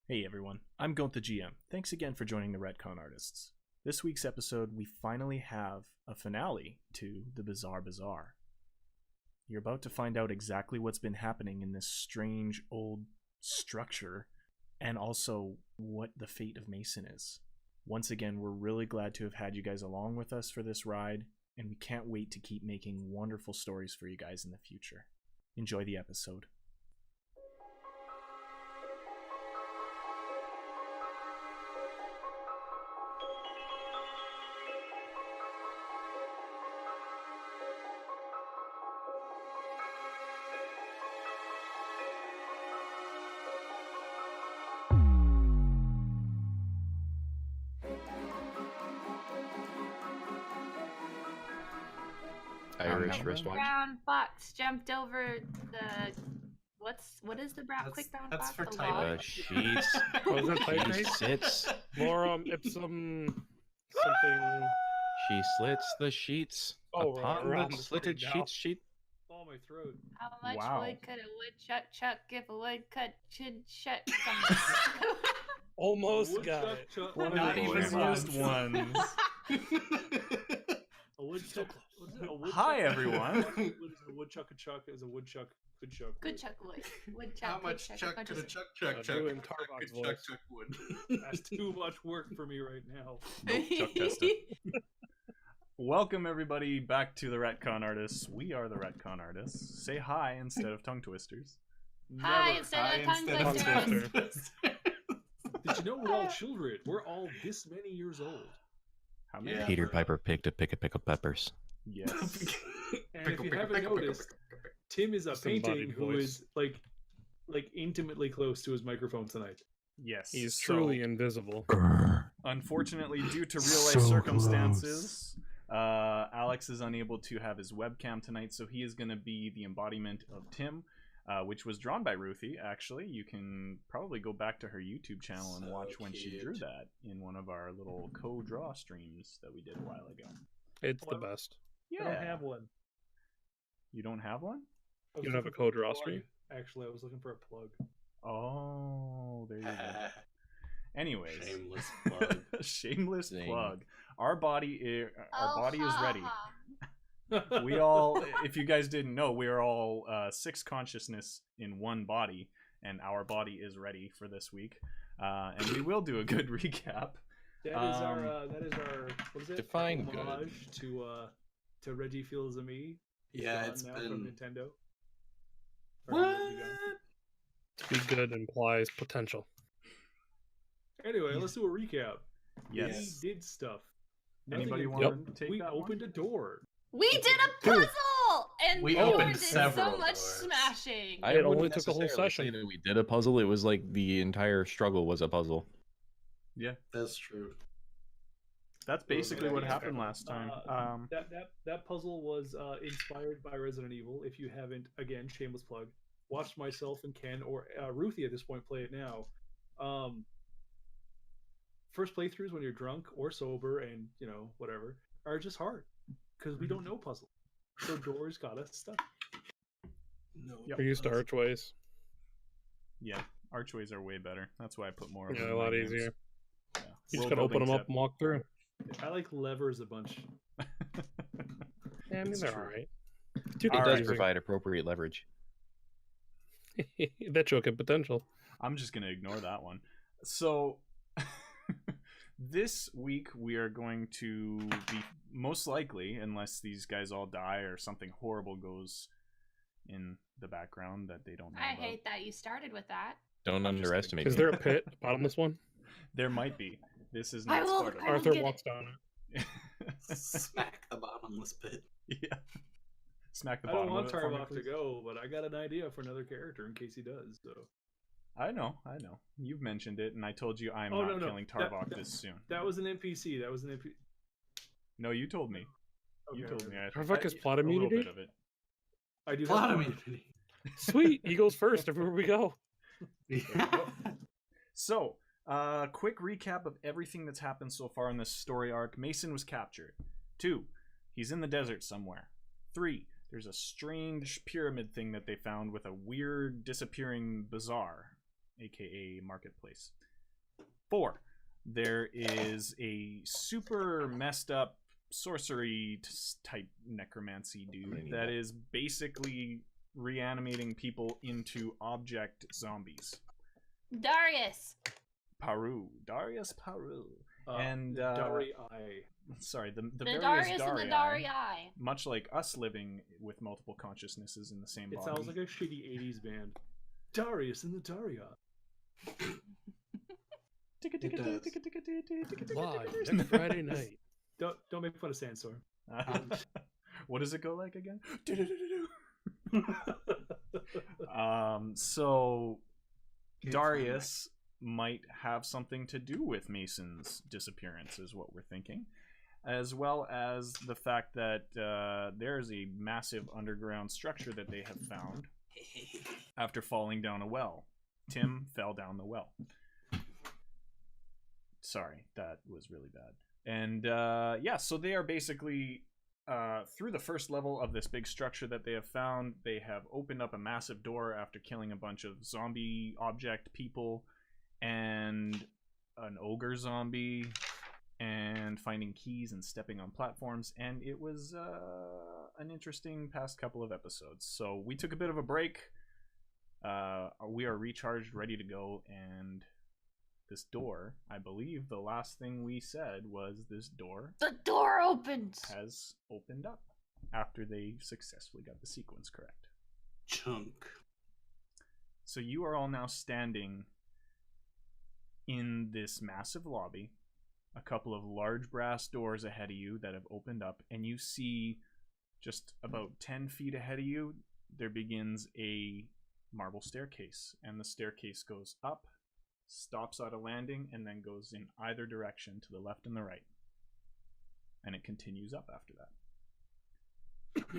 Hey everyone, I'm Goat the GM. Thanks again for joining the Ret-Con-Artists. This week's episode, we finally have a finale to the Bazaar. You're about to find out exactly what's been happening in this strange old structure, and also what the fate of Mason is. Once again, we're really glad to have had you guys along with us for this ride, and we can't wait to keep making wonderful stories for you guys in the future. Enjoy the episode. Irish wristwatch. Brown fox jumped over the what is the brown quick brown That's fox? for The typing. log? Sheets. Was it type She race? sits. Lorem ipsum something. She slits the sheets Oh, upon around the the slitted screen now. sheet. Oh, my throat. How much Wow. wood could a woodchuck chuck if a woodcut should shut Almost got it. One of Not the even easiest close. ones. A woodchuck. Hi, everyone. What is a woodchuck? A chuck is a woodchuck. Good chuck. Good chuck wood. Woodchuck. How good much chuck, chuck good could a chuck. chuck doing chuck Tarbox could chuck voice. chuck wood? That's too much work for me right now. Nope, Chuck tested. Welcome everybody back to the Ret-Con-Artists. We are the Ret-Con-Artists. Say hi instead of tongue twisters. Hi, Never instead of hi tongue instead of twisters. tongue twisters. Did you know we're all children? We're all this many years old. How many? Yeah. Peter Piper picked a pick of pickled peppers. Yes. And if you haven't noticed, Tim is a painting who is like intimately close to his microphone tonight. Yes. He's So, truly invisible. unfortunately, due to real life circumstances, Alex is unable to have his webcam tonight, so he is going to be the embodiment of Tim, which was drawn by Ruthie, actually. You can probably go back to her YouTube channel and So watch when she cute. drew that in one of our little co-draw streams that we did a while ago. It's the best. Yeah. I don't have one. You don't have one? I was You don't have looking a for co-draw plug. stream? Actually, I was looking for a plug. Oh, there you go. Anyways, Shameless plug. shameless Zing. plug. Our body is ha, ready. ha. We all, if you guys didn't know, we are all six consciousness in one body, and our body is ready for this week. And we will do a good recap. That is our what is it? Define good. Homage to Reggie Feels a Me. Yeah, Gone it's now been. from Nintendo. Or What? has it begun? To be good implies potential. Anyway, let's do a recap. Yes. We did stuff. Anybody Nothing- want to take We that opened one? a door. We did a puzzle, and We George opened did several so much doors. smashing. I It wouldn't only took a whole necessarily session. say that we did a puzzle. It was like the entire struggle was a puzzle. Yeah, That's true. that's basically what Yeah. happened last time. That puzzle was inspired by Resident Evil. If you haven't, again, shameless plug, watched myself and Ken or Ruthie at this point play it now. First playthroughs when you're drunk or sober and whatever are just hard because we don't know puzzle. So doors got us stuck. No. Yep. We're used to archways. Yeah, archways are way better. That's why I put more of them Yeah, in a my lot games. easier. Yeah. You just World gotta open building them up tip. and walk through. I like levers a bunch. Yeah, I mean, It's they're true. alright. It does Alright. provide appropriate leverage. That show had potential. I'm just going to ignore that one. So, this week we are going to be, most likely, unless these guys all die or something horrible goes in the background that they don't know I about. hate that you started with that. Don't I'm just underestimate Is it. there a pit, a bottomless one? There might be. This is I not will- Sparta. I will Arthur get walks down it. Smack the bottomless pit. Yeah. Smack the I bottom don't want of it for me, Tarvok to please. go, but I got an idea for another character in case he does. So I know. You've mentioned it, and I told you I'm Oh, not no. killing That- Tarbok that- this soon. that was an NPC. That was an NPC. No, you told me. You told me. Tarbok has plot a little immunity? bit of it. I do Plot have immunity. Sweet, he goes first everywhere we go. So, quick recap of everything that's happened so far in this story arc. Mason was captured. 2, he's in the desert somewhere. 3, there's a strange pyramid thing that they found with a weird disappearing bazaar. aka Marketplace. 4, there is a super messed up sorcery type necromancy dude that is basically reanimating people into object zombies. Darius. Darius Paru. And Dari. sorry, the The various Darius and the Darii, Darii. much like us living with multiple consciousnesses in the same It body. sounds like a shitty 80s band. Darius and the Daria. Live next Friday night. Don't make fun of Sandstorm. What does it go like again? So Darius might have something to do with Mason's disappearance, is what we're thinking, as well as the fact that there is a massive underground structure that they have found after falling down a well. Tim fell down the well. Sorry, that was really bad. And yeah, so they are basically through the first level of this big structure that they have found. They have opened up a massive door after killing a bunch of zombie object people and an ogre zombie, and finding keys and stepping on platforms. And it was an interesting past couple of episodes. So we took a bit of a break. We are recharged, ready to go, and this door, I believe the last thing we said was this door The door opens. has opened up after they successfully got the sequence correct. Chunk. So you are all now standing in this massive lobby, a couple of large brass doors ahead of you that have opened up, and you see just about 10 feet ahead of you, there begins a marble staircase, and the staircase goes up, stops at a landing, and then goes in either direction to the left and the right. And it continues up after that.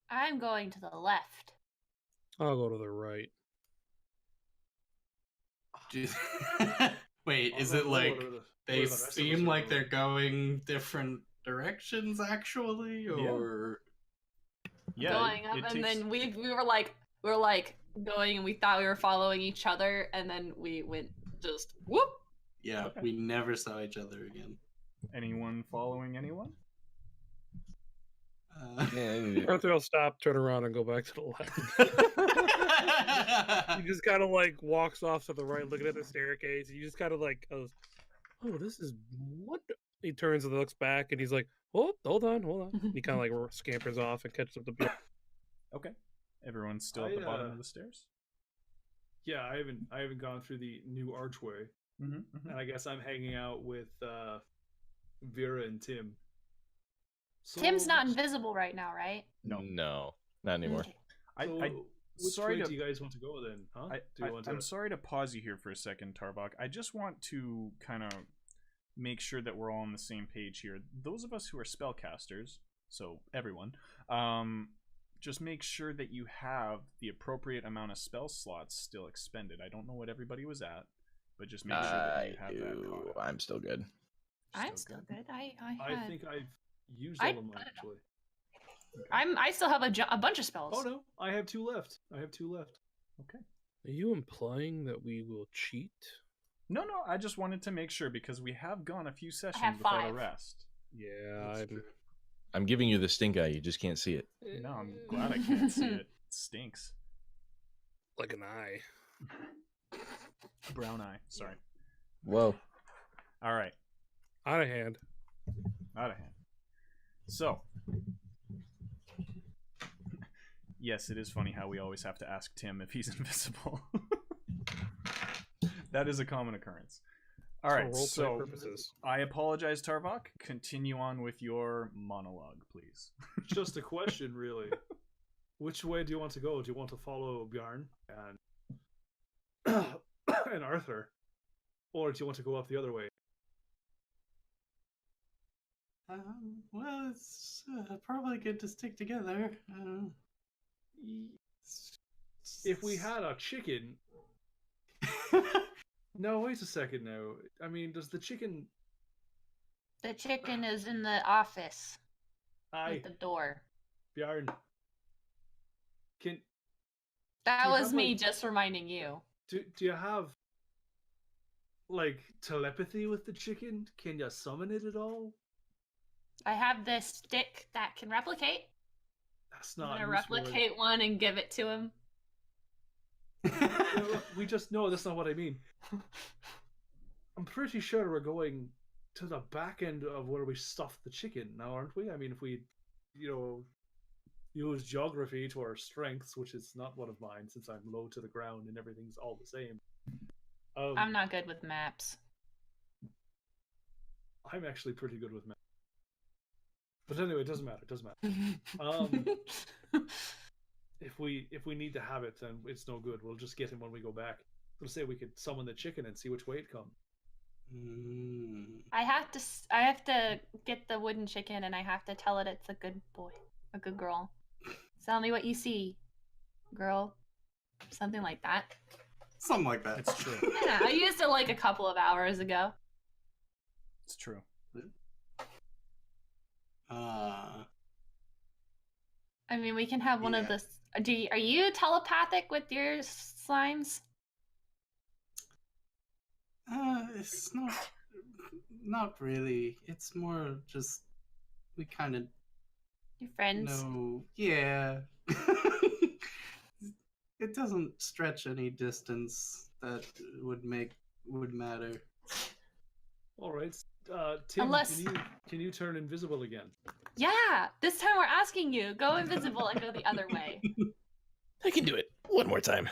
I'm going to the left. I'll go to the right. Wait, is it like they seem like they're going different directions actually, or Yeah, Going up, it and takes- then we were like going, and we thought we were following each other, and then we went just whoop. yeah, Okay. we never saw each other again. Anyone following anyone? Yeah, Arthur will stop, turn around, and go back to the left. He just kind of like walks off to the right, looking at the staircase. He just kind of like goes, "Oh, this is what?" He turns and looks back, and he's like, "Oh, hold on." He kind of like scampers off and catches up to Bill. Okay. Everyone's still at the bottom of the stairs? Yeah, I haven't gone through the new archway, Mm-hmm. and I guess I'm hanging out with Vera and Tim. So, Tim's not invisible right now, right? No. No, not anymore. Okay. So, which sorry way to- do you guys want to go then? Huh? Do you want to? I'm sorry to pause you here for a second, Tarbok. I just want to kind of make sure that we're all on the same page here. Those of us who are spellcasters, so everyone, just make sure that you have the appropriate amount of spell slots still expended. I don't know what everybody was at, but just make sure that you have that caught up. I'm still good. I'm still good. I I had. think I've used I- all of mine actually. I still have a bunch of spells. Oh no, I have 2 left. Okay. Are you implying that we will cheat? No, I just wanted to make sure because we have gone a few sessions have without a 5. rest. Yeah, That's true. I'm giving you the stink eye. You just can't see it. No, I'm glad I can't see it. It stinks. like an eye. Brown eye. Sorry. Whoa. All right. Out of hand. Out of hand. So, yes, it is funny how we always have to ask Tim if he's invisible. That is a common occurrence. All For right, roleplay so purposes. I apologize, Tarvok. Continue on with your monologue, please. Just a question, really. Which way do you want to go? Do you want to follow Bjarn and and Arthur, or do you want to go up the other way? Well, it's probably good to stick together. If we had a chicken. No, wait a second now. I mean, does the chicken? The chicken is in the office Aye, at the door. Bjarn. That Do you was have, me like- just reminding you. Do you have like telepathy with the chicken? Can you summon it at all? I have this stick that can replicate. That's I'm not gonna useful. replicate one and give it to him. No, we just know that's not what I mean. I'm pretty sure we're going to the back end of where we stuffed the chicken now, aren't we? I mean, if we, use geography to our strengths, which is not one of mine since I'm low to the ground and everything's all the same. I'm not good with maps. I'm actually pretty good with math. But anyway, it doesn't matter. It doesn't matter. If we need to have it, then it's no good. We'll just get him when we go back. Let's say we could summon the chicken and see which way it comes. I have to get the wooden chicken, and I have to tell it it's a good boy, a good girl. Tell me what you see, girl. Something like that. Something like that. It's true. Yeah, I used it like a couple of hours ago. It's true. I mean, we can have one of Yeah. the. Are you telepathic with your slimes? It's not really. It's more just we kind of Your friends? know. Yeah. It doesn't stretch any distance that would matter. All right, Tim, Unless- can you turn invisible again? Yeah. This time we're asking you. Go invisible and go the other way. I can do it one more time.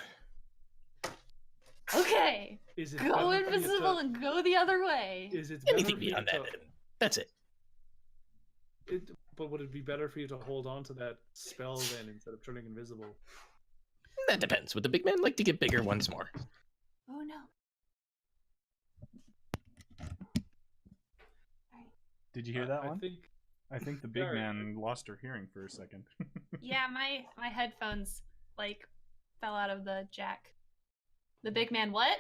Okay. Is it Go better for you invisible to- and go the other way. Is it better Anything for you beyond to- that, that's it. But would it be better for you to hold on to that spell then instead of turning invisible? That depends. Would the big man like to get bigger once more? Oh no. Did you hear that one? think I think the big Sorry. man lost her hearing for a second. Yeah, my headphones like fell out of the jack. The big man what?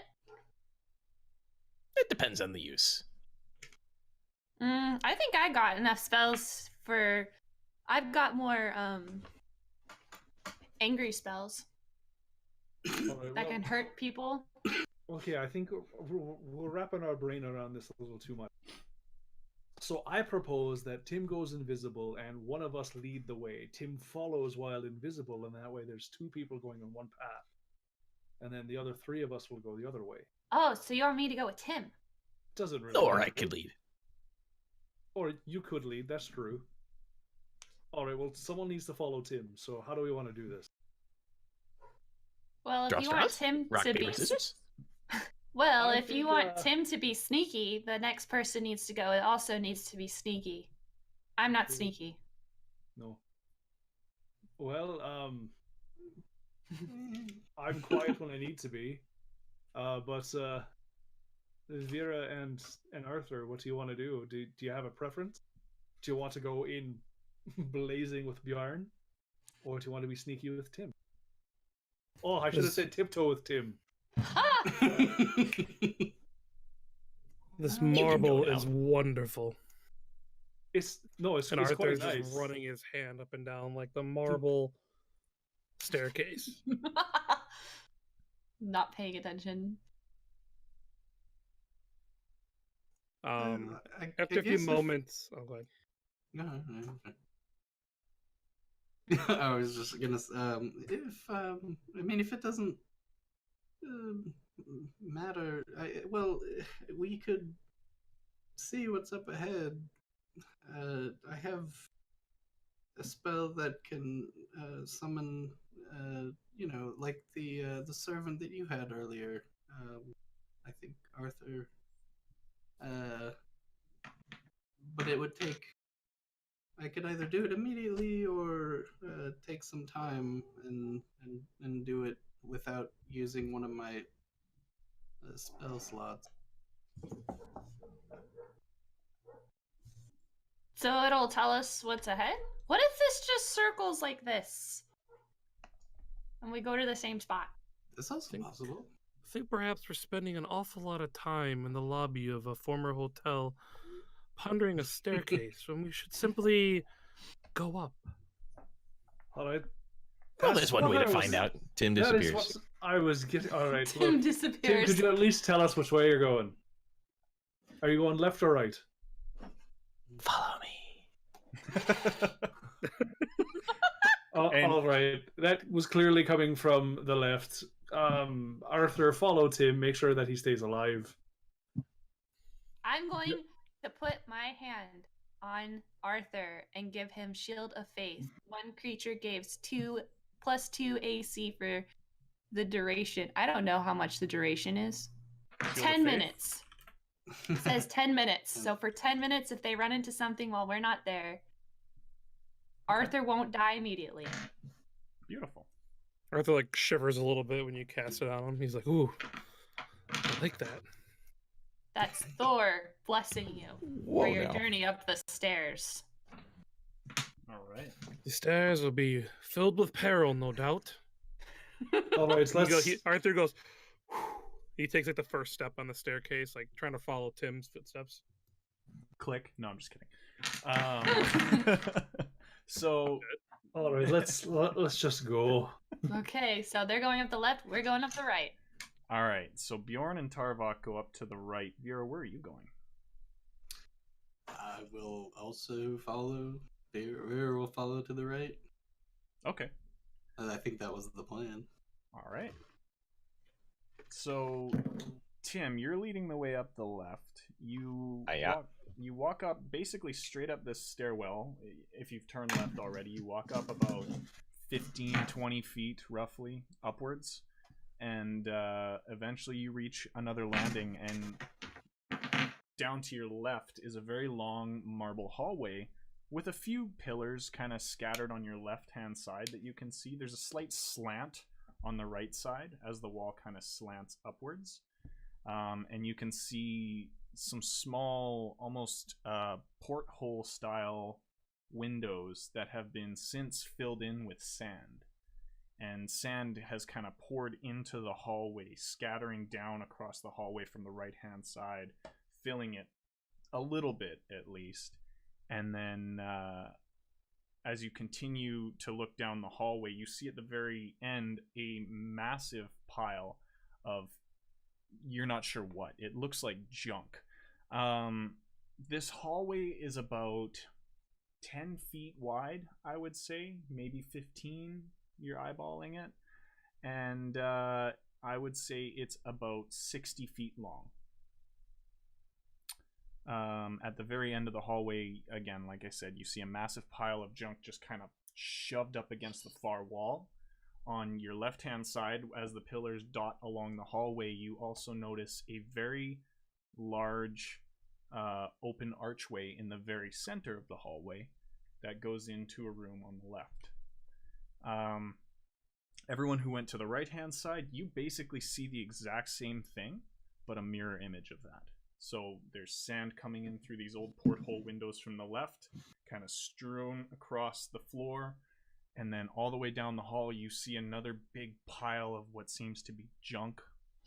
It depends on the use. I think I got enough spells for. I've got more angry spells All right, that well, can hurt people. okay, I think we're wrapping our brain around this a little too much. So I propose that Tim goes invisible and one of us lead the way. Tim follows while invisible, and that way there's two people going on one path. And then the other three of us will go the other way. Oh, so you want me to go with Tim? Doesn't really Or matter. I could lead. Or you could lead, that's true. Alright, well, someone needs to follow Tim, so how do we want to do this? Well, if Draw you want straws? Tim Rock, to paper, be scissors? well, I if you think, want Tim to be sneaky, the next person needs to go. It also needs to be sneaky. I'm not Ooh. sneaky. No. Well, I'm quiet when I need to be. But Vera and Arthur, what do you want to do? Do you have a preference? Do you want to go in blazing with Bjarn? Or do you want to be sneaky with Tim? Oh, I should have This- said tiptoe with Tim. Ah! This You can go marble now. is wonderful. It's And quite Arthur's nice. just running his hand up and down like the marble staircase. Not paying attention. After a few moments, oh, go ahead. No. I was just gonna. If it doesn't matter, we could see what's up ahead. I have a spell that can summon, like the servant that you had earlier. I think Arthur. But it would take. I could either do it immediately or take some time and do it without using one of my spell slots. So it'll tell us what's ahead? What if this just circles like this? And we go to the same spot? That's also Think- possible. I think perhaps we're spending an awful lot of time in the lobby of a former hotel pondering a staircase when we should simply go up. Alright. Well, there's one way to what I was- find out. Tim That is disappears. what I was getting. All right, Tim look, Tim, disappears. could you at least tell us which way you're going? Are you going left or right? Follow me. And- All right, that was clearly coming from the left. Arthur, follow Tim. Make sure that he stays alive. I'm going to put my hand on Arthur and give him Shield of Faith. One creature gives +2 AC for the duration. I don't know how much the duration is. Shield of 10 Faith? minutes. It says 10 minutes. So for 10 minutes, if they run into something while we're not there, Arthur won't die immediately. Beautiful. Arthur like shivers a little bit when you cast it on him. He's like, "Ooh, I like that." That's Thor blessing you Whoa, for your now. journey up the stairs. All right. The stairs will be filled with peril, no doubt. All right, Arthur goes. "Whew." He takes like the first step on the staircase, like trying to follow Tim's footsteps. Click. No, I'm just kidding. So all right, let's just go. Okay, so they're going up the left, we're going up the right. all right. So Bjorn and Tarvok go up to the right. Vera, where are you going? I will also follow. Bear will follow to the right. Okay. I think that was the plan. All right. So, Tim, you're leading the way up the left. You walk up basically straight up this stairwell. If you've turned left already, you walk up about 15, 20 feet roughly upwards. And eventually you reach another landing. And down to your left is a very long marble hallway with a few pillars kind of scattered on your left-hand side that you can see. There's a slight slant on the right side as the wall kind of slants upwards. And you can see some small, almost porthole style windows that have been since filled in with sand. And sand has kind of poured into the hallway, scattering down across the hallway from the right-hand side, filling it a little bit at least. And then as you continue to look down the hallway, you see at the very end a massive pile of, you're not sure what. It looks like junk. This hallway is about 10 feet wide, I would say, maybe 15. You're eyeballing it. And I would say it's about 60 feet long. At the very end of the hallway, again, like I said, you see a massive pile of junk just kind of shoved up against the far wall. On your left-hand side, as the pillars dot along the hallway, you also notice a very large open archway in the very center of the hallway that goes into a room on the left. Everyone who went to the right-hand side, you basically see the exact same thing, but a mirror image of that. So there's sand coming in through these old porthole windows from the left, kind of strewn across the floor. And then all the way down the hall, you see another big pile of what seems to be junk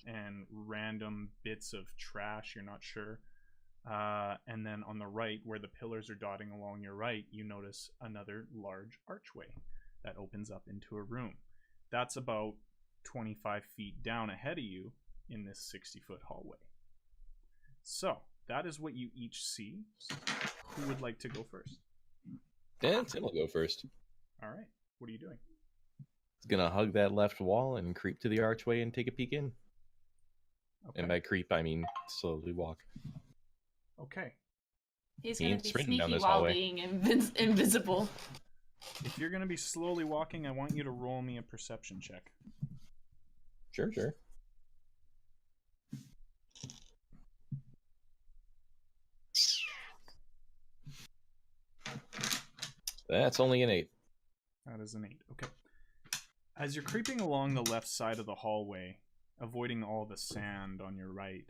and random bits of trash, you're not sure. And then on the right, where the pillars are dotting along your right, you notice another large archway that opens up into a room. That's about 25 feet down ahead of you in this 60-foot hallway. So, that is what you each see. Who would like to go first? Dan, Tim will go first. All right. What are you doing? He's gonna hug that left wall and creep to the archway and take a peek in. Okay. And by creep, I mean slowly walk. Okay. He's He going ain't to be sprinting down sneaky this while hallway. being invisible. If you're going to be slowly walking, I want you to roll me a perception check. Sure. That's only an 8. That is an 8. Okay. As you're creeping along the left side of the hallway, avoiding all the sand on your right,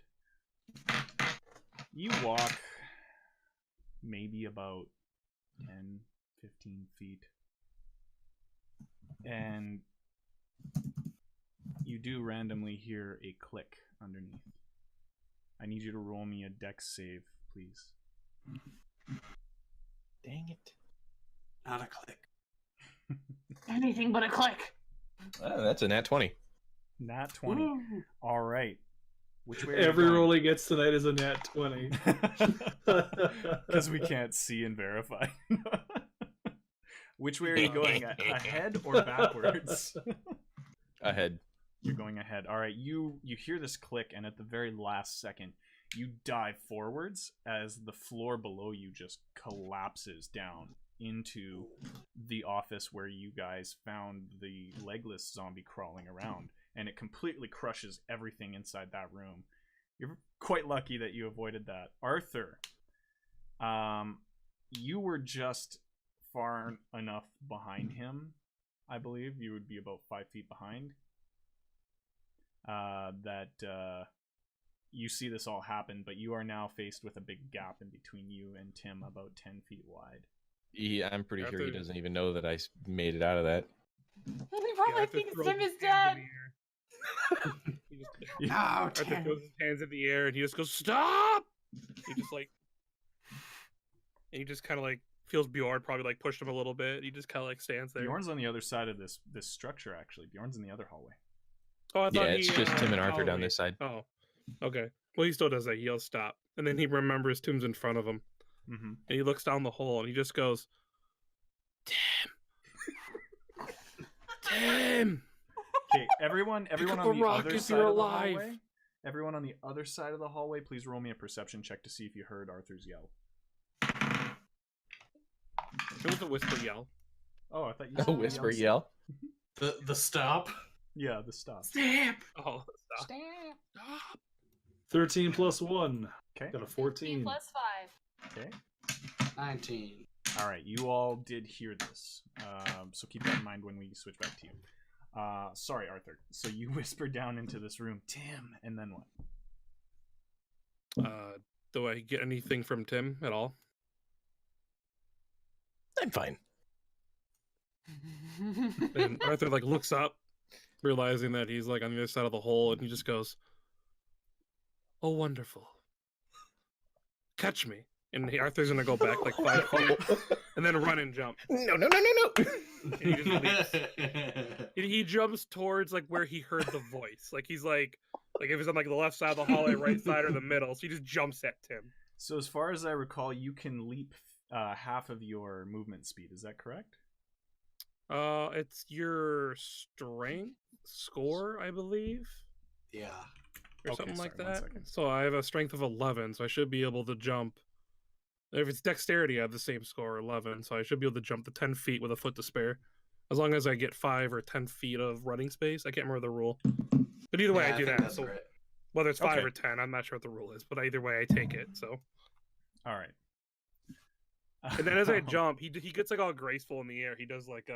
you walk maybe about 10, 15 feet. And you do randomly hear a click underneath. I need you to roll me a dex save, please. Dang it. Not a click. Anything but a click. That's a nat 20. Nat 20. Woo. All right. Which way are Every you going? roll he gets tonight is a nat 20. Because we can't see and verify. Which way are you going? Ahead or backwards? Ahead. You're going ahead. All right. You hear this click, and at the very last second, you dive forwards as the floor below you just collapses down into the office where you guys found the legless zombie crawling around, and it completely crushes everything inside that room. You're quite lucky that you avoided that. Arthur, you were just far enough behind him, I believe. You would be about 5 feet behind. You see this all happen, but you are now faced with a big gap in between you and Tim, about 10 feet wide. I'm pretty sure he doesn't even know that I made it out of that. He probably thinks Tim is dead. Arthur throws his hands in the air and he just goes, "Stop!" He just like, and he just kind of like feels Bjorn probably like pushed him a little bit. He just kind of like stands there. Bjorn's on the other side of this structure, actually. Bjorn's in the other hallway. Oh, I thought It's just Tim and Arthur down this side. Oh, okay. Well, he still does that. He yells "stop," and then he remembers Tim's in front of him, Mm-hmm. and he looks down the hole and he just goes, "Tim." Okay, everyone on the other side of the hallway. Everyone on the other side of the hallway, please roll me a perception check to see if you heard Arthur's yell. It was a whisper yell. Oh, I thought you A said whisper yell. The stop. Yeah, the stop. Snap. Oh, stop. 13 plus 1. Okay. Got a 14. plus 5. Okay. 19. All right, you all did hear this, so keep that in mind when we switch back to you. Sorry, Arthur. So you whisper down into this room, Tim, and then what? Do I get anything from Tim at all? I'm fine. And Arthur like looks up, realizing that he's like on the other side of the hole, and he just goes, "Oh, wonderful! Catch me!" And Arthur's gonna go back like 5 feet, and then run and jump. No. And he just leaps. He jumps towards like where he heard the voice. Like he's like if he's on like the left side of the hallway, right side, or the middle. So he just jumps at Tim. So as far as I recall, you can leap half of your movement speed. Is that correct? It's your strength score, I believe. Yeah. Or Okay, something like sorry, 1 that. second. So I have a strength of 11, so I should be able to jump. If it's dexterity, I have the same score, 11, so I should be able to jump to 10 feet with a foot to spare. As long as I get 5 or 10 feet of running space. I can't remember the rule. But either way, Yeah, I do think that. that's So right. whether it's 5 Okay. or 10, I'm not sure what the rule is. But either way, I take it. So, All right. and then as I jump, he gets like all graceful in the air. He does like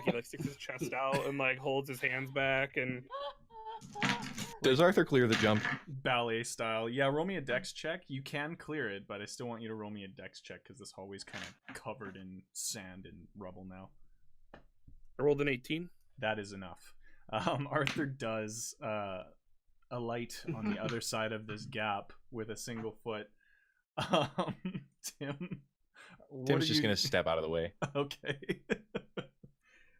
he like sticks his chest out and like holds his hands back and Does Arthur clear the jump? Ballet style. Yeah, roll me a dex check. You can clear it, but I still want you to roll me a dex check because this hallway's kind of covered in sand and rubble now. I rolled an 18. That is enough. Arthur does alight on the other side of this gap with a single foot. Tim, Tim's just going to step out of the way. Okay.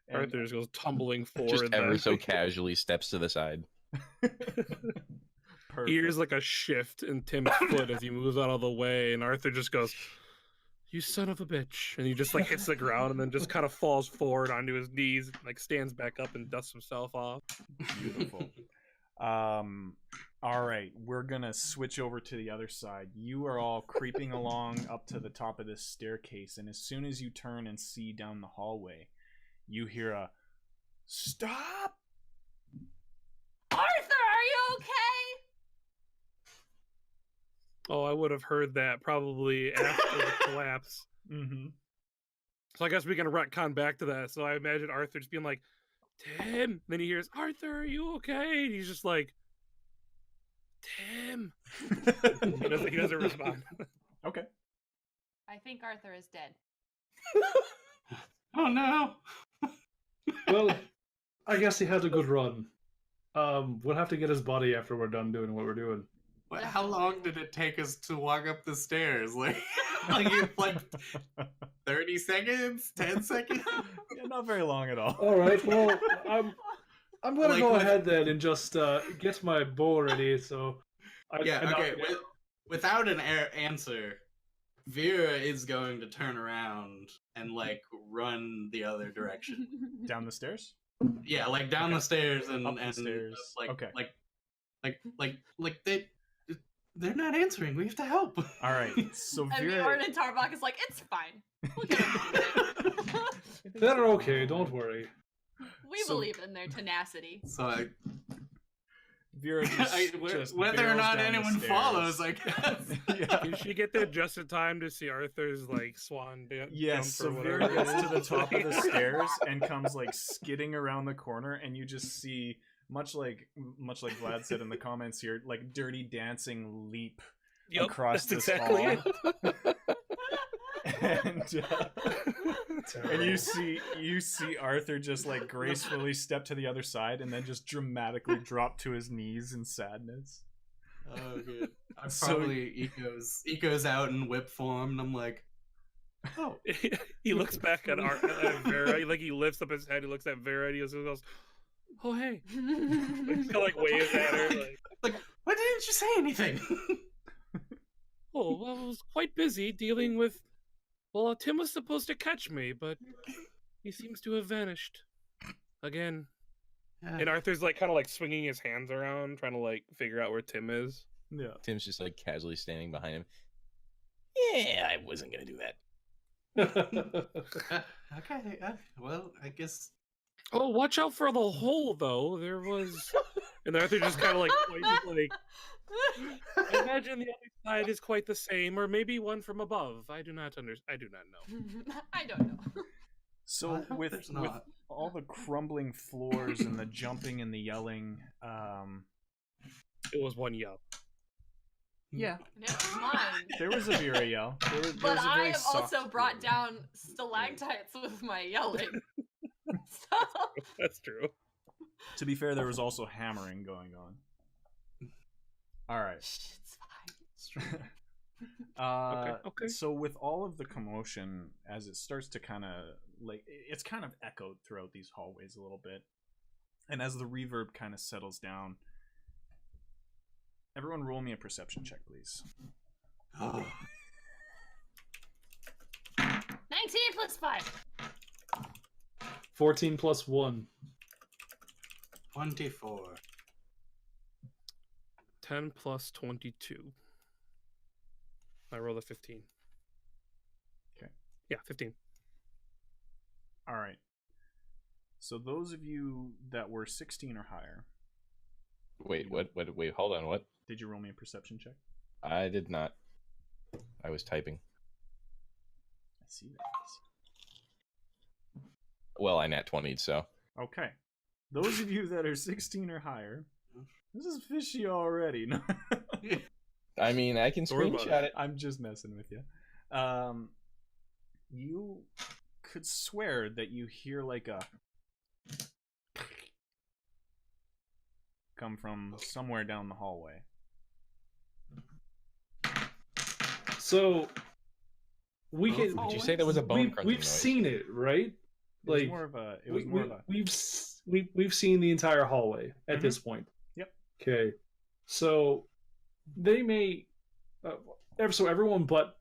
And- Arthur just goes tumbling forward. Just ever then. so casually steps to the side. Perfect. He hears like a shift in Tim's foot as he moves out of the way, and Arthur just goes, "You son of a bitch!" And he just like hits the ground and then just kind of falls forward onto his knees, like stands back up and dusts himself off. Beautiful. All right, we're gonna switch over to the other side. You are all creeping along up to the top of this staircase, and as soon as you turn and see down the hallway, you hear a "Stop!" Arthur, are you okay? Oh, I would have heard that probably after the collapse. Mm-hmm. So I guess we can retcon back to that. So I imagine Arthur just being like, "Tim." Then he hears, "Arthur, are you okay?" And he's just like, "Tim." He doesn't respond. Okay. I think Arthur is dead. Oh no. Well, I guess he had a good run. We'll have to get his body after we're done doing what we're doing. How long did it take us to walk up the stairs? Like 30 seconds? 10 seconds? Yeah, not very long at all. All right. Well, I'm gonna Like go with- ahead then and just get my bow ready. So. Okay. Without an answer, Vera is going to turn around and like run the other direction. Down the stairs? Yeah, like down the stairs and Up the stairs. like Okay. like they're not answering. We have to help. All right. So And Vera, Bjorn and Tarbach is like, it's fine. We'll get them. They're okay. Don't worry. We believe in their tenacity. So Vera just whether or barrels not down the anyone stairs. follows, I guess. Yeah. Did she get there just in time to see Arthur's like swan dance? Yes, so Vera gets to the top of the stairs and comes like skidding around the corner, and you just see, much like Vlad said in the comments here, like Dirty Dancing leap across that's this exactly hall. it. And you see Arthur just like gracefully step to the other side and then just dramatically drop to his knees in sadness. Oh, good. I So- probably eco's out in whip form, and I'm like, oh, He looks back at Vera, like he lifts up his head, he looks at Vera, and he goes, "Oh hey," he like waves at her, like, why didn't you say anything? "Oh, well, I was quite busy dealing with. Well, Tim was supposed to catch me, but he seems to have vanished again." And Arthur's like kind of like swinging his hands around, trying to like figure out where Tim is. Yeah. Tim's just like casually standing behind him. Yeah, I wasn't gonna do that. Okay, well, I guess. Oh, watch out for the hole, though. There was, and Arthur just kind of like points, like, I imagine the other side is quite the same, or maybe one from above. I do not know. I don't know. So I hope with there's not. all the crumbling floors and the jumping and the yelling, It was one yell. yeah, Never mind. there was a Vera yell. There was But a I very have soft also brought Vera. down stalactites with my yelling. So, That's true. To be fair, there was also hammering going on. All right. it's fine. Okay. So with all of the commotion, as it starts to kind of like, it's kind of echoed throughout these hallways a little bit, and as the reverb kind of settles down, everyone roll me a perception check, please. 19 plus 5. 14 plus 1. 24. 10 plus 22. I rolled a 15. Okay. Yeah, 15. All right. So those of you that were 16 or higher, Wait, what? Wait, hold on. What? did you roll me a perception check? I did not. I was typing. I see that. Well, I nat 20'd, so. Okay. Those of you that are 16 or higher, this is fishy already. No. I mean, I can Sorry about screenshot it. I'm just messing with you. You could swear that you hear like a come from somewhere down the hallway. So we can. Did you say there was a bone crunching We've noise? seen it, right? It was Like more of a. It was more of a. we've seen the entire hallway at Mhm. this point. Yep. Okay, so they may. So everyone but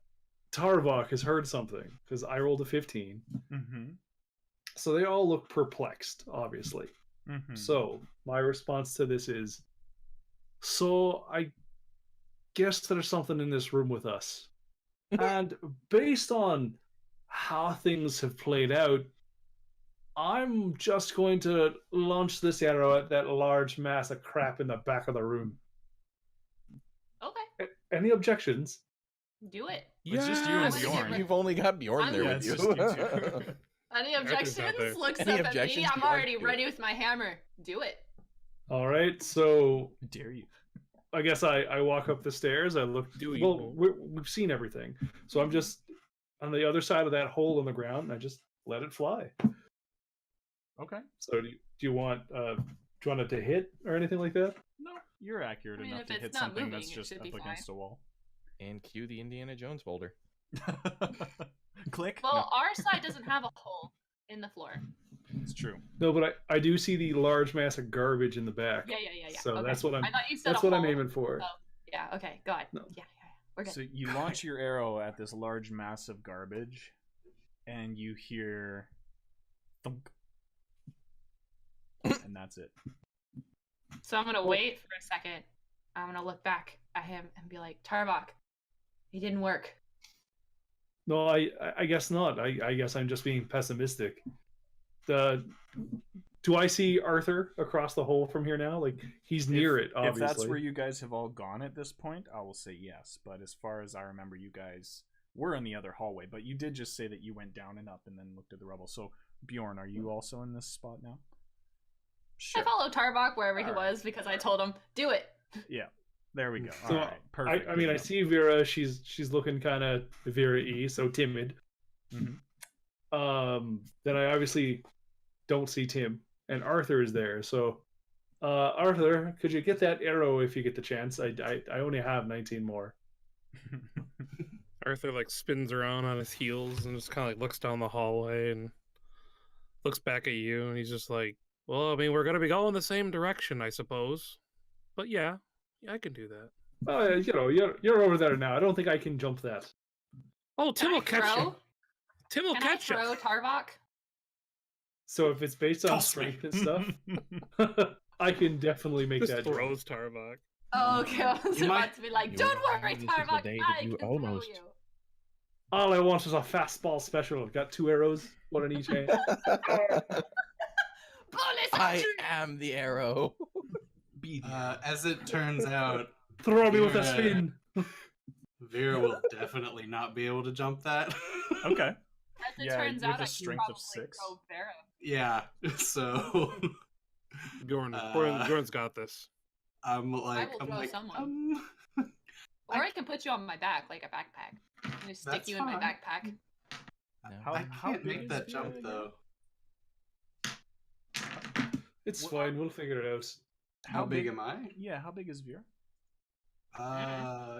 Tarvok has heard something because I rolled a 15. Mm-hmm. So they all look perplexed, obviously. Mm-hmm. So my response to this is, so I guess there's something in this room with us. And based on how things have played out, I'm just going to launch this arrow at that large mass of crap in the back of the room. Okay, Any objections? do it. It's just you and Yes! Bjorn. You've only got Bjorn I'm there Yeah, with it's you. just you two. Any Arthur's not objections? there. Looks Any up at objections? me. I'm Bjorn? already Do ready it. with my hammer. Do it. All right, so I dare you. I guess I walk up the stairs. I look. Do you? Well, we've seen everything, so I'm just on the other side of that hole in the ground. And I just let it fly. Okay. So do you want it to hit or anything like that? No. You're accurate I mean, enough if to it's hit not something moving, that's it just should up be against a wall. And cue the Indiana Jones boulder. Click. Well, No, our side doesn't have a hole in the floor. it's true. No, but I do see the large mass of garbage in the back. Yeah. So Okay. that's what I thought you said that's a what I'm hole. aiming for. Oh, yeah. Okay. Go ahead. No. Yeah. We're good. So you launch your arrow at this large mass of garbage, and you hear thunk. And that's it. So I'm gonna wait for a second. I'm gonna look back at him and be like, Tarbok, it didn't work. No, I guess not. I guess I'm just being pessimistic. Do I see Arthur across the hole from here now? Like, he's near it, obviously. If that's where you guys have all gone at this point, I will say yes. But as far as I remember, you guys were in the other hallway. But you did just say that you went down and up and then looked at the rubble. So, Bjorn, are you also in this spot now? I followed Tarbok wherever he was because I told him, do it. Yeah. There we go. So, all right. Perfect. I mean, I see Vera. She's looking kind of Vera-y, so timid. Mm-hmm. Then I obviously don't see Tim, and Arthur is there. So, Arthur, could you get that arrow if you get the chance? I only have 19 more. Arthur like spins around on his heels and just kind of like looks down the hallway and looks back at you, and he's just like, "Well, I mean, we're gonna be going the same direction, I suppose. But yeah, I can do that." You know, you're over there now. I don't think I can jump that. Oh, Tim will catch you. Tim will Can catch I throw you. Tarbok? So if it's based on Toss me. strength and stuff, I can definitely make Just that jump. throws Tarbok. Oh, okay. I was You about might- to be like, you don't might- worry, this is the Tarbok, day that I you can almost- throw you. All I want is a fastball special. Got 2 arrows, one in each hand. Bonus I action! am the arrow. As it turns out, Throw me with a Yeah. spin. Vera will definitely not be able to jump that. Okay. As it Yeah, turns with out, a I strength can of probably 6. throw Vera. Yeah, so Bjorn's got this. I'm like, will I'm throw like, someone. Or I can put you on my back, like a backpack. And just stick That's you in my fine. backpack. No. I How can't big make is that Vera jump again? though. It's fine. We'll figure it out. How big am I? Yeah, how big is Vera?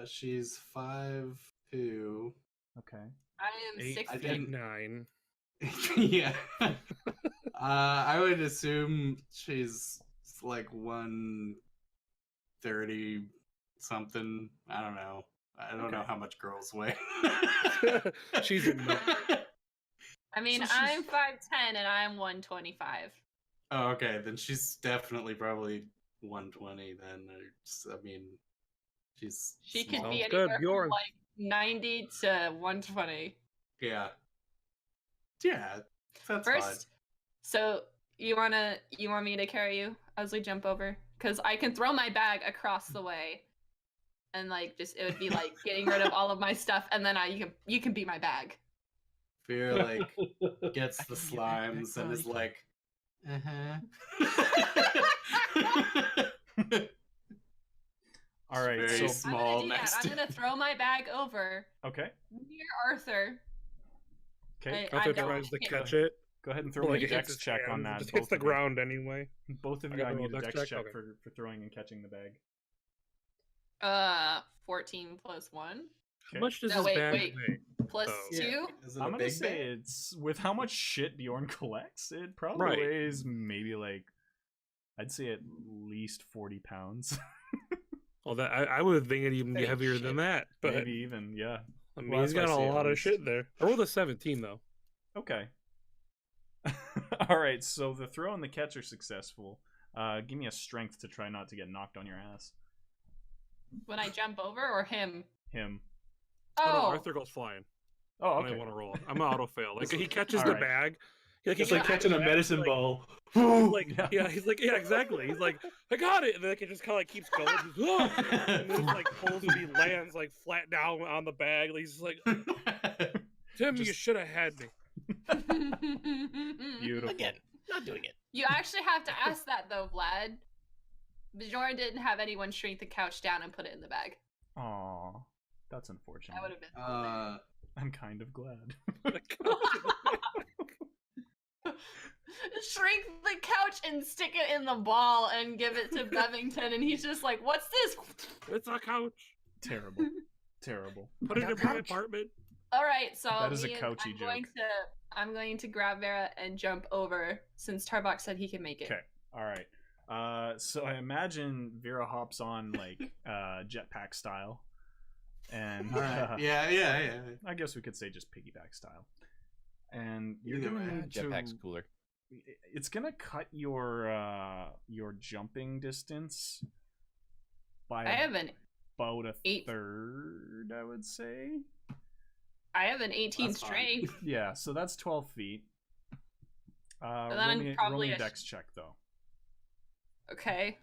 She's 5'2". Okay. I am 6 I feet. didn't- 8'9". Yeah. I would assume she's like 130 something. I don't know. I don't know Okay. how much girls weigh. She's a nut. I mean, So she's- I'm 5'10" and I'm 125. Oh, okay. Then she's definitely probably 120 then. I mean, she's She could small. be Sounds good, anywhere Bjorn. from like 90 to 120. Yeah. Yeah. That's fine. First, so you want me to carry you as we jump over? Because I can throw my bag across the way, and like just it would be like getting rid of all of my stuff, and then you can be my bag. Fear like gets I the can be your backpack slimes and is buddy. like, All right. Very So small. I'm gonna do that. next I'm to- gonna throw my bag over okay. near Arthur. Okay. I Arthur don't tries to hit catch it. Go ahead and throw Well, me like a it hits dex his check on hands, that. it just hits the both of you. ground anyway. Both of I you, I gotta roll need a a dex dex check check? for throwing and catching the bag. 14 plus 1 How much does No, this wait, bag wait. weigh? plus Oh. 2. Is it I'm a gonna big say bag? it's with how much shit Bjorn collects. It probably Right. weighs maybe like, I'd say at least 40 pounds, Well, that I would think it'd even be Hey, heavier shit. than that. But maybe even yeah. I mean, Well, he's that's got why I a say at lot of least. shit there. I rolled a 17 though. Okay. All right. So the throw and the catch are successful. Give me a strength to try not to get knocked on your ass. When I jump over, or him? Him. Oh, no, Oh, Arthur goes flying. Oh, When okay. I want to roll. I'm an auto fail. Like he catches All the right. bag. Like, It's he like catches catching a the bag, medicine like, ball. He's like, Yeah. yeah, he's like, yeah, exactly. He's like, I got it, and then like, it just kind of like keeps going. He's, "Whoa!" And then like pulls and he lands like flat down on the bag. He's just like, Tim, you Just- should have had me. Beautiful. Again, not doing it. You actually have to ask that though, Vlad. Bjorn didn't have anyone shrink the couch down and put it in the bag. Aw, that's unfortunate. That would have been. I'm kind of glad. shrink the couch and stick it in the ball and give it to Bevington, and he's just like, "What's this?" It's a couch. Terrible. Terrible. Put it in my apartment. All right, so That is a me and- couchy I'm going to grab Vera and jump over since Tarbok said he can make it. Okay. All right. So I imagine Vera hops on like jetpack style, and Yeah. I guess we could say just piggyback style. And you're Either gonna way. need to. Jetpack's cooler. It's gonna cut your jumping distance by I have an about a 8. third, I would say. I have an 18 That's fine. strength. Yeah, so that's 12 feet. then Roll me, probably roll me a a dex check though. Okay.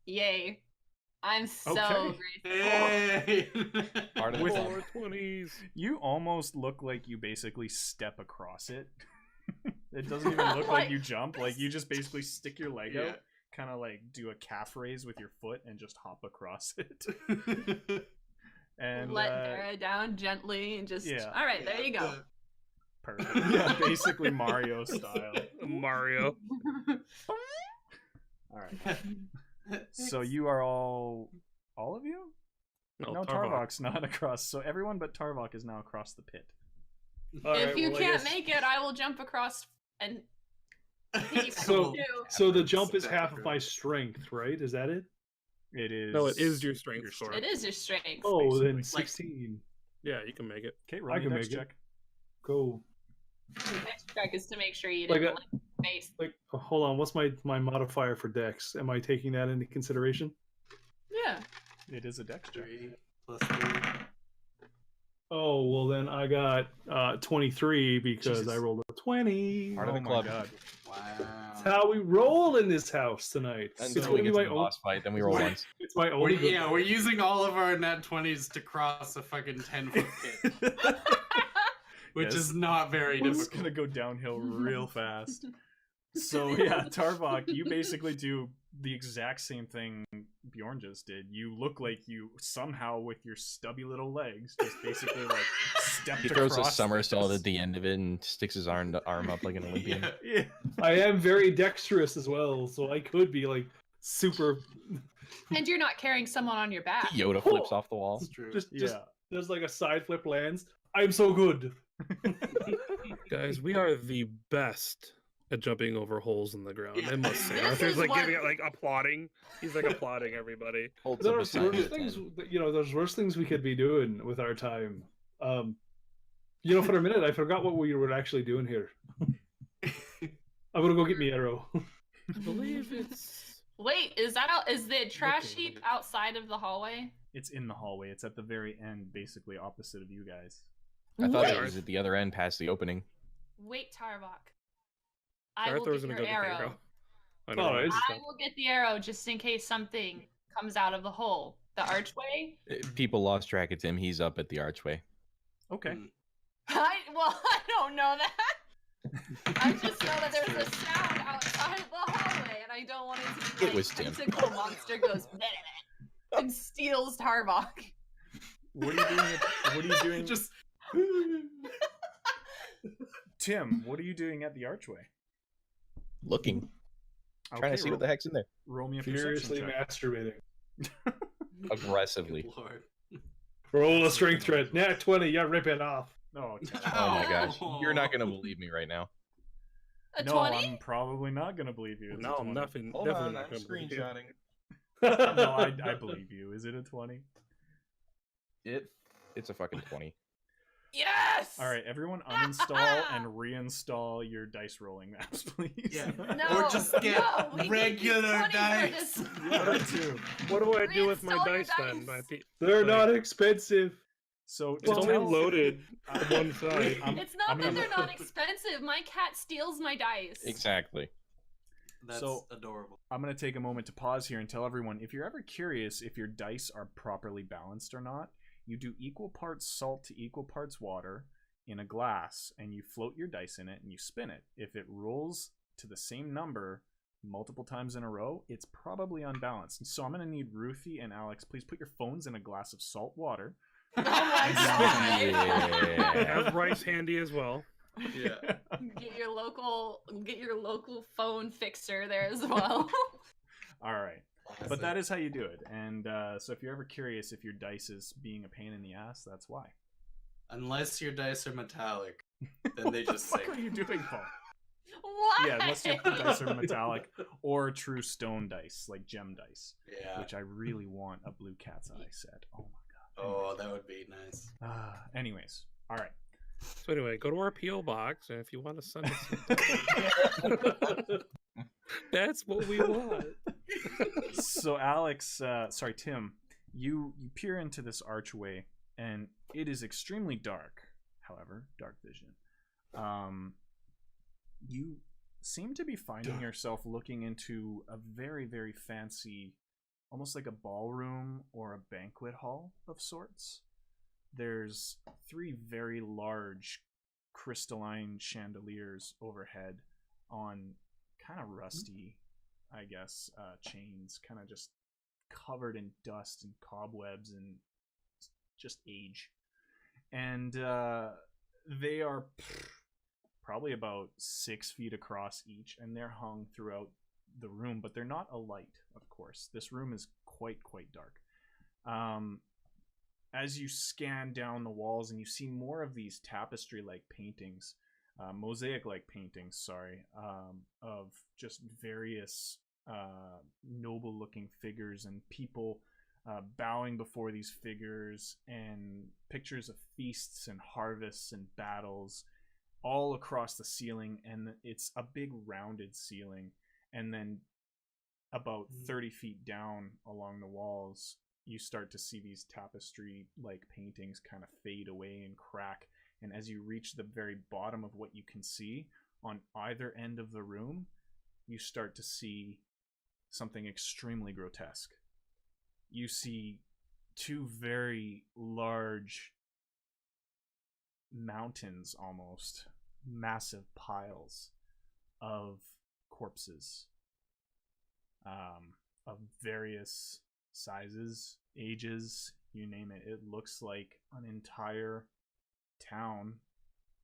Yay. I'm so Okay. grateful. Hey! Part of the With- fun. 420s. You almost look like you basically step across it. It doesn't even look like Like you jump. Like you just basically stick your leg Yeah. out, kind of like do a calf raise with your foot and just hop across it. And Let Vera down gently and just. yeah. All right, there you go. perfect. Yeah, basically Mario style. Mario. All right. So you are all of you? No, Tarbok. Tarvok's not across. So everyone but Tarvok is now across the pit. All If right, you well, I can't guess- make it, I will jump across and piggyback So- too. So the jump is Step half of across. my strength, right? Is that it? It is. No, it is your strength score. It is your strength. Oh, then Basically. 16. Yeah, you can make it. Okay, roll I me a can dex make it. check. Go. The next check is to make sure you Like didn't a- like face. Like, hold on. What's my modifier for Dex? Am I taking that into consideration? Yeah. It is a dex check. 3 plus 3. Oh well, then I got 23 because Jesus. I rolled a 20. Part of the Oh my club. god. That's Wow. how we roll in this house tonight. Until It's we gonna get be to my the own. boss fight, then we roll Wait. once. It's my only. good We're using all of our nat 20s to cross a fucking 10-foot pit, which Yes. is not very It's difficult. gonna go downhill real fast. So yeah, Tarvok, you basically do the exact same thing Bjorn just did. You look like you somehow, with your stubby little legs, just basically like stepped He throws a across somersault this. at the end of it and sticks his arm up like an Olympian. Yeah. Yeah. I am very dexterous as well, so I could be like super. And you're not carrying someone on your back. Yoda flips off the wall. That's true. Just Yeah. there's like a side flip lands. I'm so good. Guys, we are the best at jumping over holes in the ground. I must say. This Arthur's is like what- giving it like applauding. He's like applauding everybody. Holds up a There's sign worse at things, 10. there's worse things we could be doing with our time. For a minute, I forgot what we were actually doing here. I'm gonna go get me arrow. I believe it's Wait, is the trash Looking. heap outside of the hallway? It's in the hallway. It's at the very end, basically opposite of you guys. I thought Wait, it was at the other end past the opening. wait, Tarbok. I will Arthur's get gonna your go get the arrow. arrow. I know. Alright. I will get the arrow just in case something comes out of the hole. The archway? People lost track of Tim. He's up at the archway. Okay. Mm. I don't know that. I just know that there's a sound outside of the hallway, and I don't want it to be It like was Tim. tentacle monster goes "Bleh, bleh," and steals Tarbok. What are you doing? What are you doing? Just Tim, what are you doing at the archway? Looking. Trying to see what the heck's in there. Roll me a perception Furiously check. masturbating. Aggressively. Good Lord. Roll a strength thread. Nat 20, you're ripping off. Oh, Tim. Oh my gosh. You're not going to believe me right now. A No, 20? I'm probably not gonna believe you. It's a No, I'm 20. definitely not gonna believe you. No, I believe you. Is it a 20? It's a fucking 20. Yes! All right, everyone uninstall and reinstall your dice rolling maps, please. Yeah. No, Or just get no, we can use regular 20 for dice. this. Yeah, that too. What do I do with my Reinstall your dice then? dice. They're Like- not expensive. So It's to only tell- loaded on one side. It's not I'm that gonna- they're not expensive. My cat steals my dice. Exactly. That's So- adorable. I'm going to take a moment to pause here and tell everyone, if you're ever curious if your dice are properly balanced or not, you do equal parts salt to equal parts water in a glass, and you float your dice in it and you spin it. If it rolls to the same number multiple times in a row, it's probably unbalanced. So I'm going to need Ruthie and Alex, please put your phones in a glass of salt water. Oh my my god! Yeah. Have rice handy as well. Yeah. Get your local phone fixer there as well. All right. But that is how you do it. And so if you're ever curious if your dice is being a pain in the ass, that's why. Unless your dice are metallic, then they What just the say. fuck are you doing, Paul? What? Yeah, unless your dice are metallic or true stone dice, like gem dice, Yeah. which I really want a blue cat's eye set. Oh my god. Oh, that would be nice. Anyways, all right. So anyway, go to our PO box, and if you want to send us some that's what we want. So Alex, sorry, Tim, you peer into this archway, and it is extremely dark. However, dark vision. You seem to be finding yourself looking into a very, very fancy, almost like a ballroom or a banquet hall of sorts. There's 3 very large crystalline chandeliers overhead on kind of rusty, I guess, chains, kind of just covered in dust and cobwebs and just age. And they are probably about 6 feet across each, and they're hung throughout the room, but they're not alight, of course. This room is quite dark. As you scan down the walls and you see more of these tapestry-like paintings, mosaic-like paintings, sorry, of just various noble-looking figures and people bowing before these figures, and pictures of feasts and harvests and battles all across the ceiling. And it's a big rounded ceiling, and then about 30 feet down along the walls you start to see these tapestry like paintings kind of fade away and crack. And as you reach the very bottom of what you can see on either end of the room, you start to see something extremely grotesque. You see 2 very large mountains, almost massive piles of corpses, of various sizes, ages, you name it. It looks like an entire town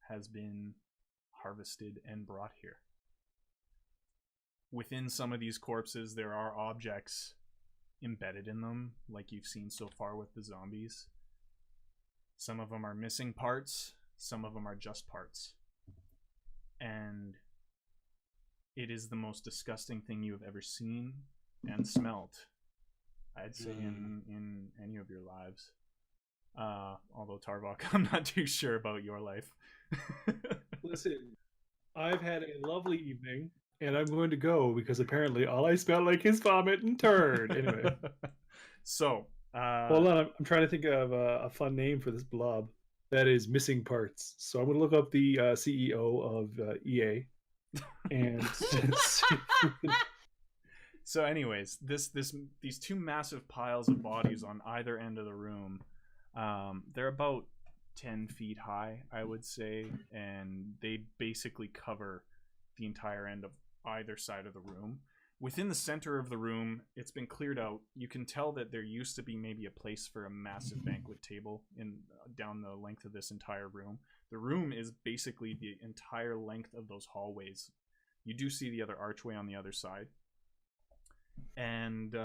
has been harvested and brought here. Within some of these corpses, there are objects embedded in them, like you've seen so far with the zombies. Some of them are missing parts, some of them are just parts. And it is the most disgusting thing you have ever seen and smelled, I'd say, in any of your lives. Although Tarvok, I'm not too sure about your life. Listen, I've had a lovely evening, and I'm going to go because apparently all I smell like is vomit and turd. Anyway, so hold on, I'm trying to think of a fun name for this blob. That is missing parts. So I'm going to look up the CEO of EA and see. So anyways, these 2 massive piles of bodies on either end of the room, they're about 10 feet high, I would say, and they basically cover the entire end of either side of the room. Within the center of the room, it's been cleared out. You can tell that there used to be maybe a place for a massive banquet table down the length of this entire room. The room is basically the entire length of those hallways. You do see the other archway on the other side. And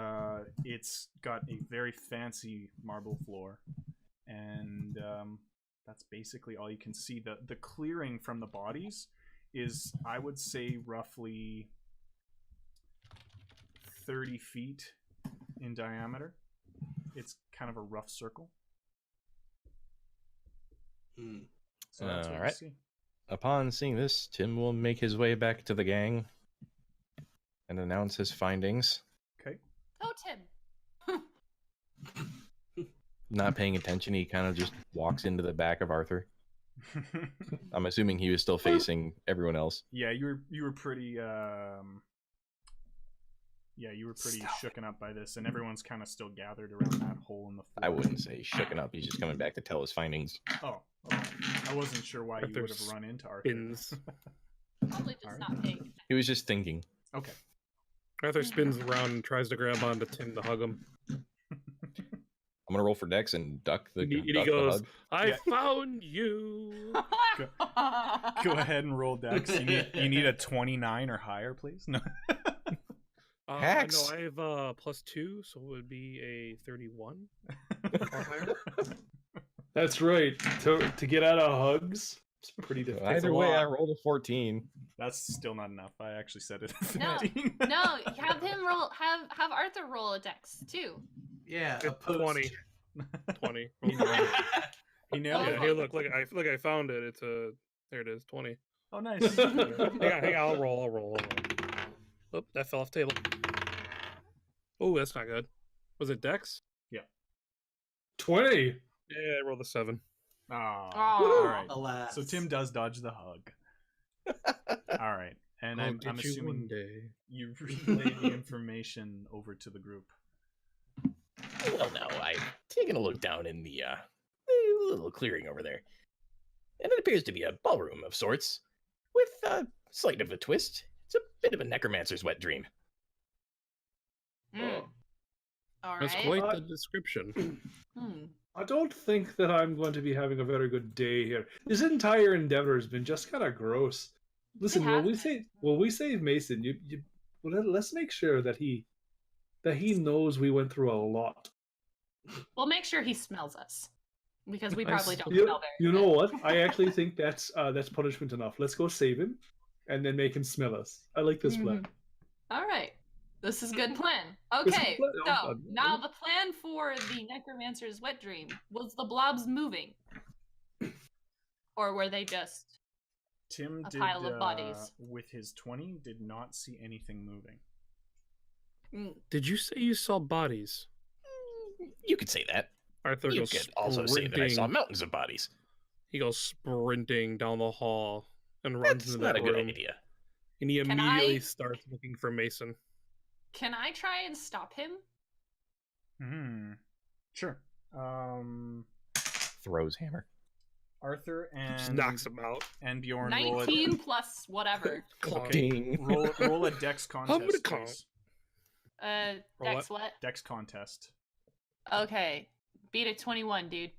it's got a very fancy marble floor. And that's basically all you can see. The clearing from the bodies is, I would say, roughly 30 feet in diameter. It's kind of a rough circle. So that's what you see. Upon seeing this, Tim will make his way back to the gang and announce his findings. Okay. Go, Tim. Not paying attention, he kind of just walks into the back of Arthur. I'm assuming he was still facing everyone else. Yeah, you were pretty shooken up by this, and everyone's kind of still gathered around that hole in the floor. I wouldn't say shooken up. He's just coming back to tell his findings. Oh, okay. I wasn't sure why you would have run into Arthur. Probably just not paying attention. He was just thinking. Okay. Arthur spins around and tries to grab onto Tim to hug him. I'm I'm gonna roll for Dex and duck the. And he duck the goes, hug. "I Yeah. found you." Go ahead and roll Dex. You need a 29 or higher, please. No. Hex. No, I have +2, so it would be a 31 or higher. That's right. To get out of hugs, it's pretty difficult. Either way, I rolled a 14. That's still not enough. I actually said it. No, 15. no, have him roll. Have Arthur roll a dex too. Yeah, It's a post. 20. 20. He nailed Yeah, it. here, look, I found it. It's a there it is, 20. Oh, nice. hang on, I'll roll. Oh, that fell off the table. Oh, that's not good. Was it Dex? 20. Yeah, I rolled a 7. Oh, Aw. all right. Alas. So Tim does dodge the hug. All right, and I'll I'm get you assuming one day. you relay the information over to the group. Well, no, I've taken a look down in the little clearing over there, and it appears to be a ballroom of sorts, with a slight of a twist. It's a bit of a necromancer's wet dream. All That's right. quite the description. I don't think that I'm going to be having a very good day here. This entire endeavor has been just kind of gross. Listen, when we save Mason, let's make sure that he knows we went through a lot. We'll make sure he smells us because we I probably s- don't You, smell very you good. know what? I actually think that's punishment enough. Let's go save him, and then make him smell us. I like this plan. All right. This is a good plan. This is Okay, plan- so now the plan for the necromancer's wet dream was the blobs moving, or were they just? Tim A did, pile of bodies. with his 20, did not see anything moving. Did you say you saw bodies? You could say that. Arthur You goes could also say that I saw sprinting. mountains of bodies. He goes sprinting down the hall and runs That's into not that a good room. idea. And he Can immediately I- starts looking for Mason. Can I try and stop him? Sure. Throws hammer. Arthur Just and knocks him out. and Bjorn 19 plus whatever. Okay. roll a dex gonna contest. count. Please. Roll Dex what? Dex contest. Okay. Beat it 21, dude.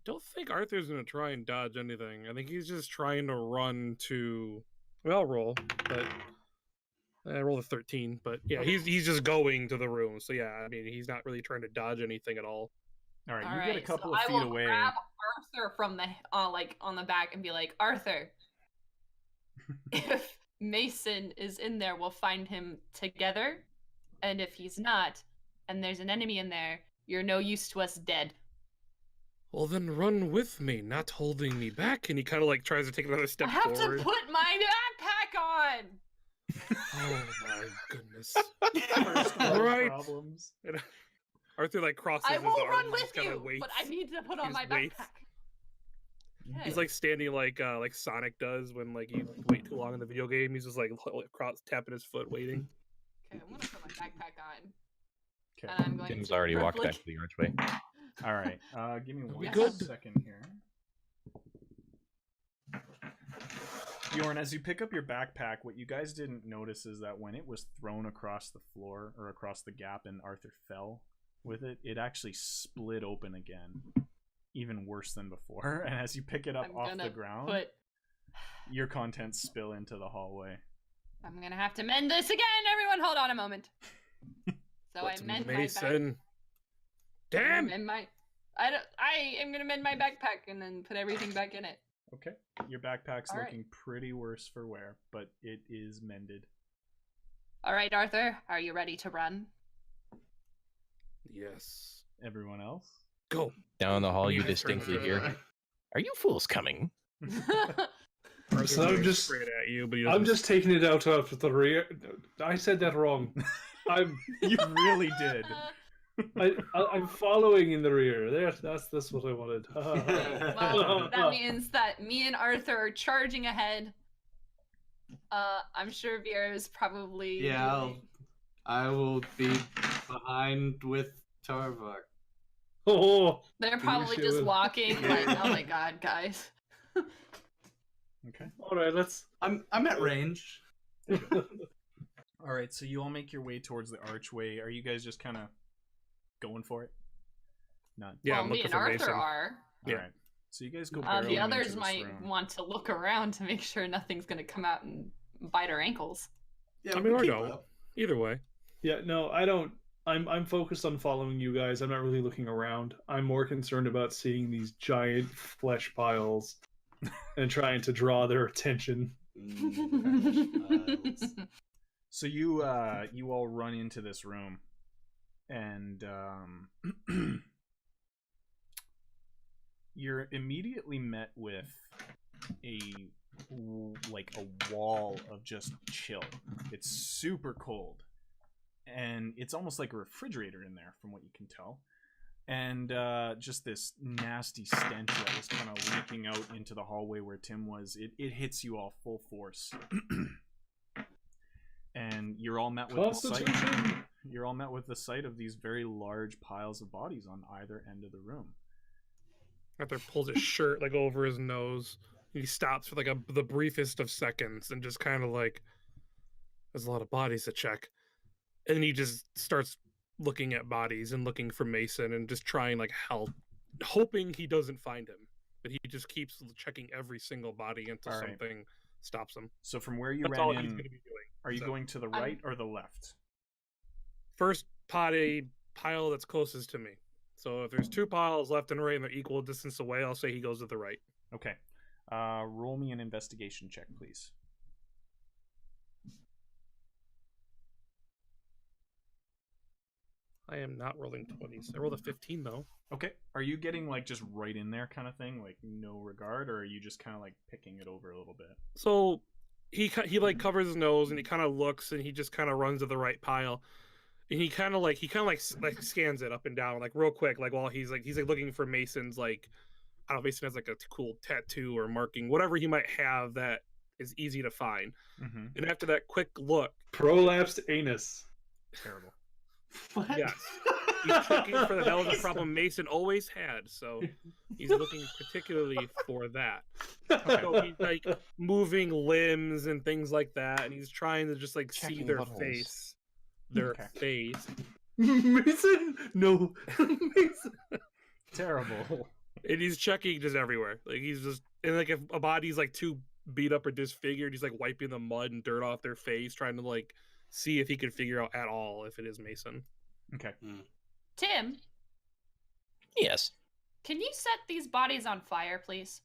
Don't think Arthur's gonna try and dodge anything. I think he's just trying to run to. Well, I'll roll, but I rolled a 13. But yeah, he's just going to the room. So yeah, I mean, he's not really trying to dodge anything at all. All right, All you right, get a couple so of I feet will away. grab Arthur from the like on the back and be like, Arthur, if Mason is in there, we'll find him together. And if he's not, and there's an enemy in there, you're no use to us dead. Well, then run with me, not holding me back. And he kind of like tries to take another step I have forward. to put my backpack on. Oh my goodness! First world Right. problems. And Arthur like crosses I his will arms run and with just kinda you, waits. but I need to put on He my just waits. backpack. He's Okay. like standing like Sonic does when like you wait too long in the video game. He's just like cross tapping his foot, waiting. Okay, I'm gonna put my backpack on. Okay. And I'm going Tim's to already walked roughly- back to the archway. All right. Give me we one good? second here. Bjorn, as you pick up your backpack, what you guys didn't notice is that when it was thrown across the floor or across the gap and Arthur fell with it, it actually split open again, even worse than before. And as you pick it up I'm off gonna the ground, put. your contents spill into the hallway. I'm gonna have to mend this again. Everyone, hold on a moment. So What's I mend my back. Mason? I'm gonna Damn! mend my. I am gonna mend my backpack and then put everything back in it. Okay. Your backpack's All right. looking pretty worse for wear, but it is mended. All right, Arthur, are you ready to run? Yes. Everyone else? Go. Down the hall, you Yeah, distinctly turn hear. around. Are you fools coming? Arthur's So I'm looking just- straight at you, but he I'm doesn't- just taking it out of the rear. I said that wrong. I'm You really did. I'm following in the rear. That's what I wanted. Well, that means that me and Arthur are charging ahead. I'm sure Vera is probably. Yeah, I will be behind with Tarvok. Oh, They're probably she just will. walking like, oh my god, guys. Okay. all right. Let's. I'm at range. All right, so you all make your way towards the archway. Are you guys just kind of going for it? Not. Yeah, well, I'm me looking and for Arthur Mason. are. All Yeah. right. So you guys go. The barreling others into this might room. want to look around to make sure nothing's going to come out and bite our ankles. Yeah, I mean, we or keep don't. up. Either way. Yeah, no, I don't. I'm focused on following you guys. I'm not really looking around. I'm more concerned about seeing these giant flesh piles and trying to draw their attention. So you all run into this room, and you're immediately met with a wall of just chill. It's super cold, and it's almost like a refrigerator in there, from what you can tell. And just this nasty stench that was kind of leaking out into the hallway where Tim was. It hits you all full force. And you're all met with the sight. You're all met with the sight of these very large piles of bodies on either end of the room. Arthur pulls his shirt like over his nose. He stops for like the briefest of seconds and just kind of like, there's a lot of bodies to check. And then he just starts looking at bodies and looking for Mason and just trying like hell, hoping he doesn't find him. But he just keeps checking every single body until All right. something stops him. So from where you That's ran all in, he's going to be doing. are you So, going to the right or the left? first pile that's closest to me. So if there's two piles left and right and they're equal distance away, I'll say he goes to the right. Okay. Roll me an investigation check, please. I am not rolling 20s. I rolled a 15 though. Okay. Are you getting like just right in there kind of thing, like no regard, or are you just kind of like picking it over a little bit? So he like covers his nose and he kind of looks and he just kind of runs to the right pile. And he kind of scans it up and down like real quick, like while he's looking for Mason's like, I don't know, Mason has like a cool tattoo or marking, whatever he might have that is easy to find. Mm-hmm. And after that quick look, Prolapsed anus. Terrible. What? yes, he's checking for that was a problem Mason always had, so he's looking particularly for that. So he's like moving limbs and things like that, and he's trying to just like see Checking their buttholes. face. Their face. Mason, no, Mason. Terrible. And he's checking just everywhere. Like he's just, and like if a body's like too beat up or disfigured, he's like wiping the mud and dirt off their face, trying to like see if he can figure out at all if it is Mason. Okay. Tim, Yes. can you set these bodies on fire, please?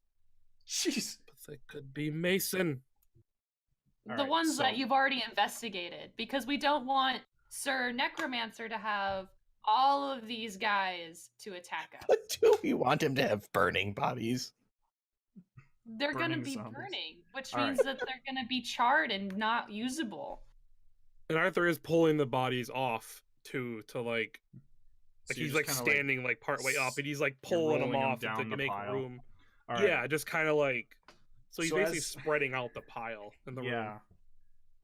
Jeez. But they could be Mason. All The right, ones so- that you've already investigated, because we don't want Sir Necromancer to have all of these guys to attack us. But do we want him to have burning bodies? They're going to Burning be zombies. burning, which All means right. that they're going to be charred and not usable. And Arthur is pulling the bodies off too, to like So he's you're like just kinda, standing like part way up, and he's like you're pulling them rolling 'em off down to the make pile. room. All right. Yeah, just kind of like, so he's So basically as- spreading out the pile in the room. Yeah.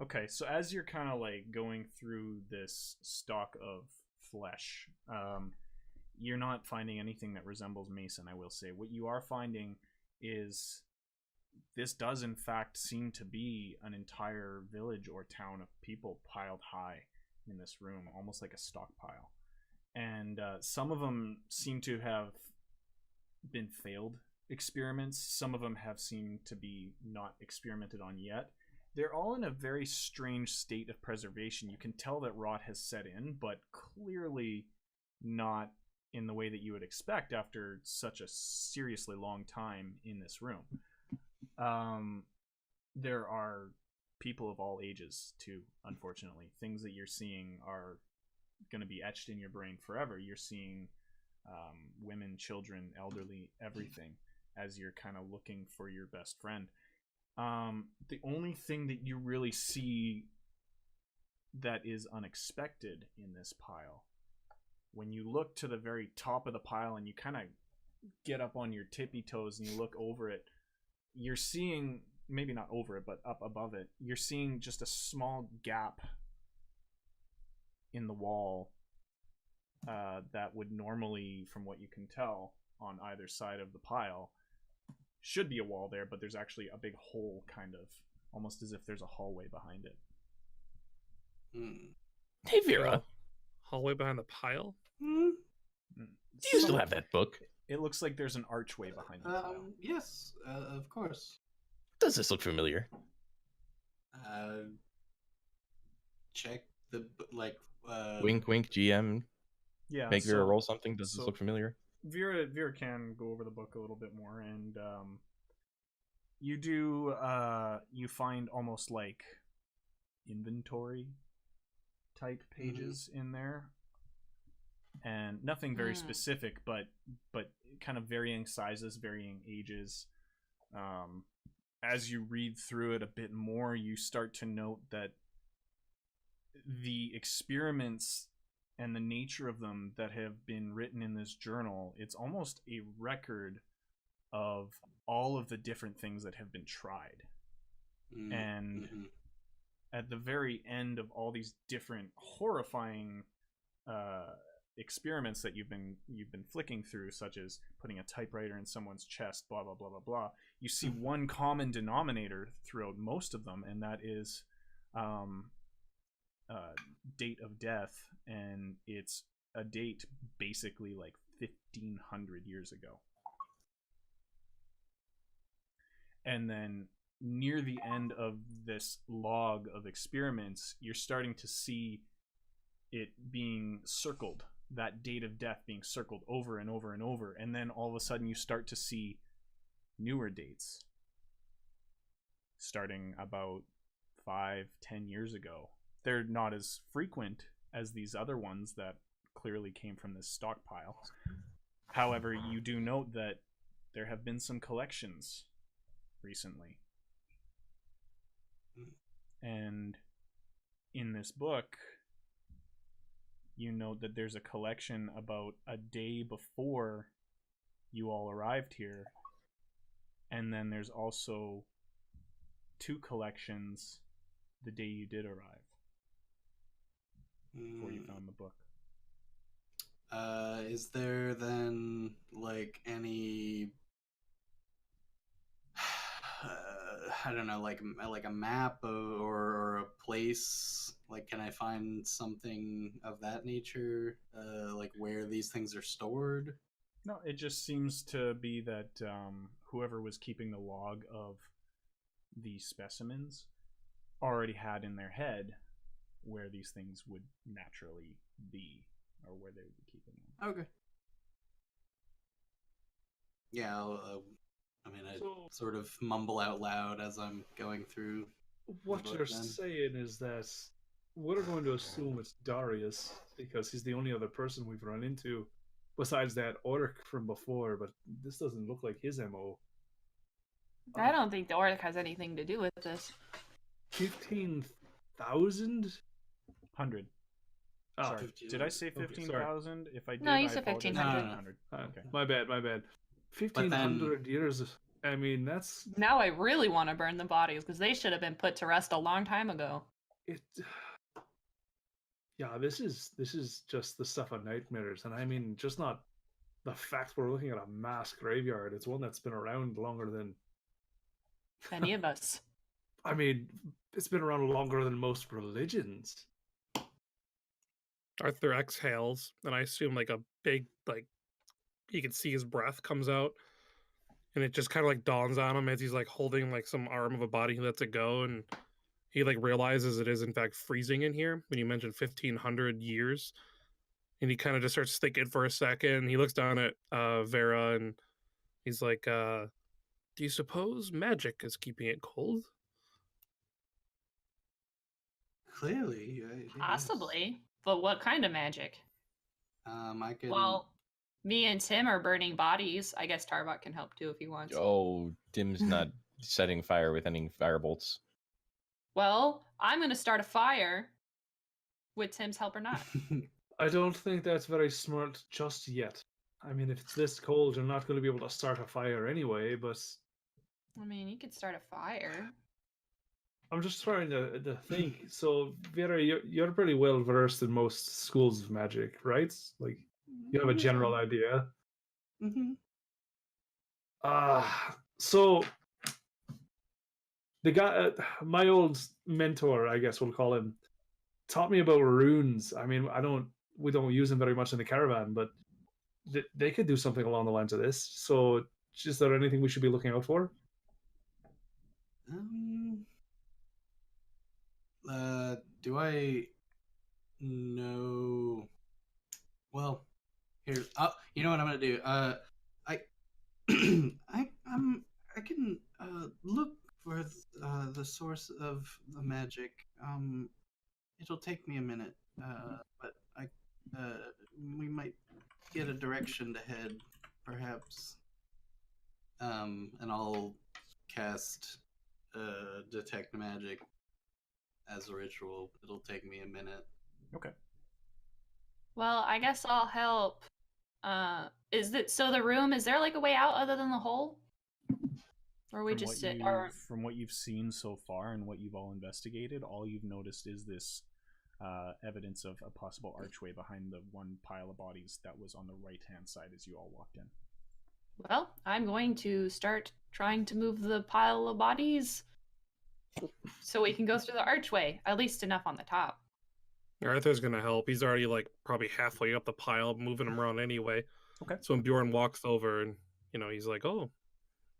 Okay, so as you're kind of like going through this stock of flesh, you're not finding anything that resembles Mason, I will say. What you are finding is this does in fact seem to be an entire village or town of people piled high in this room, almost like a stockpile. And some of them seem to have been failed experiments. Some of them have seemed to be not experimented on yet. They're all in a very strange state of preservation. You can tell that rot has set in, but clearly not in the way that you would expect after such a seriously long time in this room. There are people of all ages too, unfortunately. Things that you're seeing are going to be etched in your brain forever. You're seeing women, children, elderly, everything, as you're kind of looking for your best friend. The only thing that you really see that is unexpected in this pile, when you look to the very top of the pile and you kind of get up on your tippy toes and you look over it, you're seeing, maybe not over it, but up above it, you're seeing just a small gap in the wall that would normally, from what you can tell, on either side of the pile, should be a wall there, but there's actually a big hole, kind of, almost as if there's a hallway behind it. Hmm. Hey, Vera, Hallway behind the pile. Hmm. Mm. do you still have that book? It looks like there's an archway behind the pile. Yes, of course. Does this look familiar? Check the like. Wink, wink, GM. Yeah. Make Vera roll something. Does this so look familiar? Vera can go over the book a little bit more, and you do you find almost like inventory type pages in there, and nothing very specific, but kind of varying sizes, varying ages. As you read through it a bit more, you start to note that the experiments and the nature of them that have been written in this journal, it's almost a record of all of the different things that have been tried. And at the very end of all these different horrifying experiments that you've been flicking through, such as putting a typewriter in someone's chest, blah blah blah blah blah, you see one common denominator throughout most of them, and that is date of death, and it's a date basically like 1500 years ago. And then near the end of this log of experiments, you're starting to see it being circled, that date of death being circled over and over and over, and then all of a sudden you start to see newer dates starting about 5-10 years ago. They're not as frequent as these other ones that clearly came from this stockpile. However, you do note that there have been some collections recently. And in this book, you note that there's a collection about a day before you all arrived here. And then there's also 2 collections the day you did arrive, before you found the book. Is there then like any I don't know, like a map or a place? Like, can I find something of that nature? Like where these things are stored? No, it just seems to be that whoever was keeping the log of the specimens already had in their head where these things would naturally be, or where they would be keeping them. Okay. Yeah, I sort of mumble out loud as I'm going through. What you're saying is that we're going to assume it's Darius because he's the only other person we've run into besides that orc from before, but this doesn't look like his MO. I don't think the orc has anything to do with this. 15,000? 100. Oh, sorry. Did I say 15,000? If I did, no, you I said apologize. 1,500. Okay. My bad. 1,500 years. I mean, that's... Now I really want to burn the bodies because they should have been put to rest a long time ago. Yeah, this is just the stuff of nightmares, and I mean, just not the fact we're looking at a mass graveyard. It's one that's been around longer than any of us. I mean, it's been around longer than most religions. Arthur exhales, and I assume like a big, like, you can see his breath comes out, and it just kind of like dawns on him as he's like holding like some arm of a body. He lets it go, and he like realizes it is in fact freezing in here when you mentioned 1,500 years. And he kind of just starts thinking for a second. He looks down at Vera, and he's like, do you suppose magic is keeping it cold? Clearly. Possibly. But what kind of magic? I could... Well, me and Tim are burning bodies. I guess Tarbot can help too if he wants. Oh, Tim's not setting fire with any firebolts. Well, I'm going to start a fire with Tim's help or not. I don't think that's very smart just yet. I mean, if it's this cold, you're not going to be able to start a fire anyway, but... I mean, you could start a fire. I'm just trying to think. So, Vera, you're pretty well versed in most schools of magic, right? Like, you have a general idea. Mm-hmm. So the guy, my old mentor, I guess we'll call him, taught me about runes. I mean, we don't use them very much in the caravan, but they could do something along the lines of this. So, is there anything we should be looking out for? Do I know? Well, here. You know what I'm gonna do? I I can look for the source of the magic. It'll take me a minute. But we might get a direction to head, perhaps. And I'll cast detect magic as a ritual. It'll take me a minute. Okay. Well, I guess I'll help. So the room, is there like a way out other than the hole? Or we just sit or from what you've seen so far and what you've all investigated, all you've noticed is this evidence of a possible archway behind the one pile of bodies that was on the right-hand side as you all walked in. Well, I'm going to start trying to move the pile of bodies so we can go through the archway, at least enough on the top. Arthur's gonna help. He's already like probably halfway up the pile, moving them around anyway. Okay. So when Bjorn walks over and he's like, "Oh,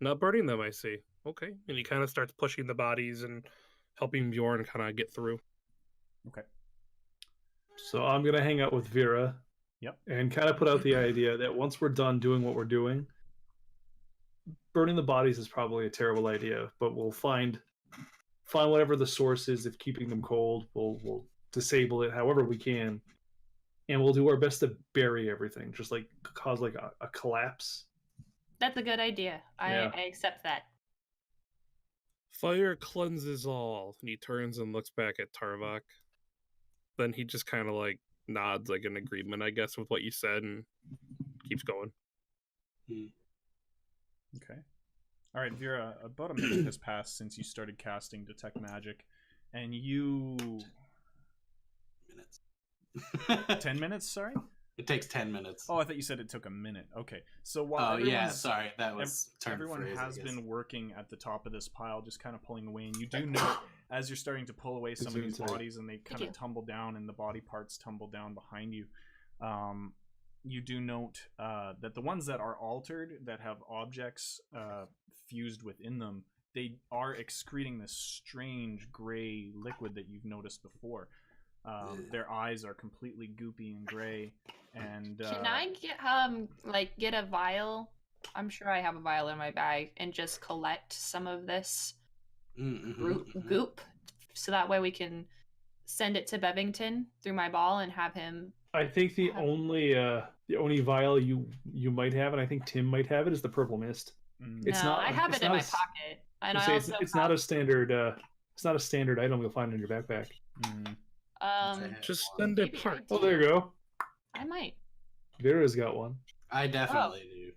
not burning them, I see." Okay, and he kind of starts pushing the bodies and helping Bjorn kind of get through. Okay. So I'm gonna hang out with Vera. Yep. And kind of put out the idea that once we're done doing what we're doing, burning the bodies is probably a terrible idea, but we'll find whatever the source is of keeping them cold. We'll disable it however we can, and we'll do our best to bury everything, just like cause like a collapse. That's a good idea. I accept that. Fire cleanses all. And he turns and looks back at Tarvok. Then he just kind of like nods like in agreement, I guess, with what you said and keeps going. Okay. All right, Vera, about a minute has passed since you started casting Detect Magic, and you... Minutes. 10 minutes, sorry? It takes 10 minutes. Oh, I thought you said it took a minute. Okay, so while sorry, that was everyone phrase, has been working at the top of this pile, just kind of pulling away, and you do know as you're starting to pull away some of these bodies, and they kind of tumble down, and the body parts tumble down behind you. You do note that the ones that are altered, that have objects fused within them, they are excreting this strange gray liquid that you've noticed before. Their eyes are completely goopy and gray. And can I get a vial? I'm sure I have a vial in my bag, and just collect some of this goop, so that way we can send it to Bevington through my ball and have him. I think the only vial you might have, and I think Tim might have it, is the purple mist. It's no, not. I have it in my pocket, and I also it's not a standard. It's not a standard item you'll find in your backpack. Just send it part. Oh, there you go. I might. Vera's got one. I definitely do.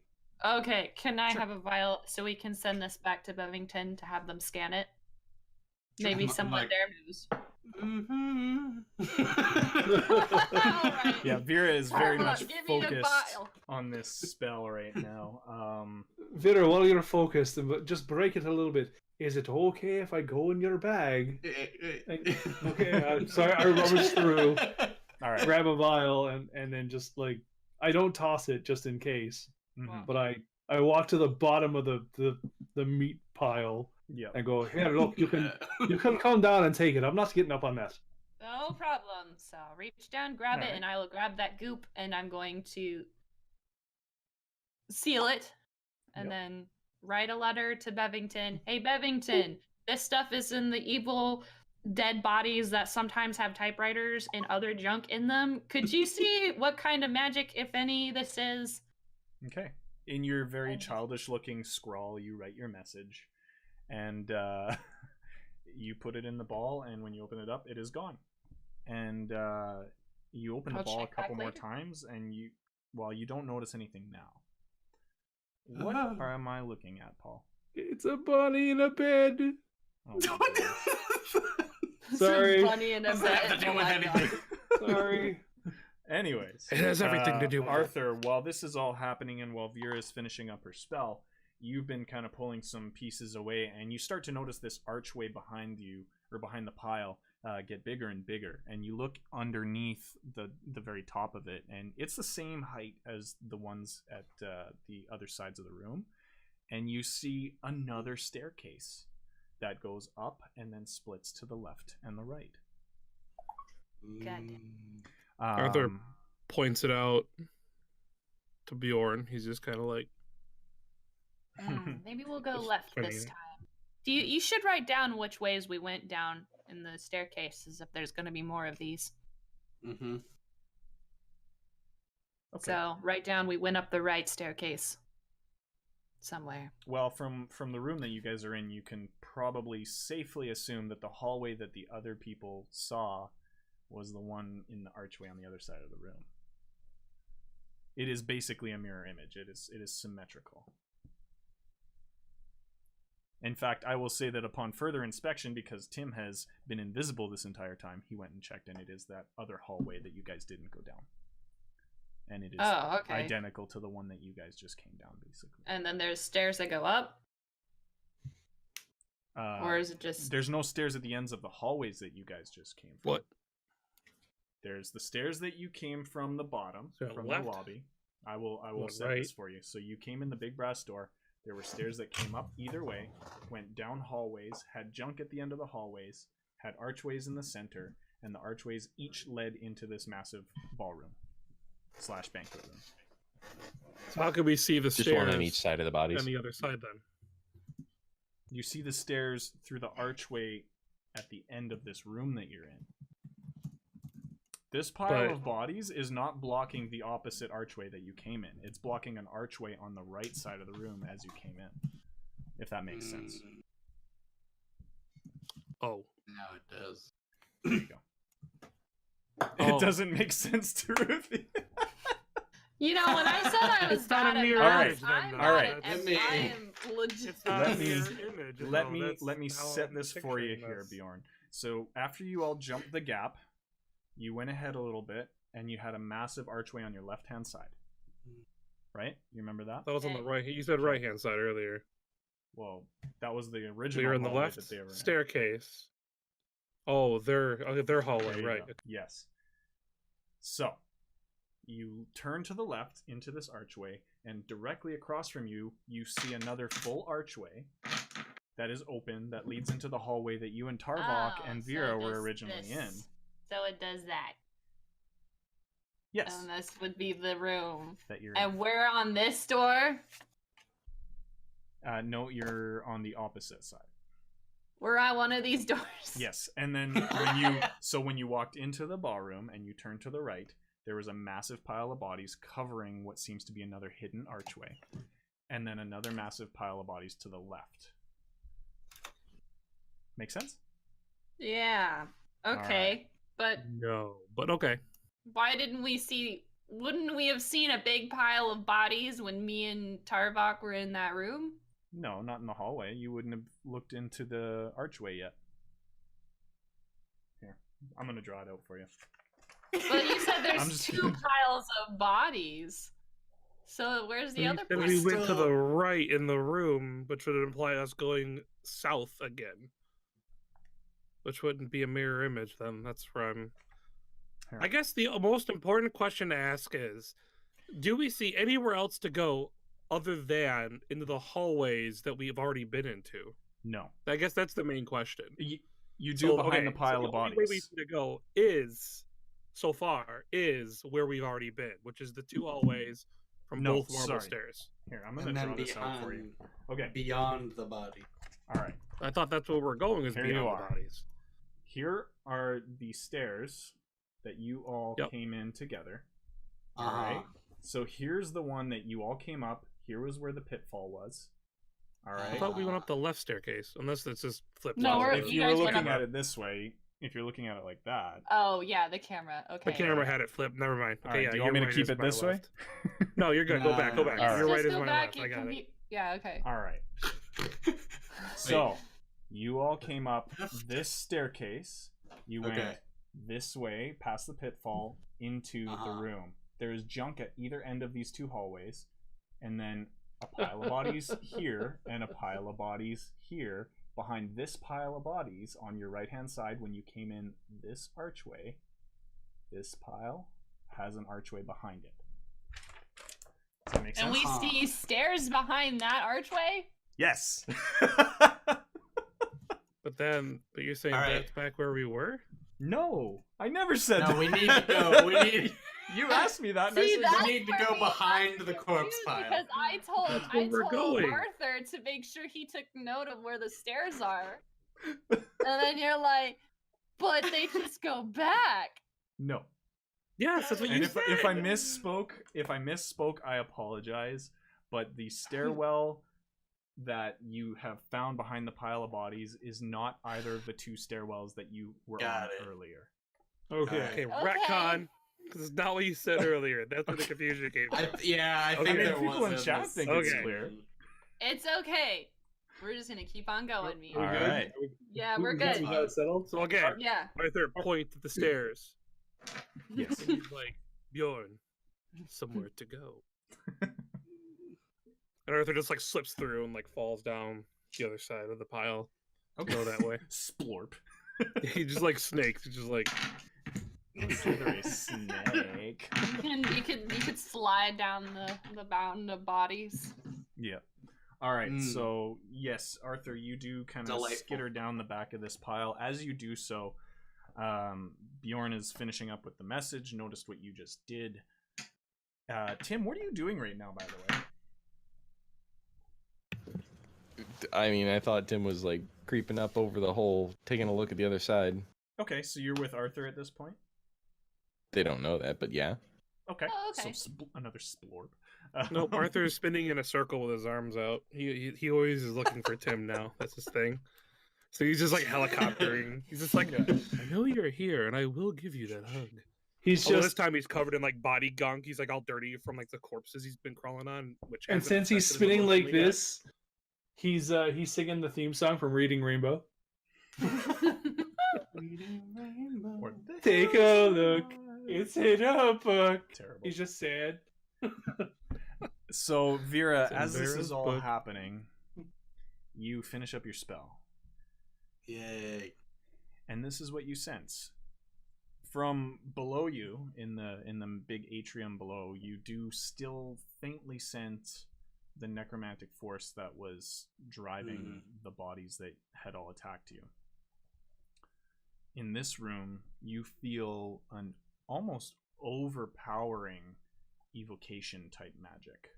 Okay, can I have a vial so we can send this back to Bevington to have them scan it? Maybe someone there knows. Yeah, Vera is very much focused on this spell right now. Vera, while you're focused, just break it a little bit. Is it okay if I go in your bag? Okay, I'm sorry, I rummage through, grab a vial, and then just like, I don't toss it just in case, but I walk to the bottom of the meat pile and go, here, look, you can come down and take it. I'm not getting up on that. No problem. So I'll reach down, grab it, and I will grab that goop, and I'm going to seal it, and then write a letter to Bevington. Hey, Bevington, this stuff is in the evil dead bodies that sometimes have typewriters and other junk in them. Could you see what kind of magic, if any, this is? Okay. In your very childish-looking scrawl, you write your message, and you put it in the ball, and when you open it up, it is gone. And you open the ball a couple more times, and you don't notice anything now. What am I looking at, Paul? It's a bunny in a bed. Oh, sorry. It's a bunny in a bed. Oh my God. Sorry. Anyways, it has everything to do with Arthur. While this is all happening, and while Vera is finishing up her spell, you've been kind of pulling some pieces away, and you start to notice this archway behind you, or behind the pile, get bigger and bigger. And you look underneath the very top of it, and it's the same height as the ones at the other sides of the room. And you see another staircase that goes up and then splits to the left and the right. Good. Arthur points it out to Bjorn. He's just kind of like, Maybe we'll go Just left funny. this time. You should write down which ways we went down in the staircases if there's going to be more of these. Mm-hmm. Okay. So write down we went up the right staircase somewhere. Well, from the room that you guys are in, you can probably safely assume that the hallway that the other people saw was the one in the archway on the other side of the room. It is basically a mirror image. It is symmetrical. In fact, I will say that upon further inspection, because Tim has been invisible this entire time, he went and checked, and it is that other hallway that you guys didn't go down. And it is identical to the one that you guys just came down, basically. And then there's stairs that go up? Or is it just... There's no stairs at the ends of the hallways that you guys just came from. what? There's the stairs that you came from the bottom, So from left? the lobby. I will What, set right? this for you. So you came in the big brass door. There were stairs that came up either way, went down hallways, had junk at the end of the hallways, had archways in the center, and the archways each led into this massive ballroom / banquet room. So how can we see the Just stairs one on each side of the bodies. on the other side then? You see the stairs through the archway at the end of this room that you're in. This pile of bodies is not blocking the opposite archway that you came in. It's blocking an archway on the right side of the room as you came in. If that makes sense. Oh. Now it does. There you go. Oh. It doesn't make sense to Ruthie. You know, when I said I was It's not a bad at mirror math, image then, I'm though. not Alright. at- Let me- I am legit. It's not Let a me- mirror image. let no, me that's how set I'm this for you picturing here, this. Bjorn. So after you all jumped the gap, you went ahead a little bit, and you had a massive archway on your left-hand side. Right? You remember that? That was on the right. You said right hand side earlier. Well, that was the So original you're in the hallway left that they were in. staircase. Oh, their There hallway, you right? go. Yes. So, you turn to the left into this archway, and directly across from you, you see another full archway that is open that leads into the hallway that you and Tarvok Oh, and so Vera it were does originally this. in. So it does that. Yes. And this would be the room. That you're And we're on this door. in. No, you're on the opposite side. We're on one of these doors. Yes, and then when you walked into the ballroom and you turned to the right, there was a massive pile of bodies covering what seems to be another hidden archway, and then another massive pile of bodies to the left. Make sense? Yeah. Okay. Alright. But No, but okay. why didn't we see... Wouldn't we have seen a big pile of bodies when me and Tarvok were in that room? No, not in the hallway. You wouldn't have looked into the archway yet. Here, I'm gonna draw it out for you. But you said I'm there's just two kidding. piles of bodies. So where's the other Then part? we went to Still- the right in the room, which would imply us going south again. Which wouldn't be a mirror image then. That's where I'm... Here. I guess the most important question to ask is, do we see anywhere else to go other than into the hallways that we've already been into? No. I guess that's the main question. You do So, behind okay, the pile so of the only way we bodies. need to go is, so far, is where we've already been, which is the two hallways from No, both marble sorry. stairs. Here, I'm gonna And draw then this out for you. Okay. beyond the body. All right. I thought that's where we're going, is Here you beyond are. the bodies. Here are the stairs that you all Yep. came in together. Uh-huh. All right. So here's the one that you all came up. Here was where the pitfall was. All I right. thought we went up the left staircase, unless it's just flipped. No, over. we're- if you you were guys went looking up- at it this way, if you're looking at it like that. Oh, yeah, the camera. Okay. The camera had it flipped. Never mind. All Okay, right, yeah, do you want me your to right keep is it my this way? left. No, you're good. Go back. Go back. Nah. Your Let's right just is go my back. left. It I got can it. be... Yeah, okay. All right. So you all came up this staircase. You went Okay. this way, past the pitfall, into the Uh-huh. room. There is junk at either end of these two hallways, and then a pile of bodies here and a pile of bodies here. Behind this pile of bodies on your right-hand side, when you came in this archway, this pile has an archway behind it. Does that make sense? And we see stairs behind that archway? Yes. But you're saying that's back where we were? No, I never said that. No, we need to go. We need. You asked me that. See, and I said, we need to go behind the corpse pile. Because I told we're going. Arthur to make sure he took note of where the stairs are. And then you're like, but they just go back. no. Yes, that's what And you if said. I misspoke, I apologize. But the stairwell that you have found behind the pile of bodies is not either of the two stairwells that you were on earlier. Okay, retcon. Because it's not what you said earlier. That's where the confusion came from. I think I mean, there people was in chat think it's clear. It's okay. We're just gonna keep on going, me. All right. Yeah, we're good. We got it settled? So again, Yeah. Arthur point to the stairs. Yes. And he's like, Bjorn, somewhere to go. And Arthur just like slips through and like falls down the other side of the pile. Okay. Go that way. Splorp. He just like snakes. He's just like Consider a snake. You could slide down the mountain of bodies. Yeah. All right. So yes, Arthur, you do kind of skitter down the back of this pile. As you do so, Bjorn is finishing up with the message. Noticed what you just did. Tim, what are you doing right now, by the way? I mean, I thought Tim was like creeping up over the hole, taking a look at the other side. Okay, so you're with Arthur at this point? They don't know that, but yeah. Okay. So another splorp. Nope, Arthur's spinning in a circle with his arms out. He always is looking for Tim now. That's his thing. So he's just like helicoptering. He's just like, I know you're here, and I will give you that hug. This time he's covered in like body gunk. He's like all dirty from like the corpses he's been crawling on. And since he's spinning like this, he's singing the theme song from Reading Rainbow. Take a look. It's in a book. Terrible. He's just sad. So Vera, It's in as this Vera's is all book. happening, you finish up your spell. Yay. And this is what you sense. From below you, in the big atrium below, you do still faintly sense the necromantic force that was driving the bodies that had all attacked you. In this room, you feel an almost overpowering evocation type magic.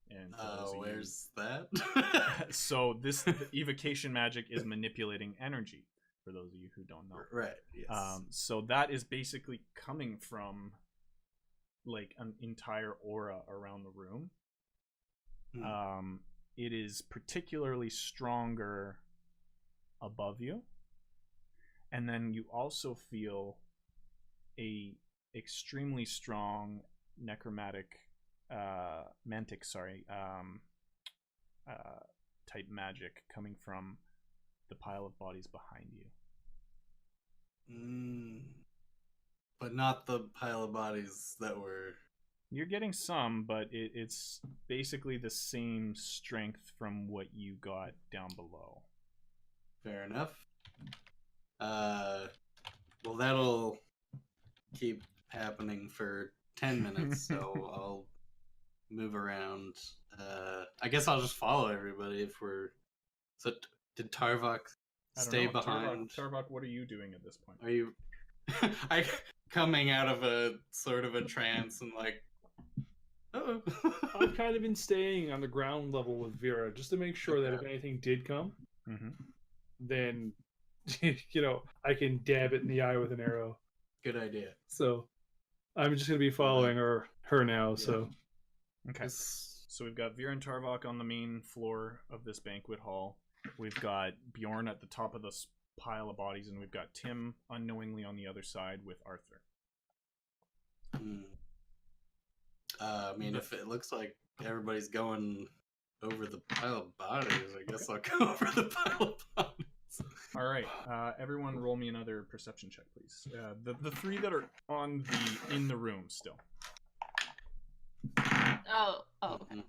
And where's that? So this evocation magic is manipulating energy, for those of you who don't know. Right, yes. So that is basically coming from like an entire aura around the room. It is particularly stronger above you, and then you also feel a extremely strong necromantic type magic coming from the pile of bodies behind you. But not the pile of bodies that were... You're getting some, but it's basically the same strength from what you got down below. Fair enough. Well, that'll keep happening for 10 minutes, so I'll move around. I guess I'll just follow everybody if we're... So, did Tarvok stay behind? Tarvok, what are you doing at this point? Are you... I coming out of a sort of a trance and like... Uh-oh. I've kind of been staying on the ground level with Vera just to make sure that if anything did come, then, I can dab it in the eye with an arrow. Good idea. So I'm just going to be following her now. So Okay. So we've got Vera and Tarvok on the main floor of this banquet hall. We've got Bjorn at the top of this pile of bodies, and we've got Tim unknowingly on the other side with Arthur. I mean, if it looks like everybody's going over the pile of bodies, I guess I'll go over the pile of bodies. All right, everyone, roll me another perception check, please. The three that are in the room still. Oh, okay.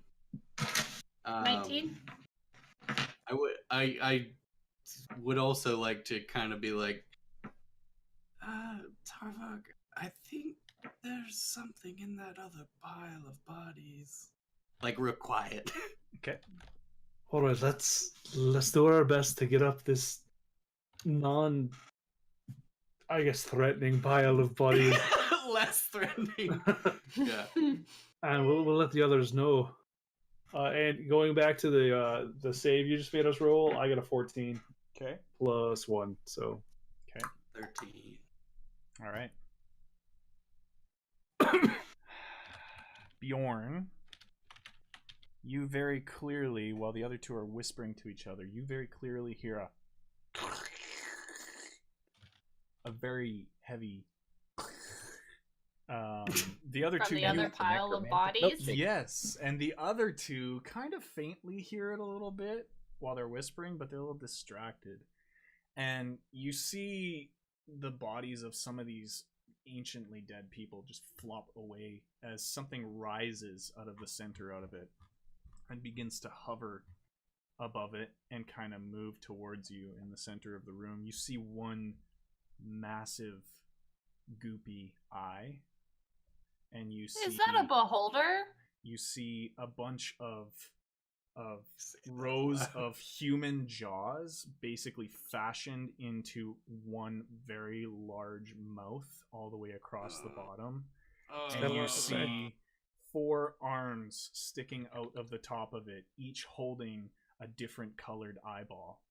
19? I would also like to kind of be like, Tarvok, I think there's something in that other pile of bodies. Like real quiet. Okay. All right, let's do our best to get up this I guess, threatening pile of bodies. Less threatening. Yeah. And we'll let the others know. And going back to the save you just made us roll, I got a 14 Okay. plus 1, so 13. All right. Bjorn, you very clearly, while the other two are whispering to each other, you very clearly hear a very heavy. The other From two. the other pile of bodies? Yes, and the other two kind of faintly hear it a little bit while they're whispering, but they're a little distracted. And you see the bodies of some of these anciently dead people just flop away as something rises out of the center out of it and begins to hover above it and kind of move towards you in the center of the room. You see one massive goopy eye, and you see... Is that a beholder? You see a bunch of rows of human jaws basically fashioned into one very large mouth all the way across the bottom. And you see 4 arms sticking out of the top of it, each holding a different colored eyeball.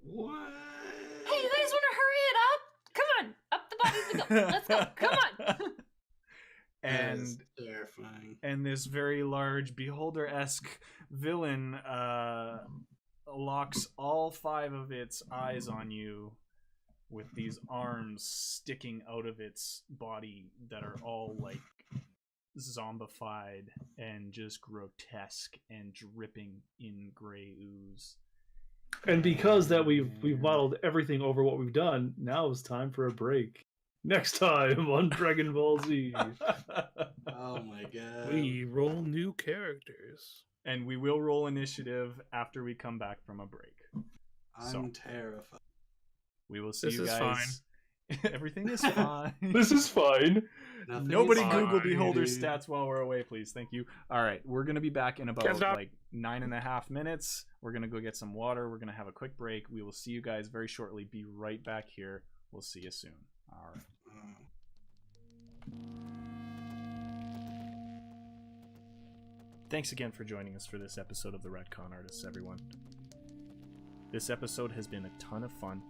What? Hey, you guys want to hurry it up? Come on, up the bodies we go. Let's go. Come on. And terrifying. And this very large beholder-esque villain locks all 5 of its eyes on you with these arms sticking out of its body that are all like zombified and just grotesque and dripping in gray ooze. And because that we've modeled everything over what we've done, now it's time for a break. Next time on Dragon Ball Z. Oh my god. We roll new characters. And we will roll initiative after we come back from a break. I'm terrified. We will see This you is guys. Everything is fine. This is fine. Nothing Nobody is Google fine. beholder stats while we're away, please. Thank you. All right, we're going to be back in about like 9.5 minutes. We're going to go get some water. We're going to have a quick break. We will see you guys very shortly. Be right back here. We'll see you soon. All right. Thanks again for joining us for this episode of the Ret-Con-Artists, everyone. This episode has been a ton of fun,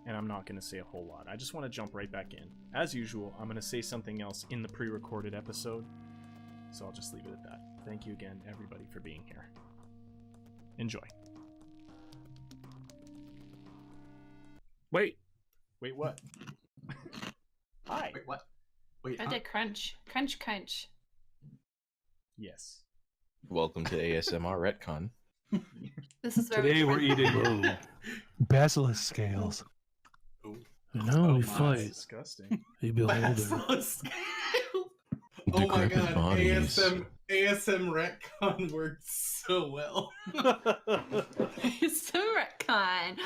and I'm not going to say a whole lot. I just want to jump right back in. As usual, I'm going to say something else in the pre-recorded episode, so I'll just leave it at that. Thank you again, everybody, for being here. Enjoy. Wait, what? Hi. Wait, what? Wait, I did crunch. Crunch, crunch. Yes. Welcome to ASMR Retcon. This is where Today we're eating basilisk scales. and now we my. fight Disgusting. a beholder. Basilisk. Oh my Decrepit god, bodies. ASM retcon works so well. It's a retcon.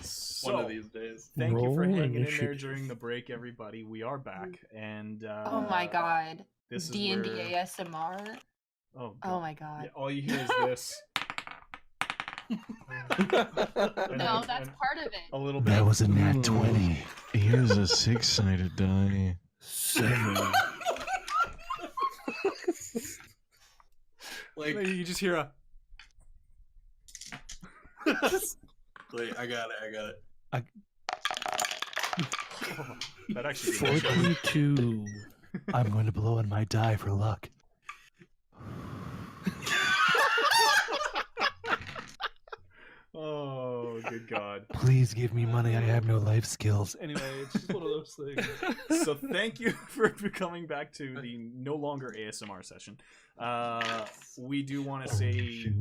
So, One of these days. thank you for Roll hanging in there initiative. during the break, everybody. We are back, and Oh my god. this is D&D where... ASMR. Oh, Oh God. my god. Yeah, all you hear is this. No, that's part of it. A little bit. That was a nat 20. Here's a 6-sided die. 7. Like, You just hear a... wait, I got it. That actually did not show. 42. I'm going to blow on my die for luck. Oh, good God. Please give me money. I have no life skills. Anyway, it's just one of those things. So thank you for coming back to the no longer ASMR session. We do want to say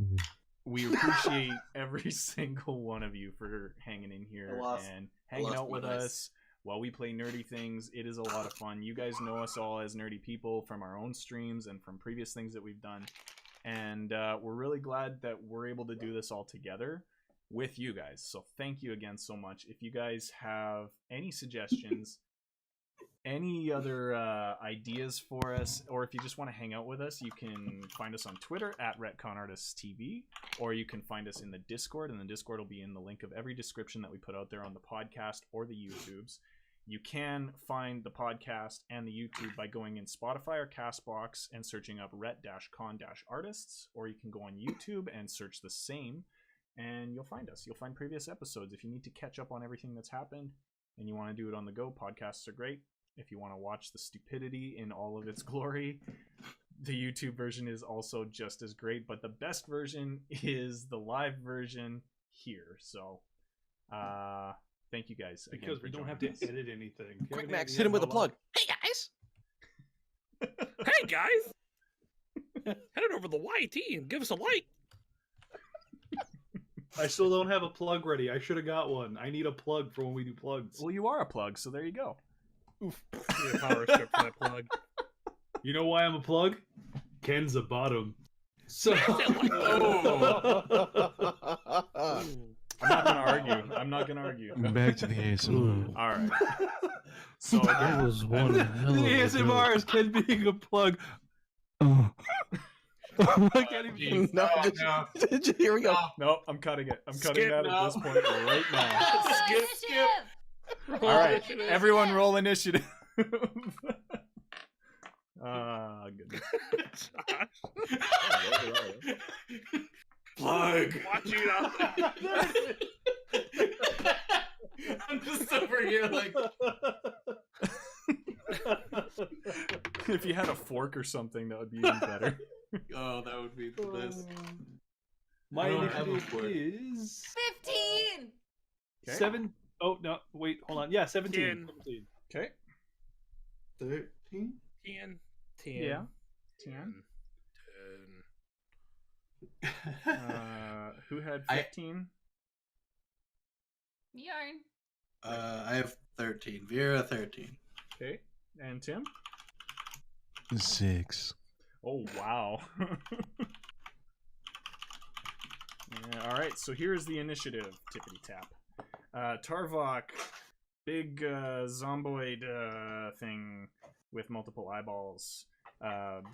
we appreciate every single one of you for hanging in here I lost and hanging out my with voice. us. while we play nerdy things. It is a lot of fun. You guys know us all as nerdy people from our own streams and from previous things that we've done. And we're really glad that we're able to do this all together with you guys. So thank you again so much. If you guys have any suggestions, any other ideas for us, or if you just want to hang out with us, you can find us on Twitter at Ret-Con-Artists TV, or you can find us in the Discord, and the Discord will be in the link of every description that we put out there on the podcast or the YouTubes. You can find the podcast and the YouTube by going in Spotify or Castbox and searching up Ret-Con-Artists, or you can go on YouTube and search the same, and you'll find us. You'll find previous episodes. If you need to catch up on everything that's happened and you want to do it on the go, podcasts are great. If you want to watch the stupidity in all of its glory, the YouTube version is also just as great, but the best version is the live version here. So, thank you guys again Because we don't have to edit anything. Quick, Max, hit him with a plug. Hey guys. Hey guys, head on over to the YT and give us a like. I still don't have a plug ready. I should have got one. I need a plug for when we do plugs. Well, you are a plug, so there you go. Oof. Need a power strip for that plug. You know why I'm a plug? Ken's a bottom. So I'm not gonna argue. Back to the ASMR. All right. So That was one the hell of a ASMR is Ken being a plug. Oh. I can't even. No, here we go. no, I'm cutting it. I'm cutting Skip that now. at this point right now. Skip. All right, everyone, roll initiative. Goodness. Plug. Watch you out there. I'm just over here like, If you had a fork or something, that would be even better. oh, that would be the best. My I don't have a initiative word. is 15. Okay. 7. Oh no! Wait, hold on. Yeah, 17. 10. Okay. 13? 10. Yeah. 10. 10. Who had I- 15? Yarn. I have 13. Vera 13. Okay. And Tim? 6. Oh, wow. Yeah, all right, so here's the initiative, tippity tap. Tarvok, big zomboid thing with multiple eyeballs.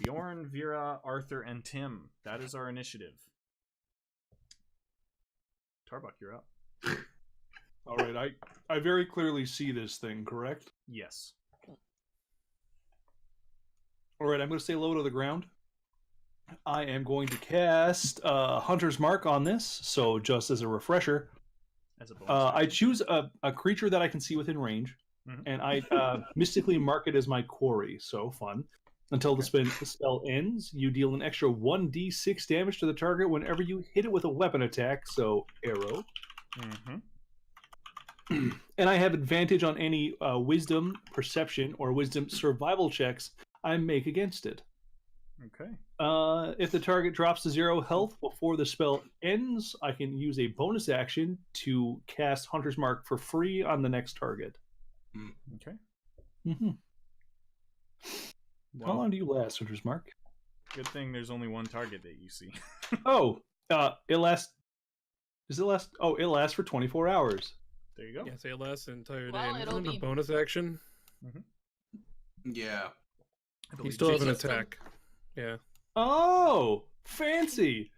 Bjorn, Vera, Arthur, and Tim. That is our initiative. Tarvok, you're up. All right, I very clearly see this thing, correct? Yes. All right, I'm going to stay low to the ground. I am going to cast Hunter's Mark on this, so just as a refresher, As a bonus. I choose a creature that I can see within range, Mhm. and I mystically mark it as my quarry, so fun. Until the spell ends, you deal an extra 1d6 damage to the target whenever you hit it with a weapon attack, so arrow. Mm-hmm. And I have advantage on any wisdom, perception, or wisdom survival checks I make against it. Okay. If the target drops to 0 health before the spell ends, I can use a bonus action to cast Hunter's Mark for free on the next target. Okay. Mm-hmm. How Well, long do you last, Hunter's Mark? good thing there's only one target that you see. Oh, it lasts. Does it last? Oh, it lasts for 24 hours. There you go. Yeah, say it lasts the entire day. Well, And it'll isn't it be- a bonus action? Yeah. I You believe still have an Jason- attack. Yeah. Oh, fancy!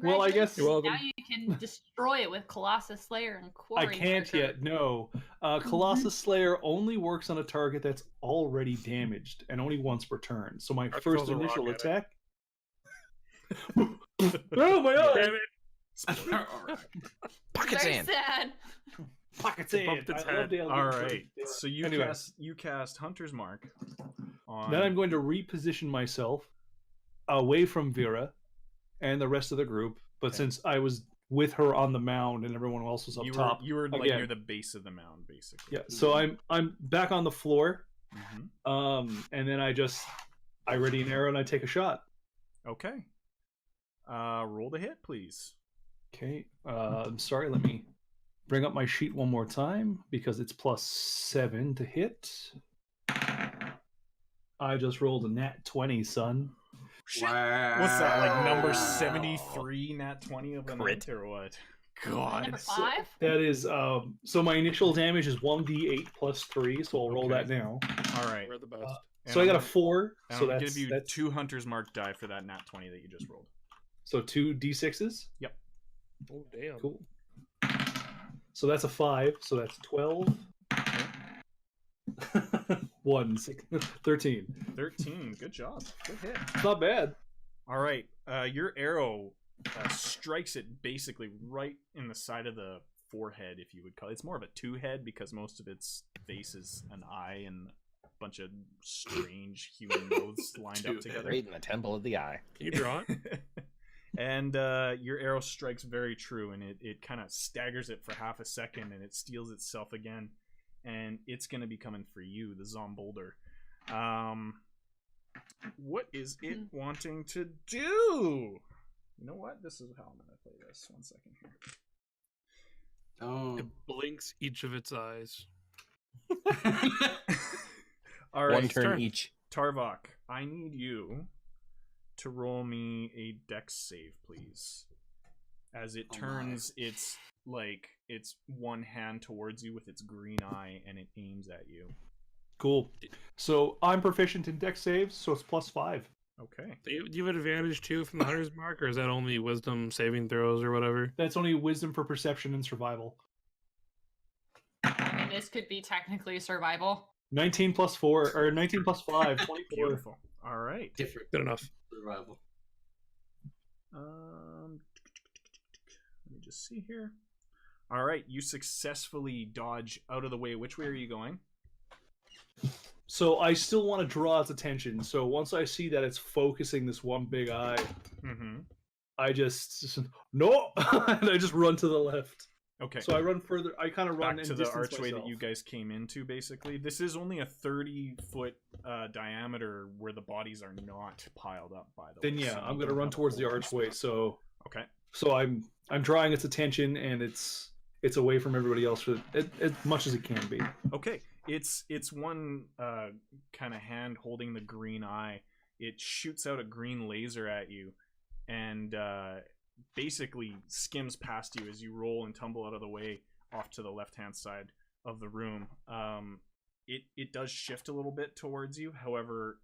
Well, I guess- Congratulations. You're welcome. Now you can destroy it with Colossus Slayer and Quarry. I can't Marker. yet. No, Colossus Slayer only works on a target that's already damaged and only once per turn. So my That first throws a rock initial at it. attack. Oh my god! Damn it. Alright. Pocket Very sand. sad. Pocket It bumped sand. its I love head. the All element. right. So you Anyway. cast Hunter's Mark on. Then I'm going to reposition myself away from Vera and the rest of the group. But Okay. since I was with her on the mound and everyone else was up you top, were like again. near the base of the mound, basically. yeah. So I'm back on the floor. Mm-hmm. And then I ready an arrow and I take a shot. Okay. Roll the hit, please. Okay. I'm sorry. Let me bring up my sheet one more time because it's +7 to hit. I just rolled a nat 20, son. Wow. What's that, like number 73 nat 20 of a Crit. night or what? God. Number 5? That is so my initial damage is 1d8 +3, so I'll roll Okay. that now. All right. We're the best. So I got a 4, And so I'm that's give you that's 2 Hunter's Mark die for that nat 20 that you just rolled. so 2 d6s. Oh damn. Cool. So that's a 5, so that's 12. 1, 6, 13. 13. Good job. Good hit. It's not bad. All right. Your arrow strikes it basically right in the side of the forehead, if you would call it. It's more of a 2-head because most of its face is an eye and a bunch of strange human mouths lined up together. Right in the temple of the eye. Can you draw it? And your arrow strikes very true, and it kind of staggers it for half a second, and it steals itself again. And it's going to be coming for you, the Zombolder. What is it wanting to do? You know what? This is how I'm going to play this. 1 second here. Oh. It blinks each of its eyes. All right, One turn each. Tarvok, I need you to roll me a dex save, please. As it turns its one hand towards you with its green eye, and it aims at you. Cool. So I'm proficient in dex saves, so it's +5. Okay. Do you have advantage too from the Hunter's Mark, or is that only Wisdom saving throws or whatever? That's only wisdom for perception and survival. I mean, this could be technically survival. 19 + 4 or 19 + 5, 24. Beautiful. All right. Different Good enough. survival. Let me just see here. All right, you successfully dodge out of the way. Which way are you going? So I still want to draw its attention. So once I see that it's focusing this one big eye, Mm-hmm. I just no, and I just run to the left. Okay. So I run further. I kind of run Back in to the distance archway myself. that you guys came into, basically. This is only a 30-foot diameter where the bodies are not piled up, by the Then way. yeah, so you I'm gonna don't run have a towards the whole lot of archway. space. So Okay. I'm drawing its attention, and it's away from everybody else for as much as it can be. Okay. It's one kind of hand holding the green eye. It shoots out a green laser at you, and basically skims past you as you roll and tumble out of the way off to the left-hand side of the room. It does shift a little bit towards you. However,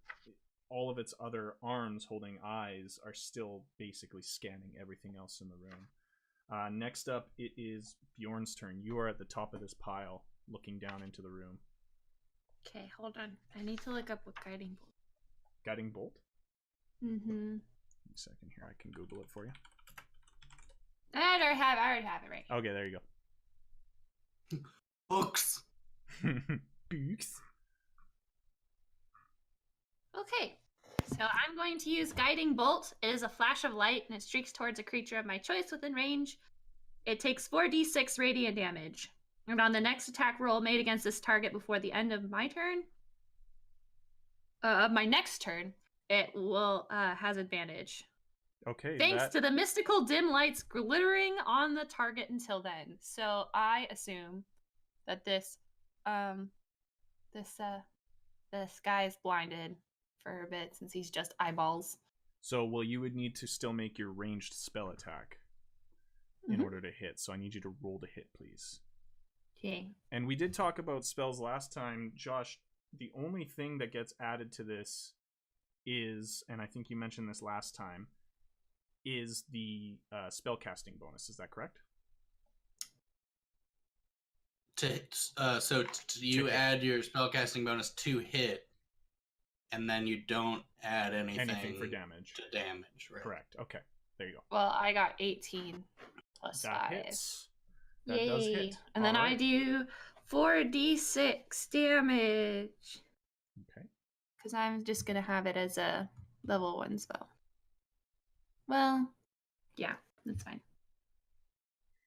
all of its other arms holding eyes are still basically scanning everything else in the room. Next up, it is Bjorn's turn. You are at the top of this pile, looking down into the room. Okay, hold on. I need to look up what guiding bolt. Guiding bolt? Mm-hmm. Give me a second here. I can Google it for you. I already have it right. Okay, there you go. Books. Books. Okay, so I'm going to use Guiding Bolt. It is a flash of light, and it streaks towards a creature of my choice within range. It takes 4d6 radiant damage. And on the next attack roll made against this target before the end of my turn, my next turn, it will has advantage. Okay. Thanks to the mystical dim lights glittering on the target until then. So I assume that this guy is blinded for a bit since he's just eyeballs. So, well, you would need to still make your ranged spell attack in order to hit. So I need you to roll to hit, please. Okay. And we did talk about spells last time. Josh, the only thing that gets added to this is, and I think you mentioned this last time, is the spell casting bonus. Is that correct? You add your spellcasting bonus to hit, and then you don't add anything for damage. To damage, right? Correct. Okay, there you go. Well, I got 18 plus That 5. hits. That Yay. does hit. And then All I right. do 4d6 damage. Okay. Because I'm just going to have it as a level 1 spell. Well, yeah, that's fine.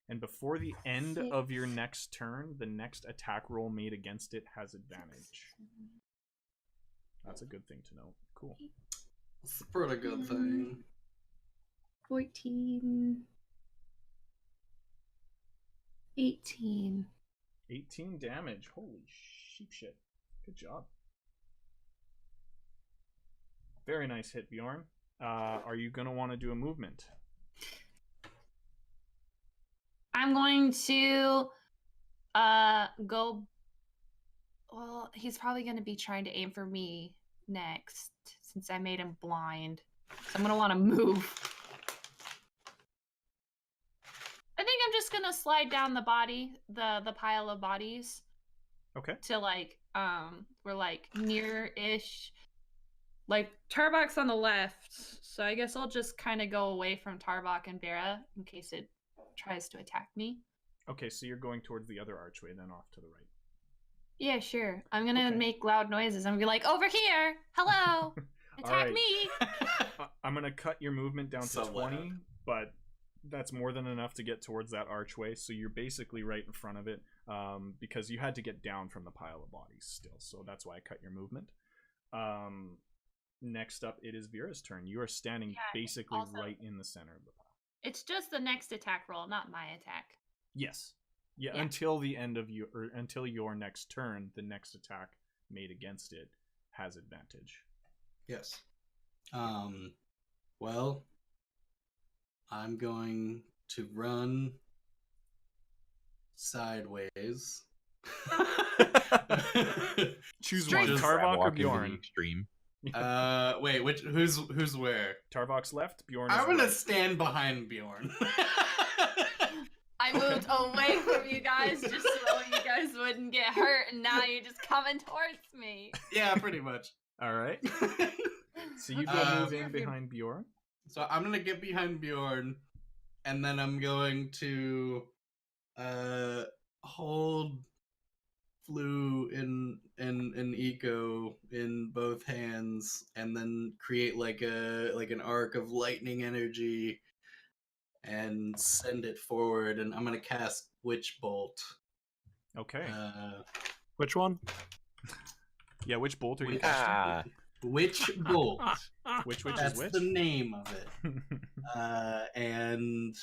And before the end 6. of your next turn, the next attack roll made against it has advantage. That's a good thing to know. Cool. It's a pretty good thing. 14. 18. 18 damage. Holy sheep shit. Good job. Very nice hit, Bjorn. Are you going to want to do a movement? I'm going to go. Well, he's probably going to be trying to aim for me next since I made him blind. So I'm going to want to move. I think I'm just going to slide down the body, the pile of bodies. Okay. To like, we're like near-ish. Like, Tarbak's on the left, so I guess I'll just kind of go away from Tarbak and Vera in case it tries to attack me. Okay, so you're going towards the other archway, then off to the right. Yeah, sure. I'm gonna Okay. make loud noises. I'm gonna be like, over here! Hello! Attack Alright. me! I'm going to cut your movement down to So 20, loud. but that's more than enough to get towards that archway, so you're basically right in front of it, because you had to get down from the pile of bodies still, so that's why I cut your movement. Next up, it is Vera's turn. You are standing basically also- right in the center of the pile. It's just the next attack roll, not my attack. Yes. Yeah, Yeah. until the end of until your next turn, the next attack made against it has advantage. Yes. Well, I'm going to run sideways. Choose Straight. one, Just Tarbok or Walking to the Bjorn. extreme. Wait, who's where? Tarbok's left, Bjorn is I'm gonna right. stand behind Bjorn. I moved away from you guys just so you guys wouldn't get hurt, and now you're just coming towards me. Yeah, pretty much. All right. So you go move in behind Bjorn. So I'm gonna get behind Bjorn, and then I'm going to hold Flu and Eco in both hands, and then create like an arc of lightning energy, and send it forward. And I'm gonna cast Witch Bolt. Okay. Which one? Yeah, which bolt are you Which- casting? Witch Bolt. Which is That's which? the name of it. And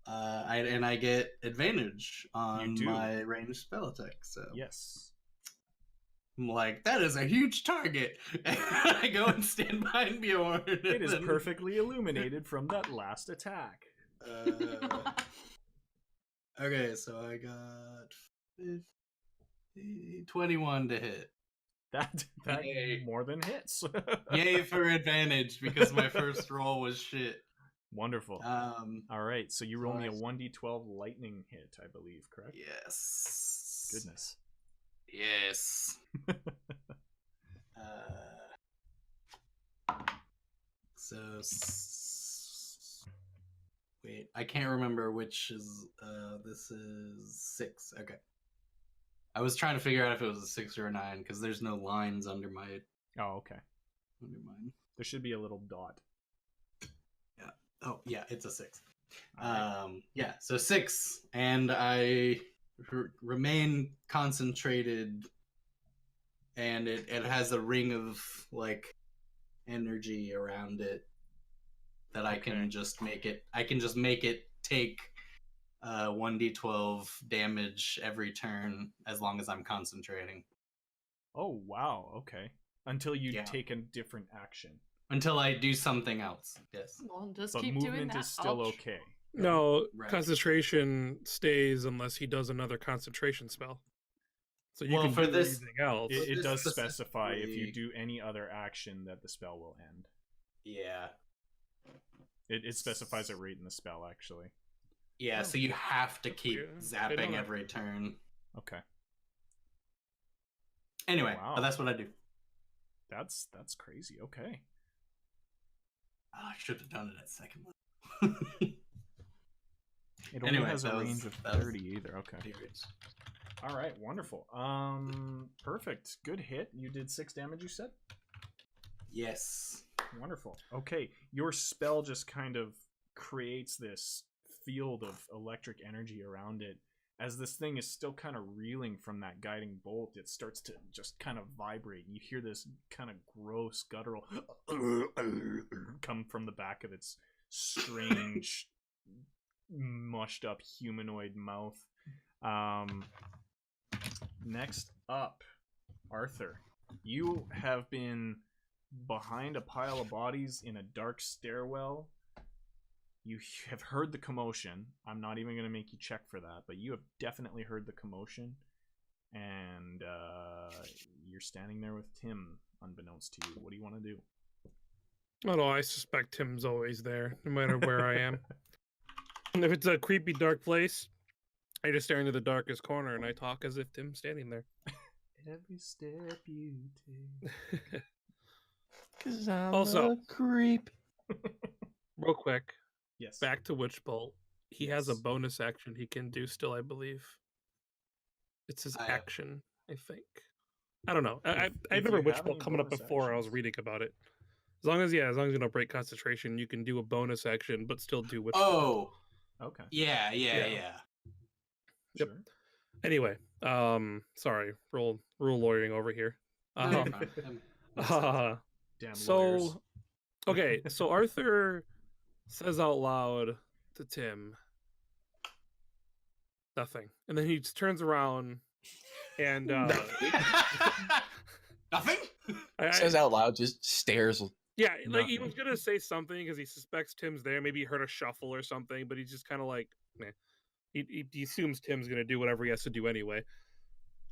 I get advantage on do. my ranged spell attack. So Yes. I'm like, that is a huge target. And I go and stand behind Bjorn. It is perfectly illuminated from that last attack. Okay, so I got 50, 21 to hit. That Yay. more than hits. Yay for advantage because my first roll was shit. Wonderful. All right, so you roll me a 1d12 lightning hit, I believe, correct? Yes. Goodness. Yes. Wait, I can't remember which is. This is 6. Okay. I was trying to figure out if it was a 6 or a 9 because there's no lines under my Oh, okay. under mine. There should be a little dot. Oh yeah, it's a 6. All right. Yeah, so 6, and I remain concentrated, and it has a ring of like energy around it that I Okay. can just make it. I can just make it take 1d12 damage every turn as long as I'm concentrating Oh, wow. Okay. Until you Yeah. take a different action. until I do something else. Yes. Well, just But keep doing movement that. is still I'll okay. No, Right. concentration stays unless he does another concentration spell. So you Well, can for do this- anything else. It This does specify if you specifically- do any other action that the spell will end. Yeah. It specifies it right in the spell, actually. Yeah. So you have to keep Yeah, I know zapping that. every turn. Okay. Anyway, Wow. but that's what I do. That's crazy. Okay. Oh, I should have done it at second one. It only Anyway, has a that was- range of that was- 30 either. Okay. All right. Wonderful. Perfect. Good hit. You did 6 damage, you said? Yes. Wonderful. Okay. Your spell just kind of creates this field of electric energy around it. As this thing is still kind of reeling from that guiding bolt, it starts to just kind of vibrate. You hear this kind of gross guttural come from the back of its strange mushed up humanoid mouth. Next up, Arthur. You have been behind a pile of bodies in a dark stairwell. You have heard the commotion. I'm not even going to make you check for that, but you have definitely heard the commotion. And you're standing there with Tim, unbeknownst to you. What do you want to do? Oh no, I suspect Tim's always there, no matter where I am. And if it's a creepy, dark place, I just stare into the darkest corner and I talk as if Tim's standing there. Every step you take. 'Cause I'm Also- a creep. Real quick, Yes. back to Witch Bolt. He has a Yes. bonus action he can do still, I believe. It's his I- action, I think. I don't know. I If remember you Witch have Bolt any coming up bonus before I was actions. reading about it. As long as you don't break concentration, you can do a bonus action, but still do Witch Bolt. Oh, Okay. yeah. Yep. Sure. Anyway, sorry, rule lawyering over here. No, you're fine. Damn lawyers. So, okay, so Arthur says out loud to Tim, nothing. And then he just turns around and Nothing. Says out loud, just stares. yeah, like he was Nothing. gonna say something because he suspects Tim's there. Maybe he heard a shuffle or something, but he's just kind of like, nah. He assumes Tim's gonna do whatever he has to do anyway.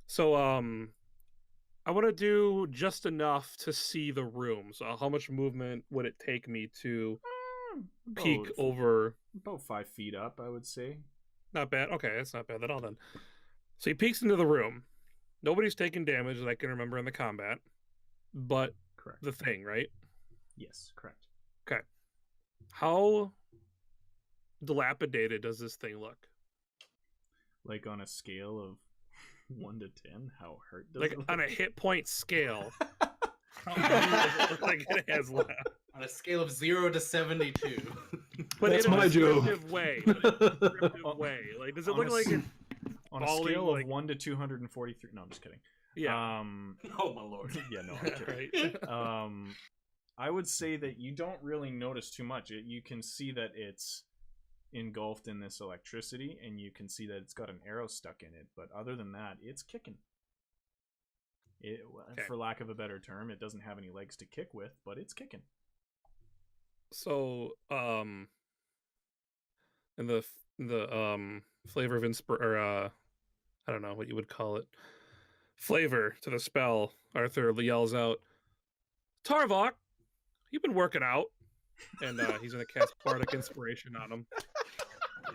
So, I want to do just enough to see the room. So, how much movement would it take me to peek About- over? About 5 feet up, I would say. Not bad. Okay, that's not bad at all then. So he peeks into the room. Nobody's taken damage that I can remember in the combat, but Correct. the thing, right? Yes, correct. Okay. How dilapidated does this thing look? Like on a scale of 1 to 10, how hurt does Like it look? on a hit point scale. How many does it look like it has left? On a scale of 0 to 72. But That's in a my joke. descriptive way. But in a descriptive way. Like, does it On look a like s- it's On a falling, scale of like- 1 to 243. No, I'm just kidding. yeah? Oh my lord. Yeah, no, I'm kidding. Right. I would say that you don't really notice too much. You can see that it's engulfed in this electricity, and you can see that it's got an arrow stuck in it. But other than that, it's kicking. Okay. For lack of a better term, it doesn't have any legs to kick with, but it's kicking. So, in the flavor of I don't know what you would call it, flavor to the spell, Arthur yells out, "Tarvok, you've been working out," and he's gonna cast Bardic Inspiration on him.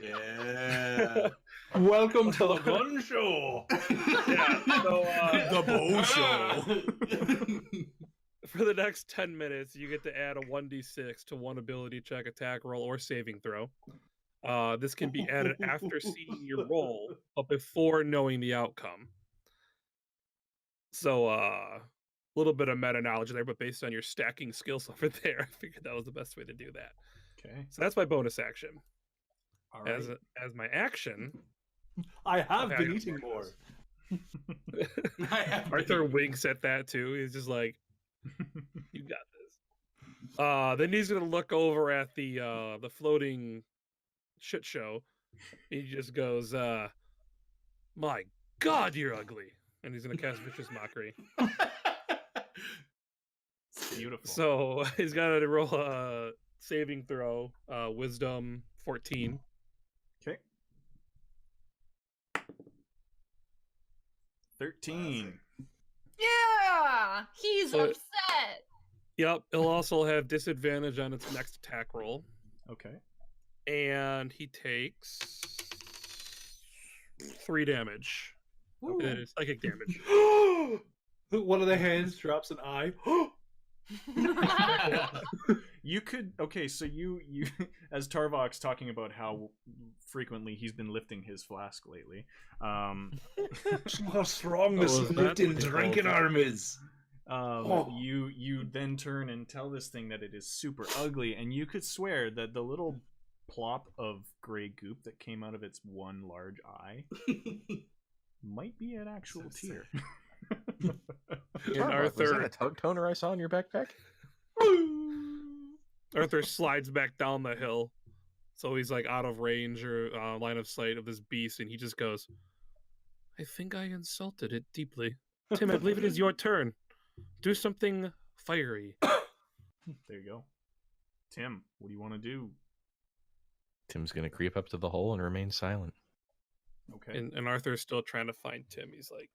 Yeah. Welcome to the gun show. Yeah. So, The bow show. for the next 10 minutes, you get to add a 1d6 to one ability check, attack roll, or saving throw. This can be added after seeing your roll, but before knowing the outcome. So, a little bit of meta knowledge there, but based on your stacking skills over there, I figured that was the best way to do that. Okay. So that's my bonus action. All right. As my action, I have Okay, I been got eating more. Arthur winks at that too. He's just like, "You got this." Then he's gonna look over at the floating shit show. He just goes, "My God, you're ugly," and he's gonna cast Vicious Mockery. Beautiful. So he's got to roll a saving throw, Wisdom 14. Okay. 13. Yeah, he's So- upset. Yep, he'll also have disadvantage on its next attack roll, Okay. and he takes 3 damage. Ooh. It is psychic damage. One of the hands drops an eye. You could so you as Tarvok's talking about how frequently he's been lifting his flask lately. How strong this Oh, is that lifting what they call drinking it? arm is. You then turn and tell this thing that it is super ugly, and you could swear that the little plop of gray goop that came out of its one large eye might be an actual So tear. Was Arthur- that a tug toner I saw in your backpack? Arthur slides back down the hill so he's like out of range or line of sight of this beast, and he just goes, "I think I insulted it deeply. Tim, I believe it is your turn. Do something fiery." There you go. Tim, what do you want to do? Tim's gonna creep up to the hole and remain silent. Okay. And Arthur's still trying to find Tim. He's like,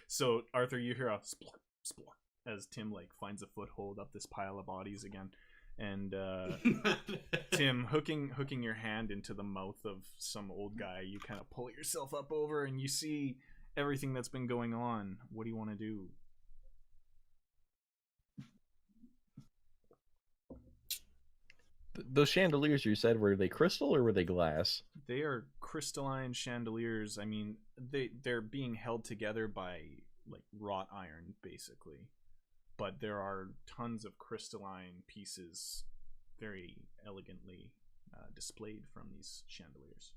So Arthur, you hear a splort, splort as Tim like finds a foothold up this pile of bodies again, and Tim hooking your hand into the mouth of some old guy. You kind of pull yourself up over, and you see everything that's been going on. What do you want to do? Those chandeliers you said, were they crystal or were they glass? They are crystalline chandeliers. I mean, they're being held together by like wrought iron, basically. But there are tons of crystalline pieces, very elegantly displayed from these chandeliers.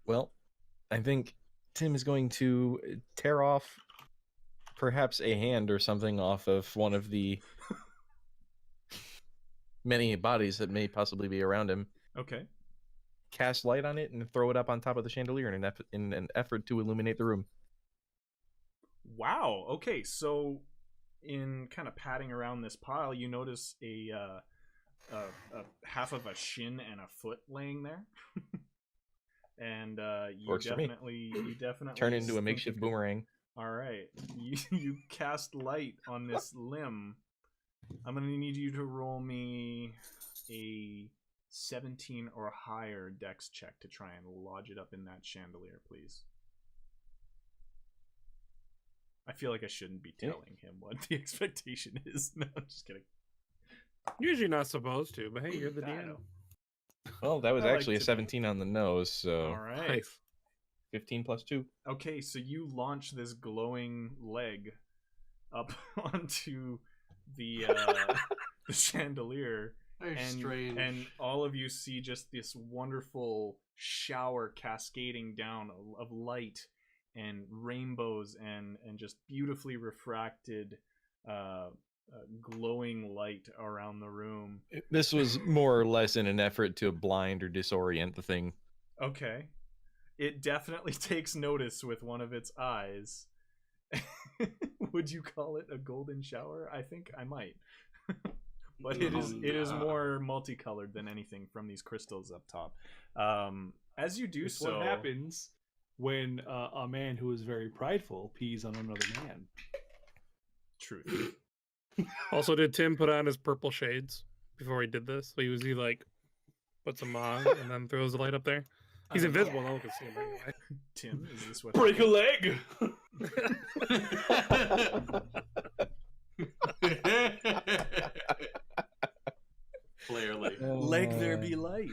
Well, I think Tim is going to tear off perhaps a hand or something off of one of the many bodies that may possibly be around him. Okay. Cast light on it and throw it up on top of the chandelier in an effort to illuminate the room. Wow. Okay, so in kind of patting around this pile, you notice a half of a shin and a foot laying there. And you definitely turn into a makeshift boomerang. All right, you cast light on this limb. I'm gonna need you to roll me a 17 or higher dex check to try and lodge it up in that chandelier, please. I feel like I shouldn't be telling him what the expectation is. No, I'm just kidding. Usually not supposed to, but hey, you're the DM. Well, that was I like actually a to 17 on the nose, so All right. Nice. 15 plus 2. Okay, so you launch this glowing leg up onto the chandelier, Very strange. and all of you see just this wonderful shower cascading down of light and rainbows and just beautifully refracted glowing light around the room. This was more or less in an effort to blind or disorient the thing. Okay. It definitely takes notice with one of its eyes. Would you call it a golden shower? I think I might. But it is more multicolored than anything from these crystals up top. As you do It's so, what happens when a man who is very prideful pees on another man. Truth. Also, did Tim put on his purple shades before he did this? So he like puts them on and then throws the light up there. He's invisible. No one can see him anyway. Tim, is this what? Break a leg. Clearly. Leg there be light.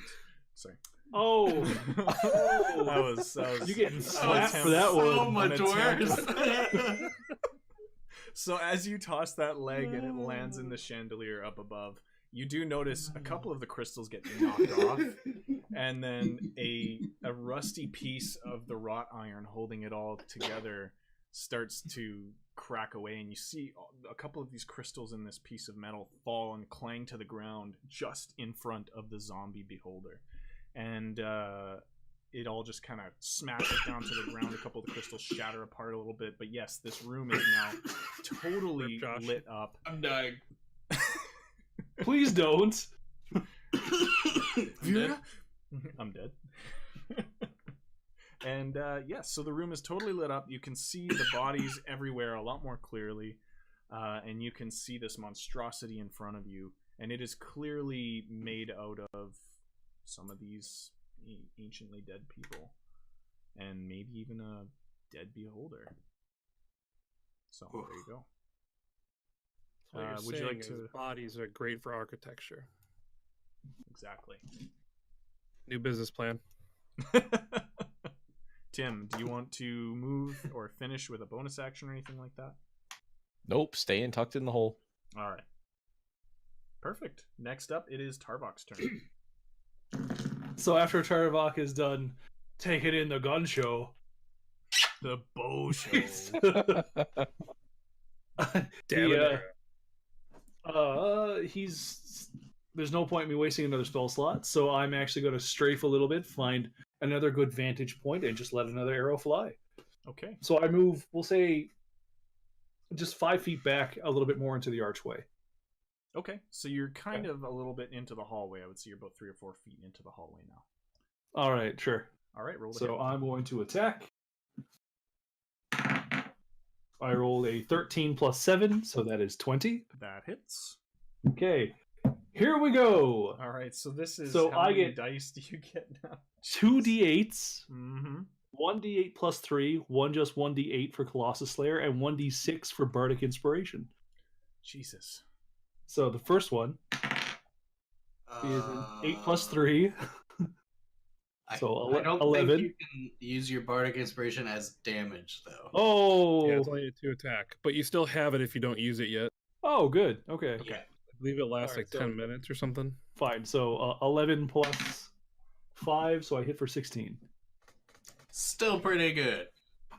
Sorry. Oh, That was you getting an slapped attempt- for that So one. much an attempt. worse. So as you toss that leg and it lands in the chandelier up above, you do notice a couple of the crystals get knocked off, and then a rusty piece of the wrought iron holding it all together starts to crack away, and you see a couple of these crystals in this piece of metal fall and clang to the ground just in front of the zombie beholder. And it all just kind of smashes down to the ground. A couple of the crystals shatter apart a little bit, but yes, this room is now totally Josh. lit up. I'm dying. Please don't. Dead. I'm dead. And yes, so the room is totally lit up. You can see the bodies everywhere a lot more clearly, and you can see this monstrosity in front of you, and it is clearly made out of some of these anciently dead people, and maybe even a dead beholder. So there you go. So what you're would you saying like is to- bodies are great for architecture. Exactly. New business plan. Tim, do you want to move or finish with a bonus action or anything like that? Nope, staying tucked in the hole. All right. Perfect. Next up, it is Tarbok's turn. So after Tarvok is done taking in the gun show, The bow show. Damn it. he's there's no point in me wasting another spell slot, so I'm actually going to strafe a little bit, find another good vantage point, and just let another arrow fly. Okay. So I move, we'll say, just 5 feet back, a little bit more into the archway. Okay. So you're kind of a little bit into the hallway. I would say you're about 3 or 4 feet into the hallway now. All right, sure. All right, roll the So hit. I'm going to attack. I rolled a 13 plus 7, so that is 20. That hits. Okay, here we go. All right, so this is So how I many get dice do you get now? 2 d8s, Mm-hmm. 1d8 plus 3, 1d8 for Colossus Slayer, and 1d6 for Bardic Inspiration. Jesus. So the first one is an 8 plus 3. So I don't 11. think you can use your Bardic Inspiration as damage, though. Oh, Yeah, it's only a 2 attack, but you still have it if you don't use it yet. oh, good. Okay, Yeah. I believe it lasts Alright, like 10 minutes or something. fine. So 11 plus 5, so I hit for 16. Still pretty good.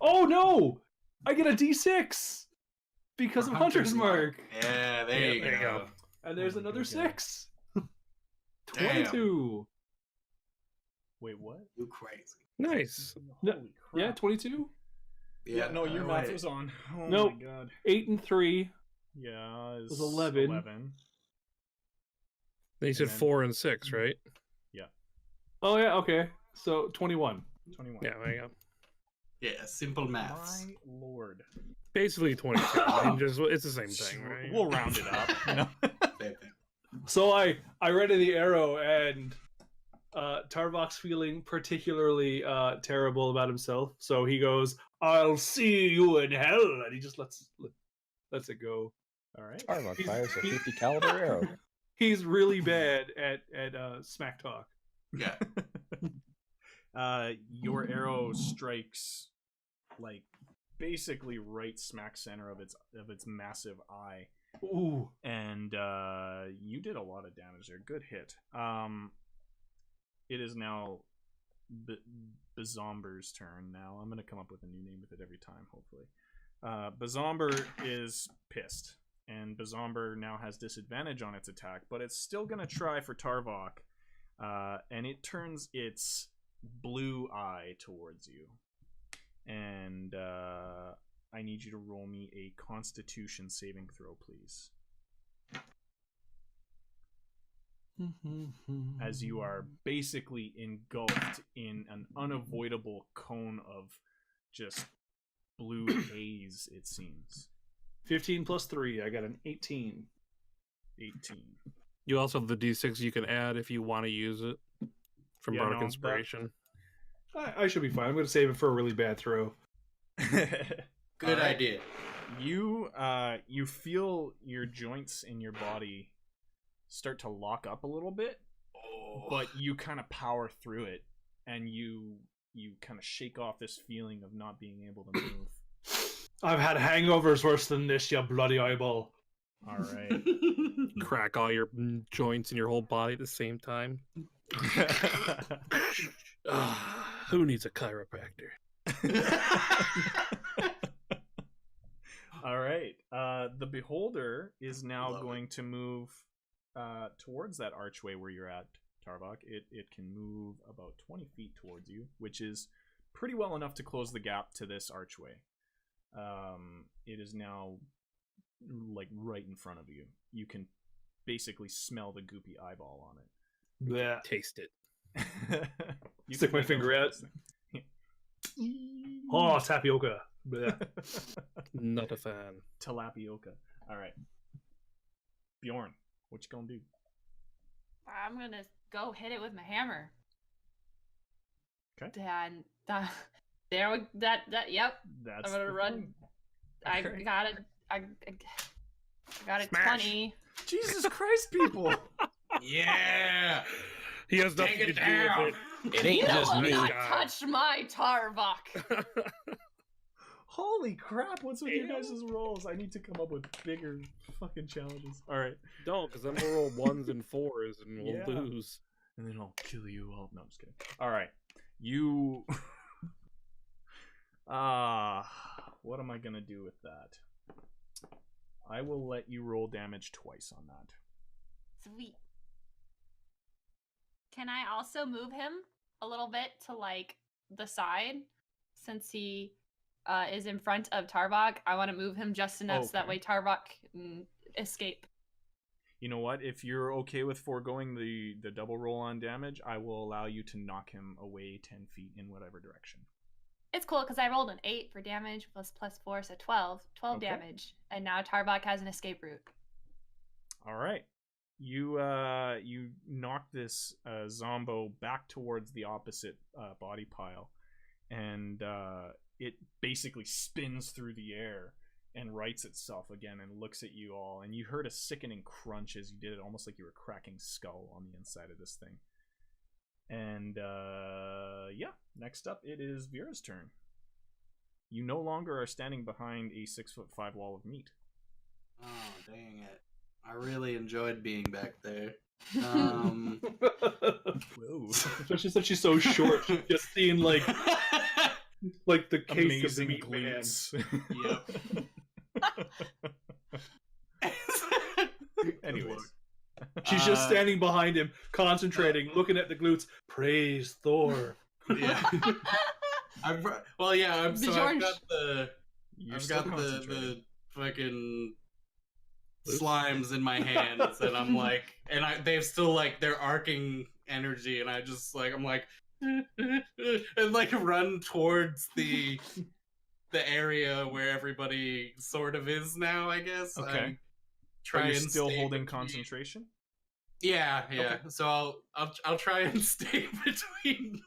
Oh no! I get a D6 because For of Hunter's Mark. Yeah, there you go. And there's Oh my another good 6. Damn. 22. Wait, what? You crazy. Nice. No, Holy crap. Yeah, 22. Yeah, no, your math wait. was on. Oh Nope. my god. 8 and 3. Yeah, was 11. 11. Then you said then- 4 and 6, right? Oh yeah, okay. So 21. 21. Yeah, there you go. Yeah, simple maths. My lord. Basically 22. I mean, just it's the same thing, right? We'll round it up. You know? Same thing. So I ready the arrow, and Tarvok's feeling particularly terrible about himself. So he goes, "I'll see you in hell," and he just lets it go. All right. Tarvok He's- fires a he- 50 caliber arrow. He's really bad at smack talk. Yeah. Your arrow strikes like basically right smack center of its massive eye, Ooh. and you did a lot of damage there. Good hit. It is now Bazomber's turn. Now I'm gonna come up with a new name with it every time, hopefully. Bazomber is pissed, and Bazomber now has disadvantage on its attack, but it's still gonna try for Tarvok, and it turns its blue eye towards you, and I need you to roll me a Constitution saving throw, please, as you are basically engulfed in an unavoidable cone of just blue haze, it seems. 15 plus 3. I got an 18. 18. You also have the D6 you can add if you want to use it from Yeah, Bardic no, that- Inspiration. I should be fine. I'm going to save it for a really bad throw. Good Alright. idea. You feel your joints in your body start to lock up a little bit, but you kind of power through it, and you kind of shake off this feeling of not being able to move. I've had hangovers worse than this, you bloody eyeball. All right. Crack all your joints in your whole body at the same time. Who needs a chiropractor? All right. The beholder is now Love going to move towards that archway where you're at, Tarvok. It can move about 20 feet towards you, which is pretty well enough to close the gap to this archway. It is now like right in front of you. You can basically smell the goopy eyeball on it. Yeah. Taste it. You Stick can my make finger those out. things. Oh, tapioca. Bleh. Not a fan. Tilapioca. All right. Bjorn, what you gonna do? I'm gonna go hit it with my hammer. Okay. And there we yep. That's I'm gonna the run. thing. I Okay. got it. I got it. Smash. 20. Jesus Christ, people! Yeah. He has nothing Take to it do down. with It ain't You just will me. not touch my Tarvok. it. Holy crap! What's with your guys' rolls? I need to come up with bigger fucking challenges. All right, Don't, because then we'll roll 1s and 4s and we'll Yeah. lose. and then I'll kill you all. No, I'm just kidding. All right, you. What am I gonna do with that? I will let you roll damage twice on that. Sweet. Can I also move him a little bit to like the side since he is in front of Tarbok? I want to move him just enough so that way Tarbok can escape. You know what? If you're okay with foregoing the double roll on damage, I will allow you to knock him away 10 feet in whatever direction. It's cool because I rolled an 8 for damage plus +4, so 12 Okay. damage, and now Tarbok has an escape route. All right. You knock this Zombo back towards the opposite body pile, and it basically spins through the air and rights itself again and looks at you all. And you heard a sickening crunch as you did it, almost like you were cracking skull on the inside of this thing. And yeah, next up it is Vera's turn. You no longer are standing behind a 6'5" wall of meat. Oh, dang it. I really enjoyed being back there. Whoa. Especially since she's so short, just seeing like the case of the Amazing meat man. glutes. Anyways. She's just standing behind him, concentrating, looking at the glutes. Praise Thor. Yeah. I've got the You're I've still got the concentrating. fucking slimes in my hands, and I'm like, and they've still like they're arcing energy, and I just like I'm like, and like run towards the area where everybody sort of is now. I guess. Okay. Try Are you and still stay holding between- concentration? Yeah. Okay. So I'll try and stay between,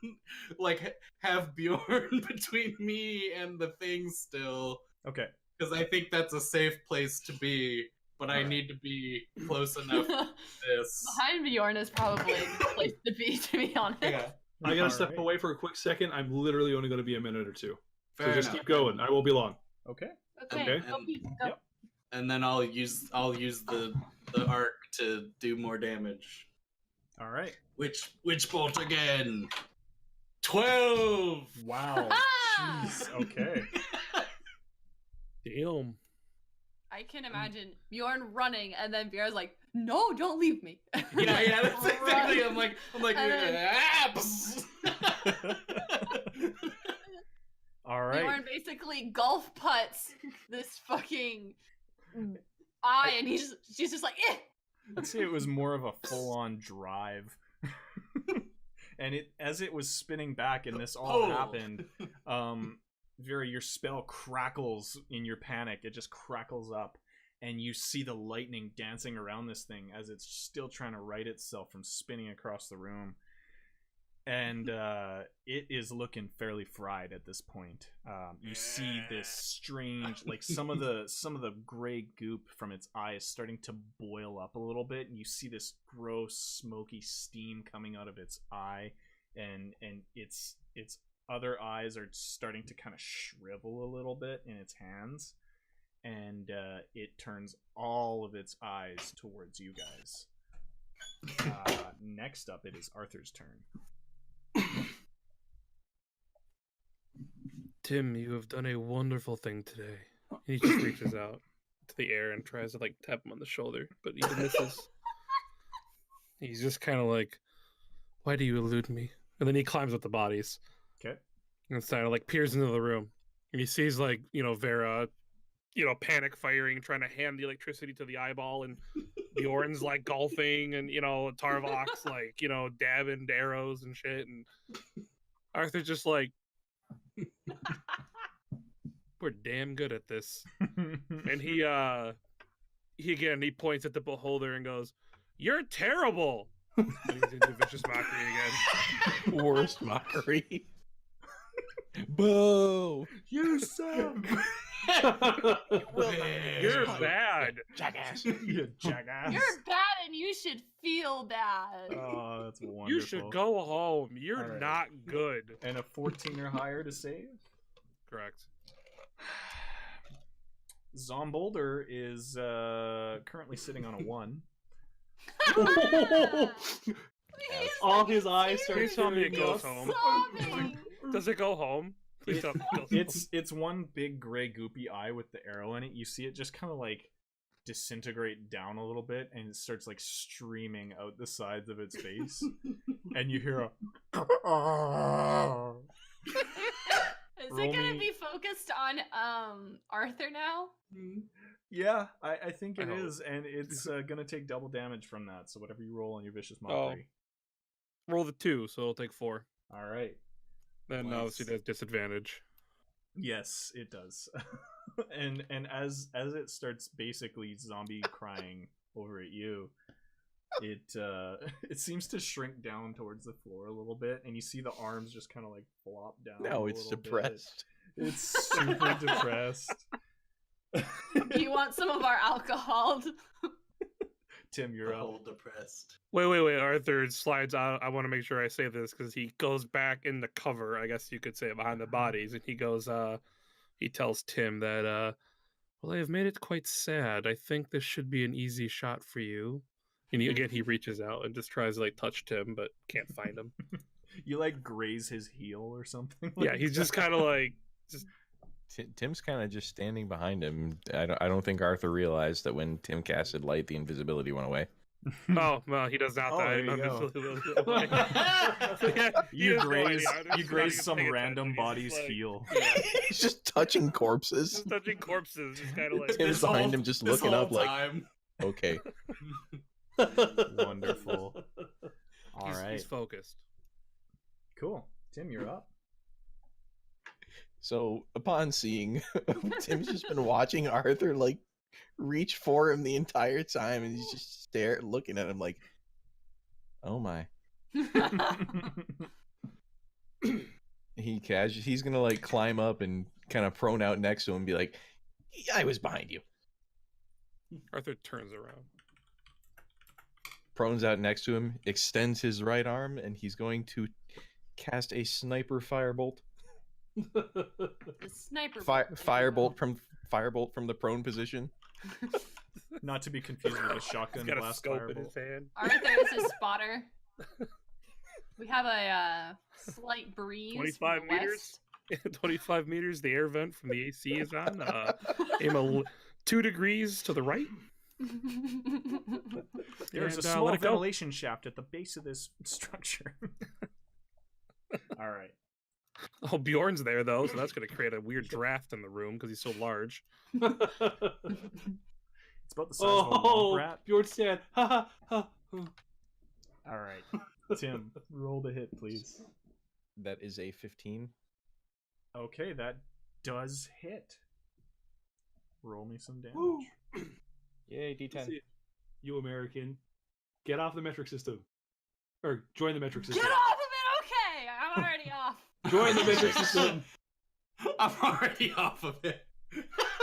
like, have Bjorn between me and the thing still, Okay. because I think that's a safe place to be. But I need to be close enough to this. Behind Bjorn is probably the place to be honest. Yeah. I gotta step Alright. away for a quick second. I'm literally only going to be a minute or two. Fair So just enough. keep going. I won't be long. Okay. Okay, Okay. go Pete, go. Yep. And then I'll use the arc to do more damage. All right. Which bolt again? 12. Wow. Jeez. Okay. Damn. I can imagine Bjorn running, and then Bjorn's like, "No, don't leave me." Yeah, that's exactly. I'm like, And then- All right. Bjorn basically golf putts this fucking eye, and she's just like, eh. I'd say it was more of a full-on drive. And as it was spinning back and this all happened, Vera, your spell crackles in your panic. It just crackles up, and you see the lightning dancing around this thing as it's still trying to right itself from spinning across the room. And it is looking fairly fried at this point. You see this strange, like some of the gray goop from its eye is starting to boil up a little bit, and you see this gross, smoky steam coming out of its eye, and its other eyes are starting to kind of shrivel a little bit in its hands, and it turns all of its eyes towards you guys. Next up, it is Arthur's turn. Tim, you have done a wonderful thing today. And he just reaches out to the air and tries to like tap him on the shoulder, but he misses. He's just kind of like, "Why do you elude me?" And then he climbs up the bodies. Okay. And kind of like peers into the room, and he sees like Vera, panic firing, trying to hand the electricity to the eyeball, and Bjorn's like golfing, and Tarvok's like dabbing arrows and shit, and Arthur's just like, "We're damn good at this." And he points at the beholder and goes, "You're terrible." And he's into vicious mockery again. Worst mockery. Boo! You suck! You're bad. Jackass. You jackass. You're bad, and you should feel bad. Oh, that's wonderful. You should go home. You're All right. not good. And a 14 or higher to save? Correct. Zombolder is currently sitting on a 1. Please, All like, his eyes start Please tell me it tearing goes up. home. sobbing. Does it go home? Please tell me it goes home. It's one big gray goopy eye with the arrow in it. You see it just kind of like disintegrate down a little bit, and it starts like streaming out the sides of its face, and you hear a. Is it gonna be focused on Arthur now? Yeah, I think it I hope. is, and it's gonna take double damage from that. So whatever you roll on your vicious mockery. Roll the 2, so it'll take 4. All right. Then obviously there's disadvantage. Yes, it does. and as it starts basically zombie crying over at you, it seems to shrink down towards the floor a little bit, and you see the arms just kind of like flop down. No, a it's little depressed. bit. It's super depressed. Do you want some of our alcohol? Tim, you're up. All depressed. Wait. Arthur slides out. I want to make sure I say this because he goes back in the cover, I guess you could say, behind the bodies, and he goes, he tells Tim that, well, I have made it quite sad. I think this should be an easy shot for you. And he reaches out and just tries to like touch Tim, but can't find him. You like graze his heel or something? Yeah, he's just kind of like just. Tim's kind of just standing behind him. I don't think Arthur realized that when Tim casted light, the invisibility went away. Oh well, he does not. Oh, there you go. You graze some random body's heel. He's just touching corpses. Just touching corpses, just kind of like. Tim's behind him, just looking up like, okay. Wonderful. All right. He's focused. Cool. Tim, you're up. So upon seeing, Tim's just been watching Arthur like reach for him the entire time, and he's just looking at him like, oh my. He's gonna like climb up and kind of prone out next to him and be like, I was behind you. Arthur turns around. Prones out next to him, extends his right arm, and he's going to cast a sniper firebolt. The sniper. Firebolt from the prone position. Not to be confused with a shotgun He's got a blast scope in firebolt. his hand. Arthur is his spotter. We have a slight breeze. 25 from the meters. 25 meters. The air vent from the AC is on. Aim 2 degrees to the right. There's a And, small let it go. ventilation shaft at the base of this structure. All right. Oh, Bjorn's there though, so that's going to create a weird draft in the room because he's so large. It's about the size of a womp rat. Bjorn's dead. Ha ha. All right. Tim, roll the hit, please. That is a 15. Okay, that does hit. Roll me some damage. Woo. Yay, D10. You American, get off the metric system, or join the metric system. Get off of it. Okay, I'm already off. Join the metric system. I'm already off of it.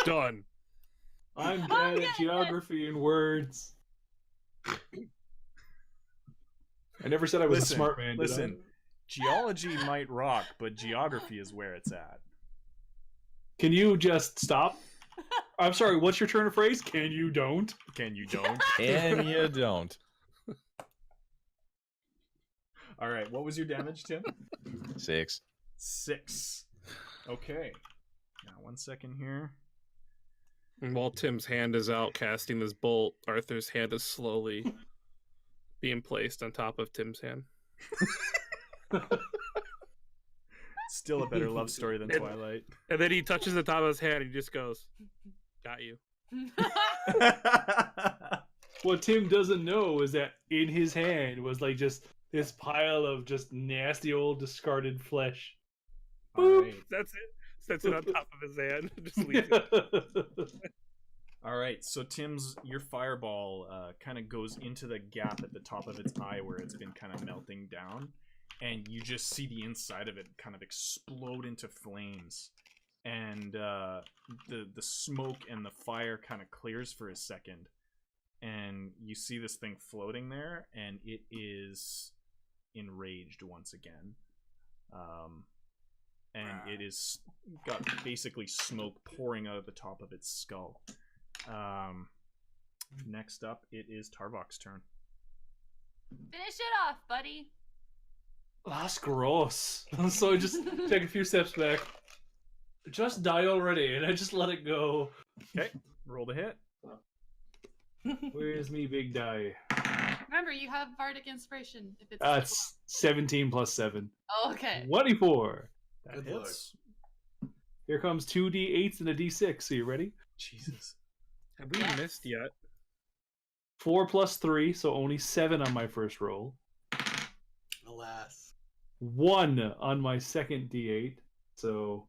Done. I'm bad at geography and words. I never said I was a smart man. did I? Listen, geology might rock, but geography is where it's at. Can you just stop? I'm sorry, what's your turn of phrase? Can you don't? Can you don't? And you don't. All right, what was your damage, Tim? 6. 6. Okay. Now, 1 second here. And while Tim's hand is out casting this bolt, Arthur's hand is slowly being placed on top of Tim's hand. Still a better love story than Twilight. And then he touches the top of his hand and he just goes, got you. What Tim doesn't know is that in his hand was like just this pile of just nasty old discarded flesh. All right. That's it. Sets it on top of his hand. Just leaves it. All right, so Tim's, your fireball kind of goes into the gap at the top of its eye where it's been kind of melting down, and you just see the inside of it kind of explode into flames, and the smoke and the fire kind of clears for a second, and you see this thing floating there, and it is enraged once again. And it is got basically smoke pouring out of the top of its skull. Next up, it is Tarvok's turn. Finish it off, buddy. That's gross. So I just take a few steps back. Just die already, and I just let it go. Okay, roll the hit. Where's me big die? Remember, you have bardic inspiration. If it's That's 17 plus 7. oh, okay. 24. That Good hits. Here comes 2 d8s and a d6. Are you ready? Jesus. Have we Yes. missed yet? 4 plus 3, so only 7 on my first roll. Alas. 1 on my second d8, so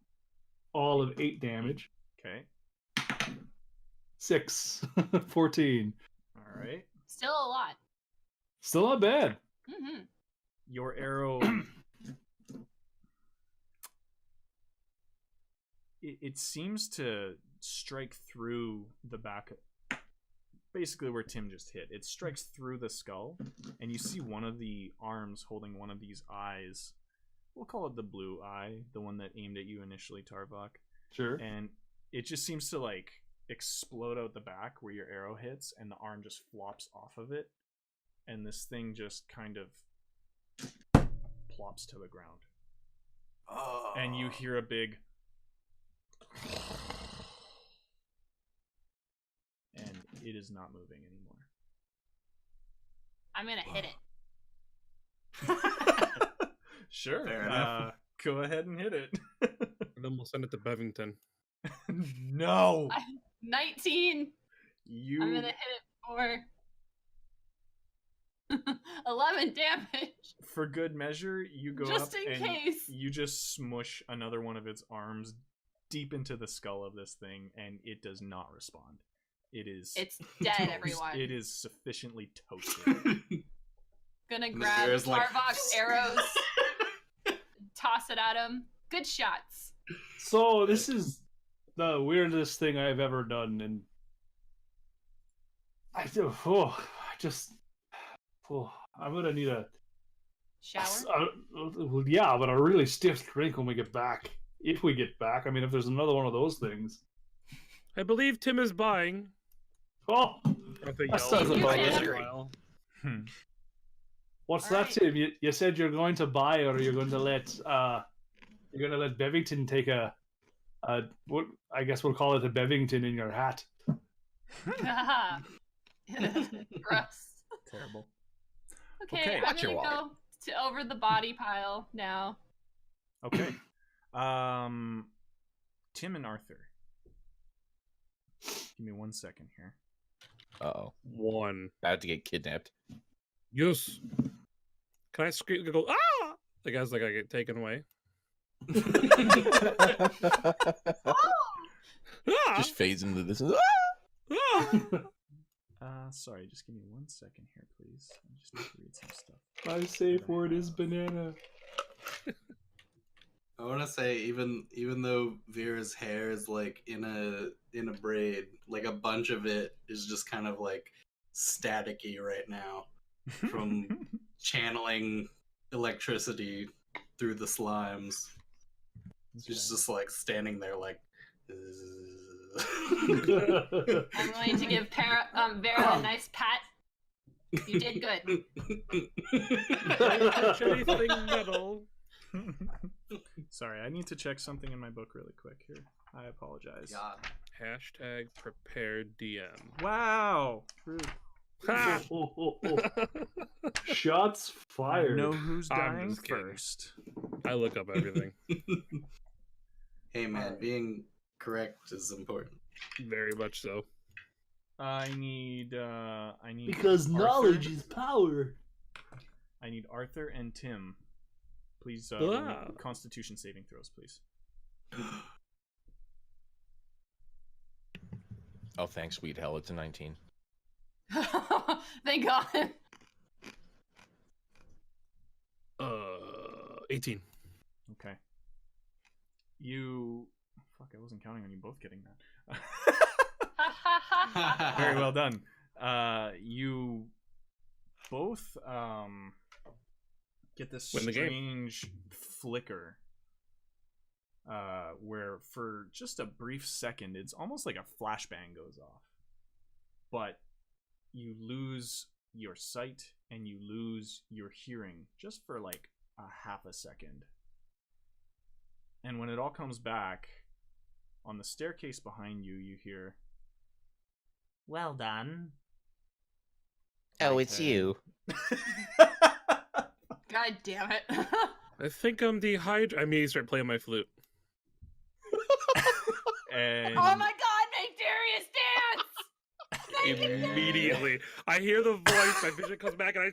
all of 8 damage. Okay. 6, 14. All right. Still a lot. Still not bad. Mm-hmm. Your arrow. It seems to strike through the back, basically where Tim just hit. It strikes through the skull, and you see one of the arms holding one of these eyes. We'll call it the blue eye, the one that aimed at you initially, Tarvok. Sure. And it just seems to like explode out the back where your arrow hits, and the arm just flops off of it, and this thing just kind of plops to the ground. Oh. And you hear a big and it is not moving anymore. I'm gonna hit it. Sure. Fair enough. Go ahead and hit it. And then we'll send it to Bevington. No. 19. You. I'm gonna hit it for 11 damage. For good measure, you go Just up in and case. you just smush another one of its arms deep into the skull of this thing, and it does not respond. It is. It's dead, toast. everyone. It is sufficiently toasted. Gonna And the grab arrow's like- Tarvok's arrows, toss it at him. Good shots. So this is the weirdest thing I've ever done, and I'm gonna need a Shower. well, yeah, but a really stiff drink when we get back. If we get back, I mean, if there's another one of those things. I believe Tim is buying. Oh, That sounds about right. what's All that, right. Tim? You said you're going to buy, or you're going to let Bevington take a what I guess we'll call it a Bevington in your hat. Gross. Terrible. Okay, Okay. I'm Watch your gonna go to over the body pile now. Okay. Tim and Arthur. Give me 1 second here. Uh-oh. 1. About to get kidnapped. Yes. Can I scream? Go, ah! The guy's like, I get taken away. Ah! Just fades into this. Ah! Sorry, just give me 1 second here, please. I just need to read some stuff. My safe word is banana. I want to say even though Vera's hair is like in a braid, like a bunch of it is just kind of like staticky right now from channeling electricity through the slimes. She's just like standing there like. I'm going to give Vera a nice pat. You did good. Anything metal. Sorry, I need to check something in my book really quick here. I apologize. God. Hashtag prepared DM. Wow. Rude. Ha! Shots fired. Know who's I'm dying just kidding. first. I look up everything. Hey man, being correct is important. Very much so. I need Because Arthur. knowledge is power. I need Arthur and Tim. Please roll me Ah. Constitution saving throws, please. Oh, thanks, sweet hell. It's a 19. Thank God. 18. Okay. You fuck, I wasn't counting on you both getting that. Very well done. You both get this Win the game. strange flicker where for just a brief second it's almost like a flashbang goes off, but you lose your sight and you lose your hearing just for like a half a second. And when it all comes back, on the staircase behind you, you hear, "Well done. Oh, it's you. God damn it. I think I'm dehydrated. I immediately start playing my flute. And Oh my god, make Darius dance! Immediately. I hear the voice, my vision comes back, and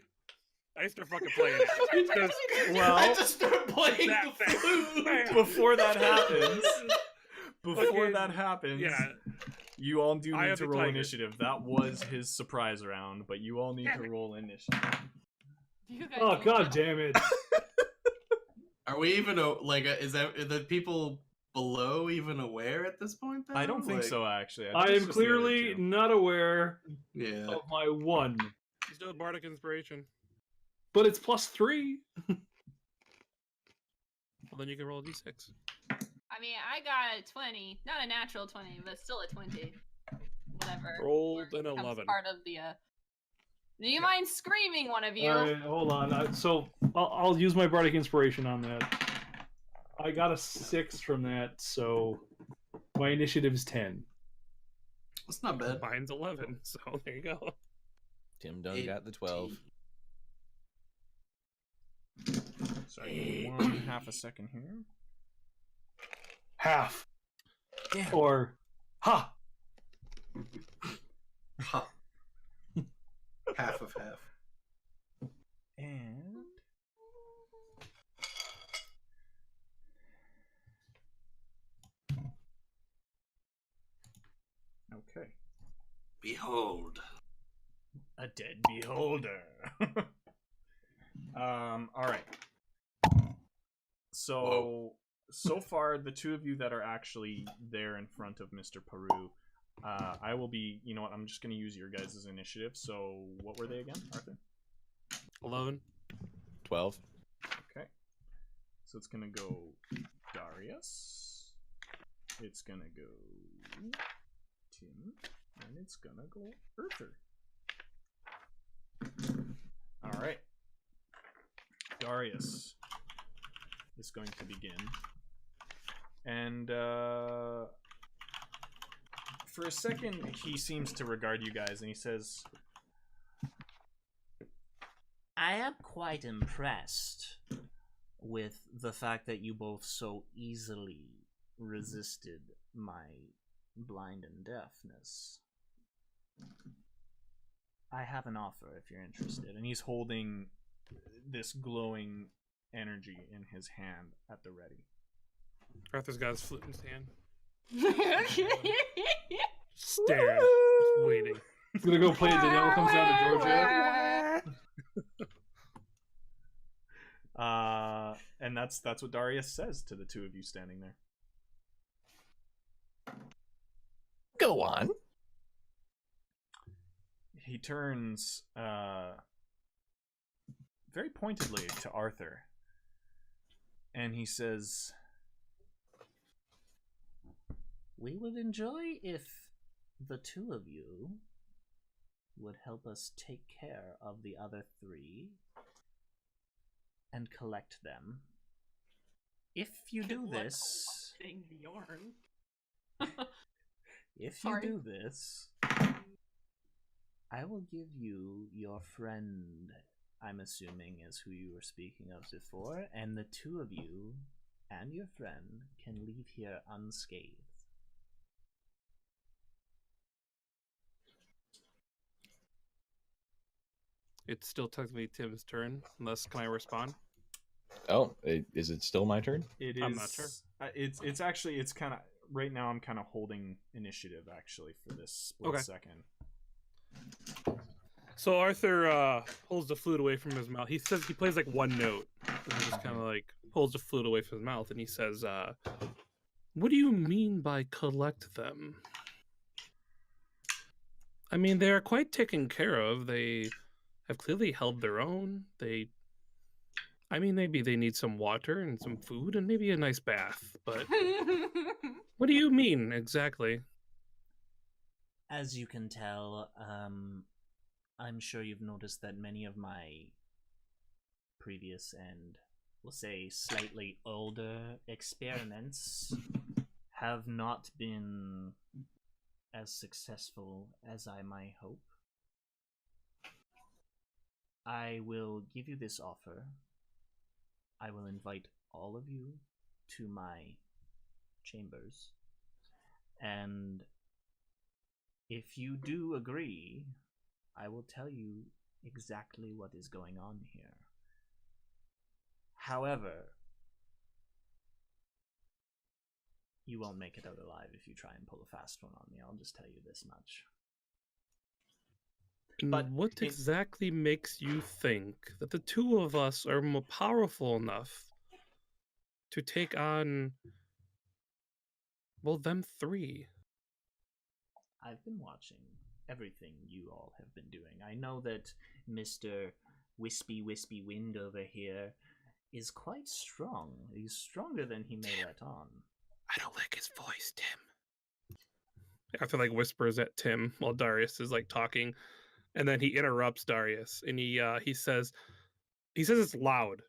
I start fucking playing it. Just, well, I just start playing that the fast. flute. before that happens, yeah, you all do I need have to the roll tiger. initiative. That was his surprise round, but you all need to roll initiative. You guys Oh don't god know. damn it! Are we even like? Is that are the people below even aware at this point? Though? I don't think Like, so, actually. I think it's am just the other clearly two. not aware Yeah. of my 1, you still have bardic inspiration. but it's +3. Well, then you can roll a d6. I mean, I got a 20. Not a natural 20, but still a 20. Whatever. Rolled Or an becomes 11. Part of the, Do you mind screaming, one of you? All right, hold on. So I'll use my bardic inspiration on that. I got a 6 from that, so my initiative is 10. That's not bad. Mine's 11, so there you go. Tim done got the 12. Sorry, one half a second here. Half. Damn. Or ha. Ha. Half of half. And okay, Behold. a dead beholder. All right. So far, the two of you that are actually there in front of Mr. Peru, I will be. You know what? I'm just going to use your guys' initiative. So, what were they again, Arthur? 11. 12. Okay. So it's going to go Darius. It's going to go Tim. And it's going to go Arthur. All right. Darius is going to begin. And for a second, he seems to regard you guys, and he says, I am quite impressed with the fact that you both so easily resisted my blind and deafness. I have an offer if you're interested. And he's holding this glowing energy in his hand at the ready. Arthur's got his flute in his hand. Woo! Staring. Just waiting. He's gonna go play Danielle Comes Down to Georgia. And that's what Darius says to the two of you standing there. Go on. He turns very pointedly to Arthur, and he says, we would enjoy if the two of you would help us take care of the other three and collect them. If you do this, The yarn. if Sorry. you do this, I will give you your friend, I'm assuming is who you were speaking of before, and the two of you and your friend can leave here unscathed. It's still technically Tim's turn, unless can I respond? Oh, is it still my turn? It is. I'm not sure. It's actually kind of right now. I'm kind of holding initiative actually for this split second. So Arthur pulls the flute away from his mouth. He says he plays like one note. And he just kind of like pulls the flute away from his mouth, and he says, what do you mean by collect them? I mean, they are quite taken care of. They have clearly held their own. I mean, maybe they need some water and some food and maybe a nice bath, but what do you mean exactly? As you can tell, I'm sure you've noticed that many of my previous and, we'll say, slightly older experiments have not been as successful as I might hope. I will give you this offer. I will invite all of you to my chambers. And if you do agree, I will tell you exactly what is going on here. However, you won't make it out alive if you try and pull a fast one on me. I'll just tell you this much. But what exactly makes you think that the two of us are more powerful enough to take on, well, them three? I've been watching everything you all have been doing. I know that Mr. Wispy Wind over here is quite strong. He's stronger than he may let on. I don't like his voice, Tim. After like whispers at Tim while Darius is like talking, and then he interrupts Darius, and he says it's loud,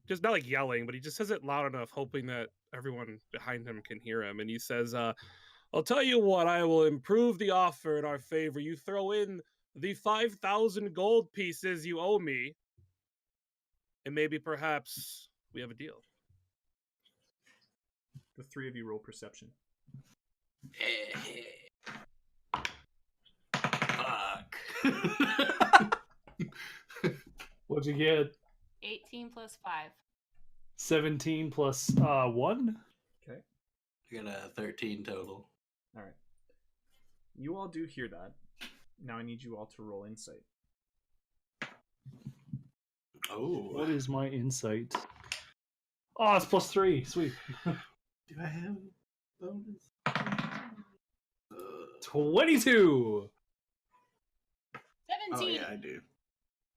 just not like yelling, but he just says it loud enough, hoping that everyone behind him can hear him. And he says, "I'll tell you what, I will improve the offer in our favor. You throw in the 5,000 gold pieces you owe me, and maybe perhaps we have a deal." The three of you roll perception. Fuck. What'd you get? 18 plus 5. 17 plus 1? Okay. I got a 13 total. All right. You all do hear that. Now I need you all to roll insight. Oh. What is my insight? Oh, it's plus 3. Sweet. Do I have bonus? 22! 17! Oh, yeah, I do.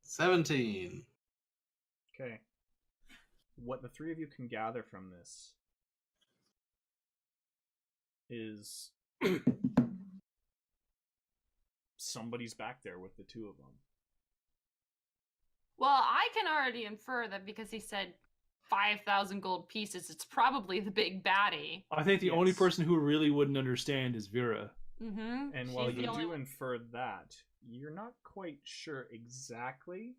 17. Okay. What the three of you can gather from this is somebody's back there with the two of them. Well, I can already infer that because he said 5,000 gold pieces, it's probably the big baddie. I think the Yes. only person who really wouldn't understand is Vera. Mm-hmm. And while you do infer that, you're not quite sure exactly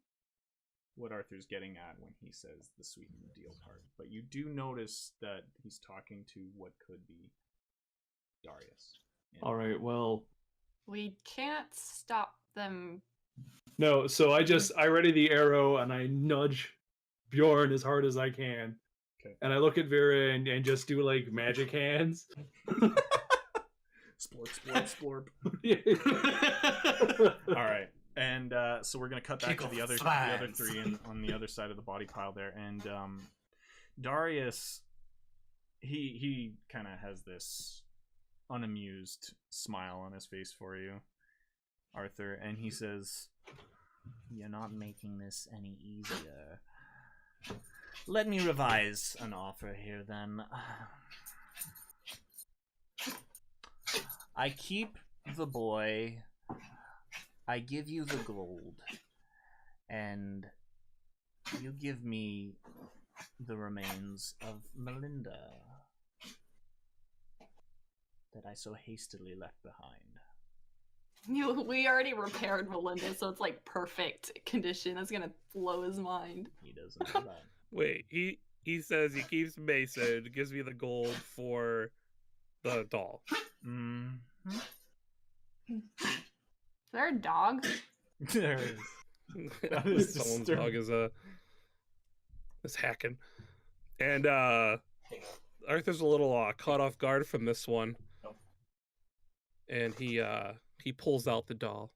what Arthur's getting at when he says the sweeten the deal part. But you do notice that he's talking to what could be Darius. All right, well, We can't stop them. no, so I ready the arrow and I nudge Bjorn as hard as I can. Okay. And I look at Vera and just do like magic hands. Splorp. All right. And so we're going to cut back to the other three on the other side of the body pile there. And Darius, he kind of has this unamused smile on his face for you, Arthur. And he says, "You're not making this any easier. Let me revise an offer here, then. I keep the boy, I give you the gold, and you give me the remains of Melinda that I so hastily left behind." We already repaired Melinda, so it's like perfect condition. That's gonna blow his mind. He doesn't know that. Wait, he says he keeps Mason, gives me the gold for the doll. Mm-hmm. Is there a dog? There is. That is Someone's disturbing. dog is hacking. And Arthur's a little caught off guard from this one. And he pulls out the doll.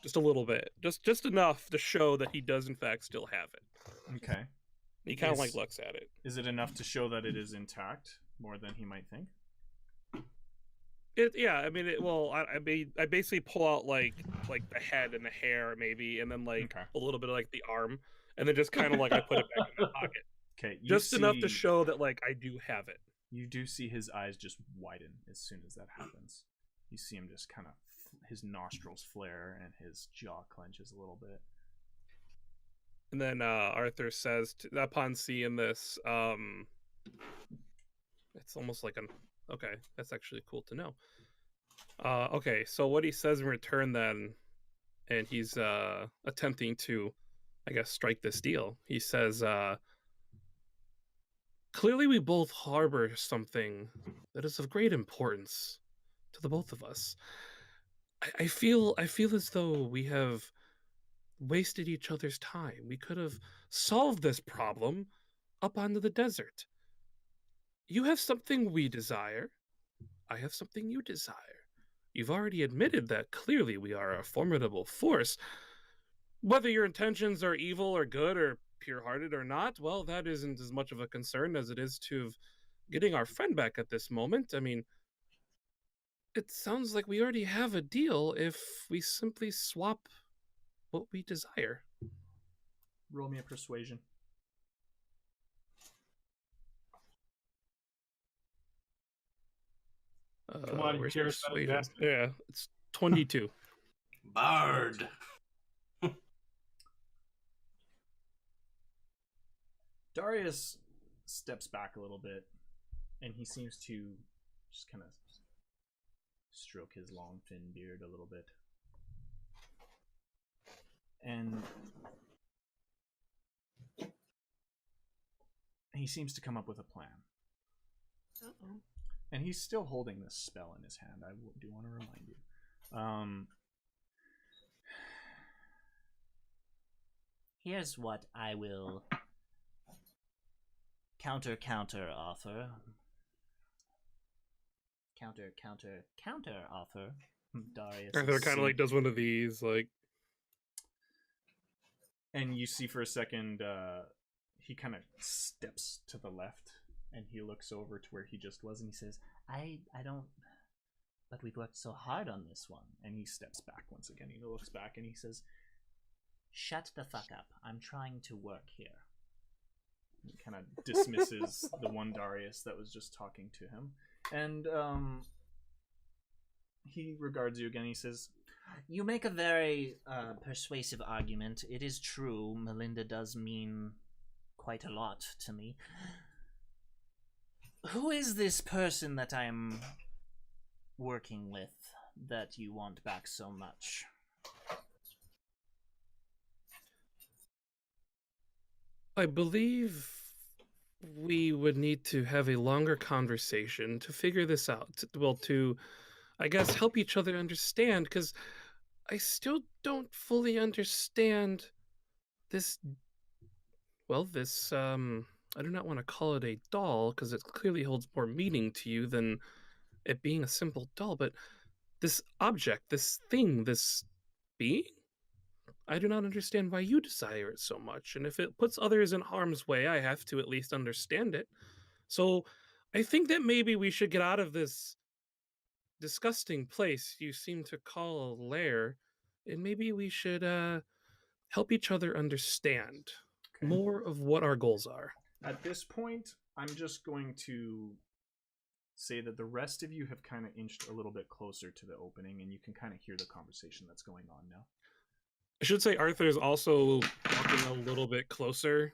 Just a little bit. Just enough to show that he does in fact still have it. Okay. He kind of Is- like looks at it. Is it enough to show that it is intact more than he might think? Yeah, I mean, I basically pull out like the head and the hair maybe, and then like Okay. a little bit of like the arm, and then just kind of like I put it back in my pocket, Okay. just enough to show that like I do have it. You do see his eyes just widen as soon as that happens. You see him just kind of, his nostrils flare and his jaw clenches a little bit. And then Arthur says, upon seeing this, it's almost like okay, that's actually cool to know. Okay, so what he says in return then, and he's attempting to I guess, strike this deal. He says, clearly we both harbor something that is of great importance to the both of us. I feel as though we have wasted each other's time. We could have solved this problem up onto the desert. You have something we desire. I have something you desire. You've already admitted that clearly we are a formidable force. Whether your intentions are evil or good or pure-hearted or not, well, that isn't as much of a concern as it is to getting our friend back at this moment. I mean, it sounds like we already have a deal if we simply swap what we desire. Roll me a persuasion. Come on, you Where's charismatic persuasion? bastard. Yeah, it's 22. Bard. Darius steps back a little bit, and he seems to just kind of stroke his long, thin beard a little bit. And he seems to come up with a plan. Uh-oh. And he's still holding this spell in his hand, I do want to remind you. Here's what I will counter offer. Counter offer. Darius. Arthur kind of like does one of these, like. And you see for a second, he kind of steps to the left, and he looks over to where he just was, and he says, I don't. But we've worked so hard on this one. and he steps back once again. He looks back, and he says, Shut the fuck up. I'm trying to work here. he kind of dismisses the one Darius that was just talking to him. And he regards you again. He says, You make a very persuasive argument. It is true. Melinda does mean quite a lot to me. Who is this person that I'm working with that you want back so much? I believe we would need to have a longer conversation to figure this out. Well, to, I guess, help each other understand, because I still don't fully understand this. Well, this, I do not want to call it a doll, because it clearly holds more meaning to you than it being a simple doll, but this object, this thing, this being? I do not understand why you desire it so much, and if it puts others in harm's way, I have to at least understand it. So I think that maybe we should get out of this disgusting place you seem to call a lair, and maybe we should help each other understand okay. more of what our goals are. At this point, I'm just going to say that the rest of you have kind of inched a little bit closer to the opening, and you can kind of hear the conversation that's going on now. I should say Arthur's also walking a little bit closer.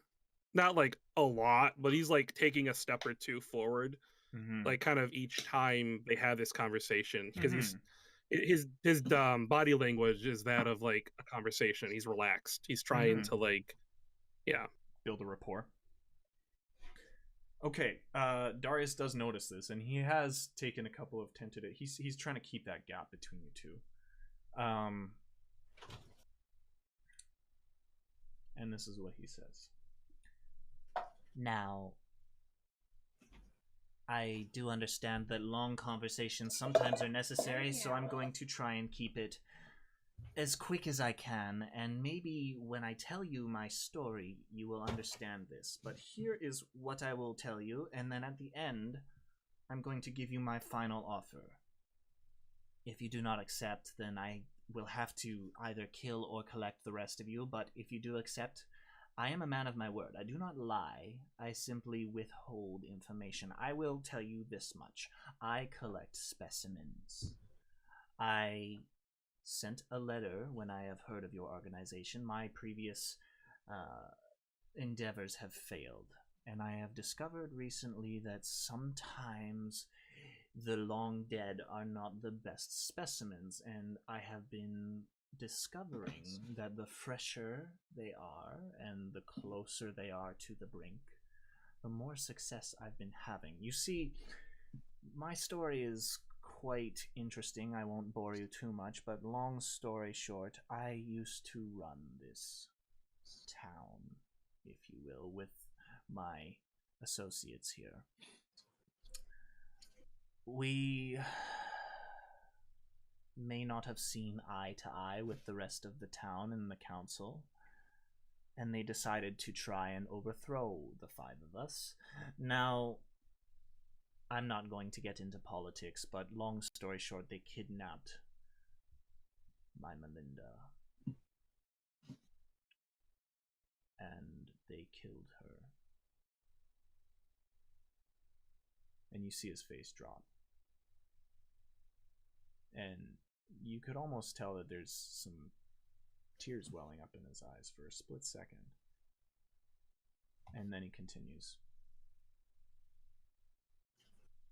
Not like a lot, but he's like taking a step or two forward. Mm-hmm. Like kind of each time they have this conversation, because his body language is that of like a conversation. He's relaxed. He's trying to like, yeah, build a rapport. Okay, Darius does notice this, and he has taken a couple of tentative. He's trying to keep that gap between you two. And this is what he says. Now, I do understand that long conversations sometimes are necessary, so I'm going to try and keep it as quick as I can, and maybe when I tell you my story, you will understand this. But here is what I will tell you, and then at the end, I'm going to give you my final offer. If you do not accept, then I will have to either kill or collect the rest of you, but if you do accept, I am a man of my word. I do not lie. I simply withhold information. I will tell you this much. I collect specimens. I sent a letter when I have heard of your organization. My previous endeavors have failed, and I have discovered recently that sometimes the long dead are not the best specimens, and I have been discovering that the fresher they are and the closer they are to the brink, the more success I've been having. You see, my story is quite interesting. I won't bore you too much, but long story short, I used to run this town, if you will, with my associates here. We may not have seen eye to eye with the rest of the town and the council, and they decided to try and overthrow the five of us. Now, I'm not going to get into politics, but long story short, they kidnapped my Melinda. And they killed her. And you see his face drop. And you could almost tell that there's some tears welling up in his eyes for a split second. And then he continues.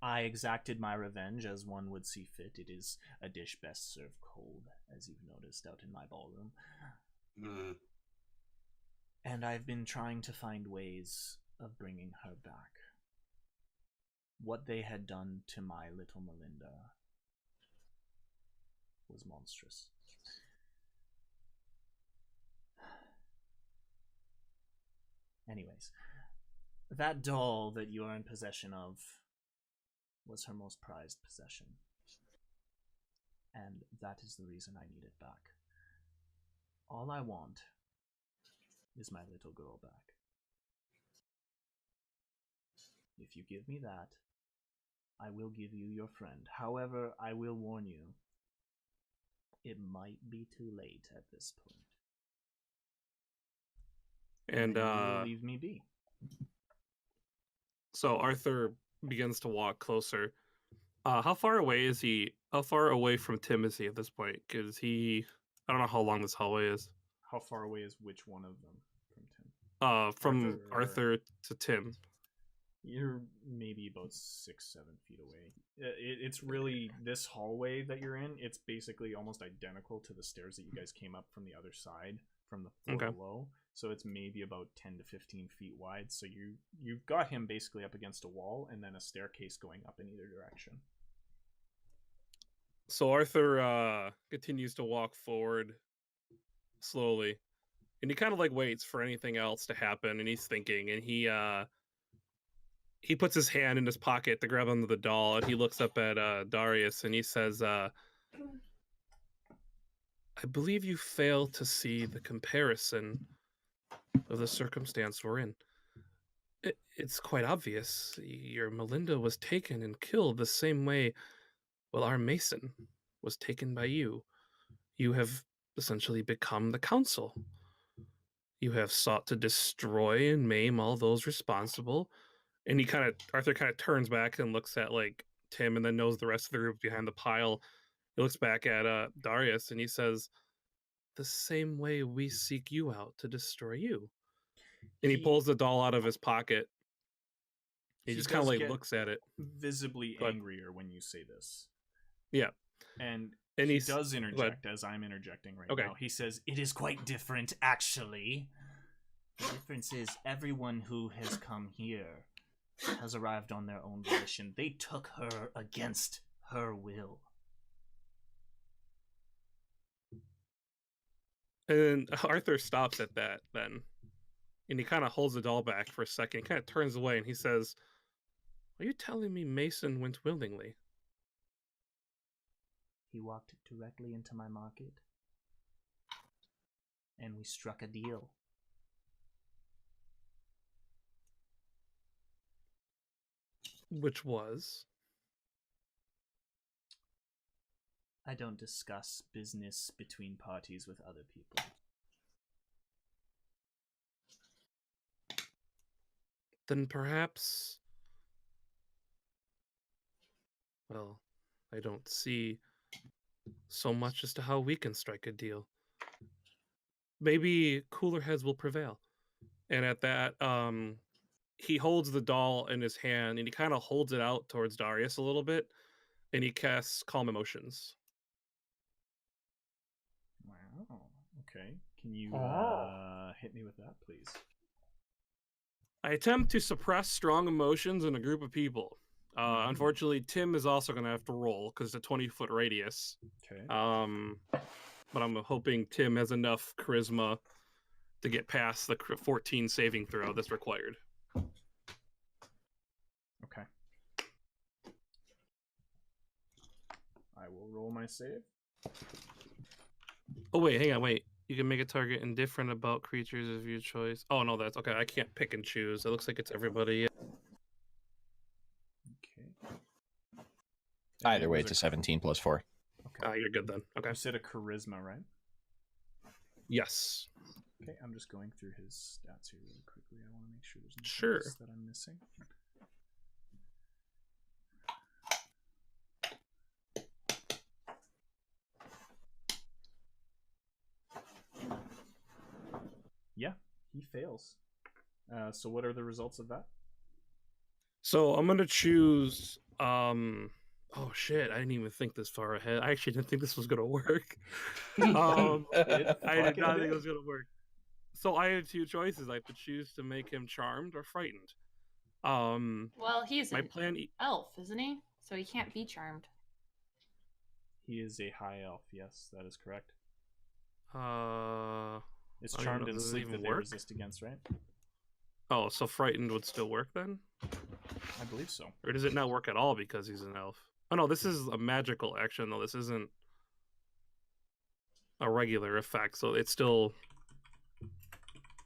I exacted my revenge as one would see fit. It is a dish best served cold, as you've noticed out in my ballroom. And I've been trying to find ways of bringing her back. What they had done to my little Melinda was monstrous. Anyways, that doll that you are in possession of was her most prized possession. And that is the reason I need it back. All I want is my little girl back. If you give me that, I will give you your friend. However, I will warn you, it might be too late at this point. And you will leave me be. So Arthur begins to walk closer. How far away is he? How far away from Tim is he at this point? Because I don't know how long this hallway is. How far away is which one of them from Tim? From Arthur to Tim. You're maybe about 6-7 feet away. It's really this hallway that you're in. It's basically almost identical to the stairs that you guys came up from the other side, from the floor below. So it's maybe about 10 to 15 feet wide. So you've got him basically up against a wall, and then a staircase going up in either direction. So Arthur continues to walk forward slowly, and he kind of like waits for anything else to happen, and he's thinking, and he puts his hand in his pocket to grab onto the doll, and he looks up at Darius, and he says, I believe you fail to see the comparison of the circumstance we're in. It's quite obvious. Your Melinda was taken and killed the same way, well, our Mason was taken by you. You have essentially become the council. You have sought to destroy and maim all those responsible. And Arthur kind of turns back and looks at like Tim, and then knows the rest of the group behind the pile. He looks back at Darius, and he says, the same way we seek you out to destroy you. And he pulls the doll out of his pocket. He just kind of like looks at it. Visibly angrier when you say this. Yeah. And he does interject as I'm interjecting right now. He says, it is quite different, actually. The difference is everyone who has come here has arrived on their own volition. They took her against her will. And Arthur stops at that then. And he kind of holds the doll back for a second, kind of turns away, and he says, are you telling me Mason went willingly? He walked directly into my market, and we struck a deal. Which was? I don't discuss business between parties with other people. Then perhaps... Well, I don't see so much as to how we can strike a deal. Maybe cooler heads will prevail. And at that, he holds the doll in his hand, and he kind of holds it out towards Darius a little bit, and he casts Calm Emotions. Wow. Okay. Can you hit me with that, please? I attempt to suppress strong emotions in a group of people. Unfortunately, Tim is also going to have to roll because it's a 20-foot radius. Okay. But I'm hoping Tim has enough charisma to get past the 14 saving throw that's required. Okay. I will roll my save. Oh, wait, hang on, wait. You can make a target indifferent about creatures of your choice. Oh, no, that's okay. I can't pick and choose. It looks like it's everybody. Okay. Either way, it's a 17 plus 4. Okay. You're good then. Okay. You said a charisma, right? Yes. Okay, I'm just going through his stats here really quickly. I want to make sure there's nothing Sure. else that I'm missing. Yeah, he fails. So what are the results of that? So I'm gonna choose. Oh shit! I didn't even think this far ahead. I actually didn't think this was gonna work. I did not think it was gonna work. So I have two choices. I have to choose to make him charmed or frightened. Well, he's my an plan. elf, isn't he? So he can't be charmed. He is a high elf. Yes, that is correct. It's I don't charmed know, and does it sleep even that they work? resist against, right? Oh, so frightened would still work then? I believe so. Or does it not work at all because he's an elf? Oh no, this is a magical action though. This isn't a regular effect, so it's still.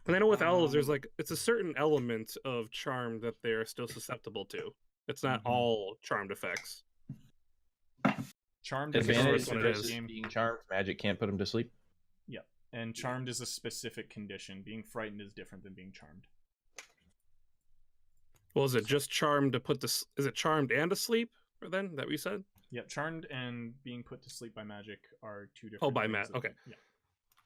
And I know with elves, there's like it's a certain element of charm that they're still susceptible to. It's not all charmed effects. Charmed is Advantage what it versus is. being charmed. Magic can't put him to sleep. Yep. And charmed is a specific condition. Being frightened is different than being charmed. Well, is it just charmed to put this? Is it charmed and asleep? Or then that we said? Yep. Charmed and being put to sleep by magic are two different. Oh, by things magic. that- Okay. Yeah.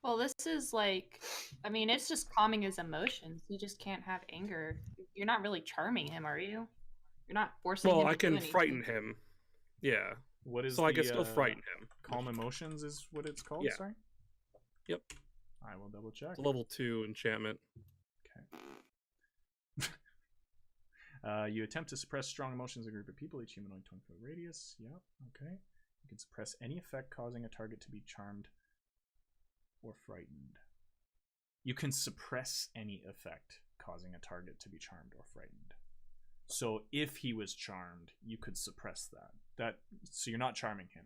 Well, this is like, I mean, it's just calming his emotions. He just can't have anger. You're not really charming him, are you? You're not forcing him Well, to I do can anything. frighten him. Yeah. What is So I the, can still frighten him. Calm emotions is what it's called. Yeah. Sorry. Yep. I will double check. It's a level 2 enchantment. You attempt to suppress strong emotions in a group of people, each humanoid 20-foot radius. Yep, okay. You can suppress any effect causing a target to be charmed or frightened. You can suppress any effect causing a target to be charmed or frightened. So if he was charmed, you could suppress that. So you're not charming him.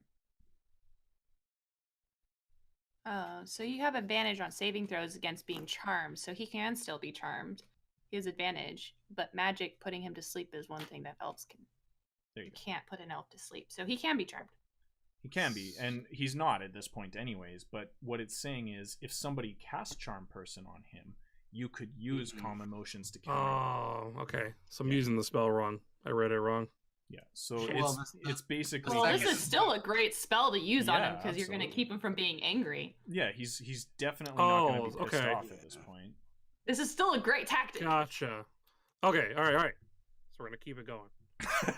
Oh, so you have advantage on saving throws against being charmed, so he can still be charmed. He has advantage, but magic putting him to sleep is one thing that elves can. There You you go. can't put an elf to sleep, so he can be charmed. He can be, and he's not at this point anyways, but what it's saying is if somebody casts Charm Person on him, you could use Calm Emotions to counter. Oh, okay. So I'm using the spell wrong. I read it wrong. Yeah, so Well, it's basically... Well, this is still a great spell to use on him Yeah, because you're going to absolutely. keep him from being angry. Yeah, he's definitely not going to be pissed okay. off at this point. This is still a great tactic. Gotcha. Okay, all right. So we're going to keep it going.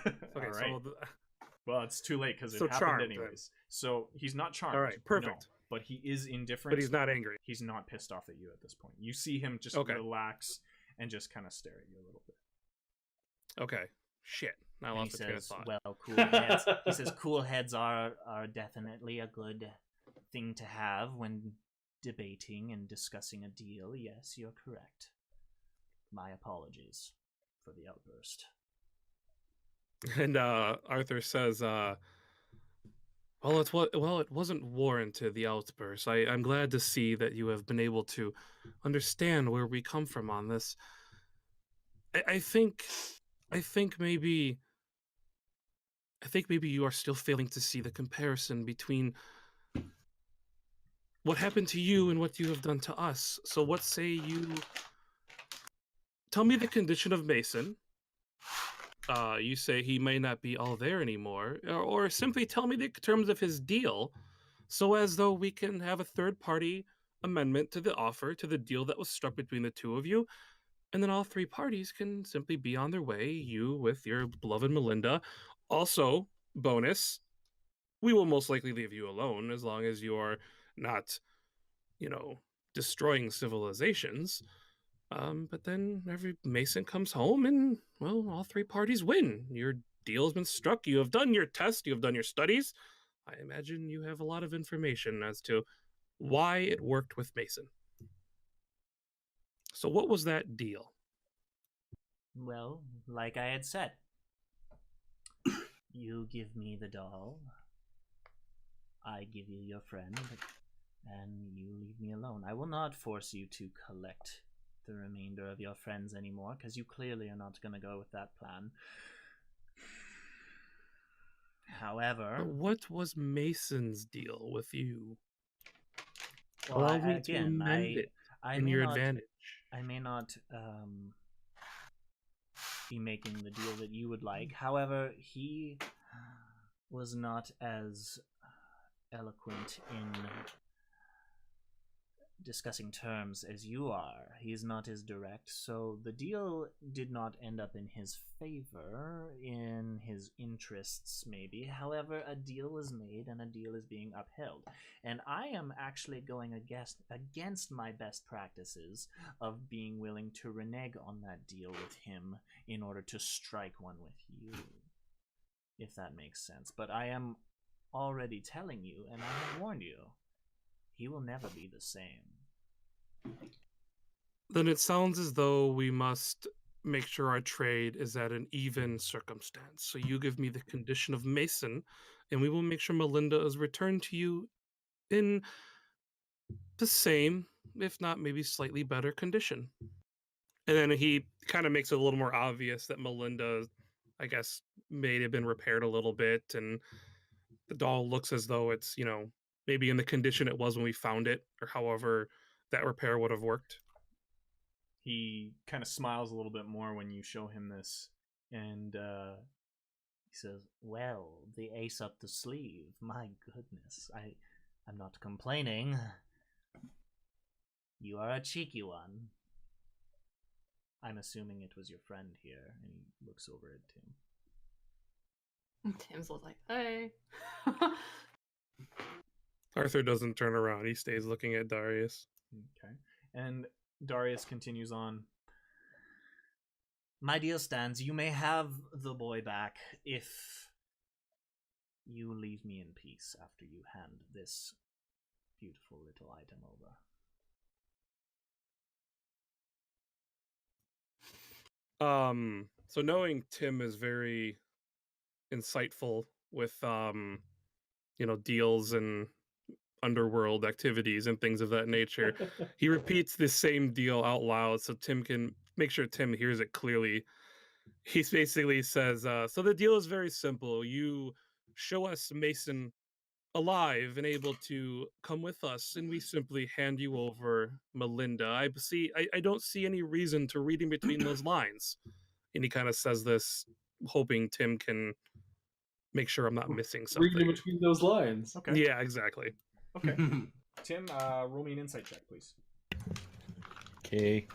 Okay, All right. so Well, it's too late because it So happened charmed, then. anyways. So he's not charmed. All right, perfect. No, but he is indifferent. but he's not angry. He's not pissed off at you at this point. You see him just Okay. relax and just kind of stare at you a little bit. Okay. Shit. Now I And he lost the train of says, thought. "Well, cool heads." He says, "Cool heads are definitely a good thing to have when debating and discussing a deal. Yes, you're correct. My apologies for the outburst." And Arthur says, "Well, it wasn't warranted, the outburst. I'm glad to see that you have been able to understand where we come from on this. I think maybe you are still failing to see the comparison between what happened to you and what you have done to us. So what say you tell me the condition of Mason? You say he may not be all there anymore, or simply tell me the terms of his deal, so as though we can have a third-party amendment to the offer, to the deal that was struck between the two of you, and then all three parties can simply be on their way, you with your beloved Melinda. Also, bonus, we will most likely leave you alone as long as you are not, destroying civilizations. But then every Mason comes home and, well, all three parties win. Your deal has been struck. You have done your test. You have done your studies. I imagine you have a lot of information as to why it worked with Mason. So what was that deal? Well, like I had said, you give me the doll, I give you your friend, and you leave me alone. I will not force you to collect the remainder of your friends anymore, because you clearly are not going to go with that plan. However... But what was Mason's deal with you? Well, Allow me to amend it in your advantage. I may not be making the deal that you would like. However, he was not as eloquent in discussing terms as you are. He's not as direct, so the deal did not end up in his favor, in his interests maybe. However, a deal was made and a deal is being upheld. And I am actually going against my best practices of being willing to renege on that deal with him in order to strike one with you, if that makes sense. But I am already telling you, and I have warned you, he will never be the same. Then it sounds as though we must make sure our trade is at an even circumstance. So you give me the condition of Mason, and we will make sure Melinda is returned to you in the same, if not maybe slightly better condition. And then he kind of makes it a little more obvious that Melinda, I guess, may have been repaired a little bit, and the doll looks as though it's, maybe in the condition it was when we found it, or however that repair would have worked. He kind of smiles a little bit more when you show him this, and he says, well, the ace up the sleeve. My goodness, I'm not complaining. You are a cheeky one. I'm assuming it was your friend here, and he looks over at Tim. Tim's like, hey. Arthur doesn't turn around. He stays looking at Darius. Okay. And Darius continues on. My deal stands. You may have the boy back if you leave me in peace after you hand this beautiful little item over. So knowing Tim is very insightful with deals and underworld activities and things of that nature, he repeats this same deal out loud so Tim can make sure Tim hears it clearly. He basically says, so the deal is very simple. You show us Mason alive and able to come with us, and we simply hand you over Melinda. I don't see any reason to reading between those lines. And he kind of says this, hoping Tim can make sure I'm not missing something. Reading between those lines. Okay. Yeah, exactly. Okay. Tim, roll me an insight check, please. Okay.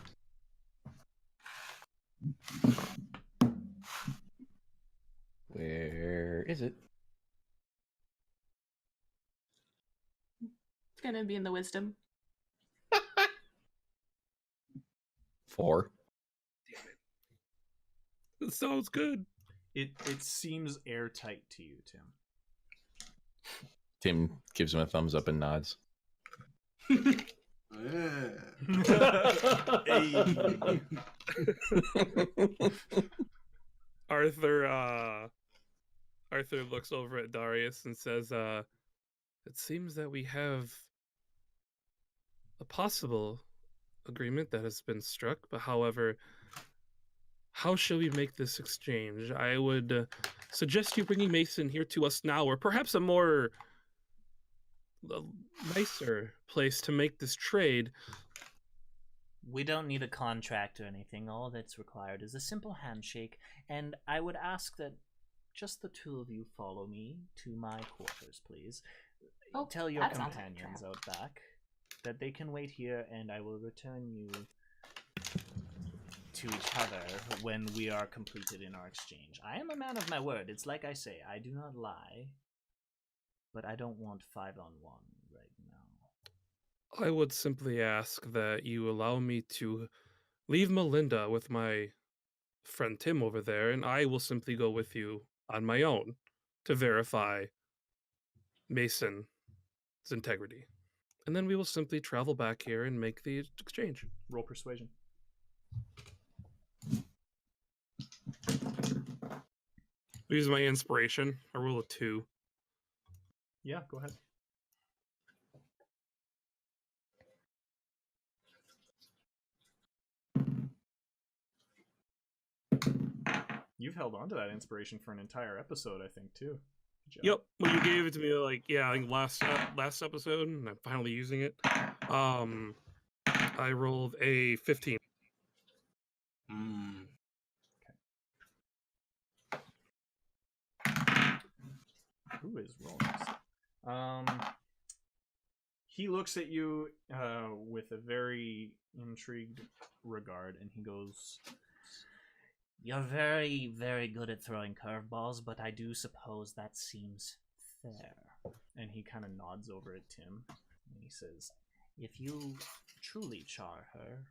Where is it? It's gonna be in the wisdom. 4. It sounds good. It seems airtight to you, Tim. Tim gives him a thumbs up and nods. Arthur looks over at Darius and says, it seems that we have a possible agreement that has been struck, but however, how shall we make this exchange? I would suggest you bringing Mason here to us now, or perhaps a more nicer place to make this trade. We don't need a contract or anything. All that's required is a simple handshake, and I would ask that just the two of you follow me to my quarters, please. Oh, tell your that sounds like a companions trap. out back that they can wait here, and I will return you to each other when we are completed in our exchange. I am a man of my word. It's like I say, I do not lie, but I don't want 5-on-1 right now. I would simply ask that you allow me to leave Melinda with my friend Tim over there, and I will simply go with you on my own to verify Mason's integrity. And then we will simply travel back here and make the exchange. Roll persuasion. Use my inspiration. I roll a 2. Yeah, go ahead. You've held on to that inspiration for an entire episode, I think, too. Good job. Yep. Well, you gave it to me like I think last episode, and I'm finally using it. I rolled a 15. Who is rolling this? He looks at you with a very intrigued regard, and he goes, You're very, very good at throwing curveballs, but I do suppose that seems fair. and he kind of nods over at Tim, and he says, If you truly char her,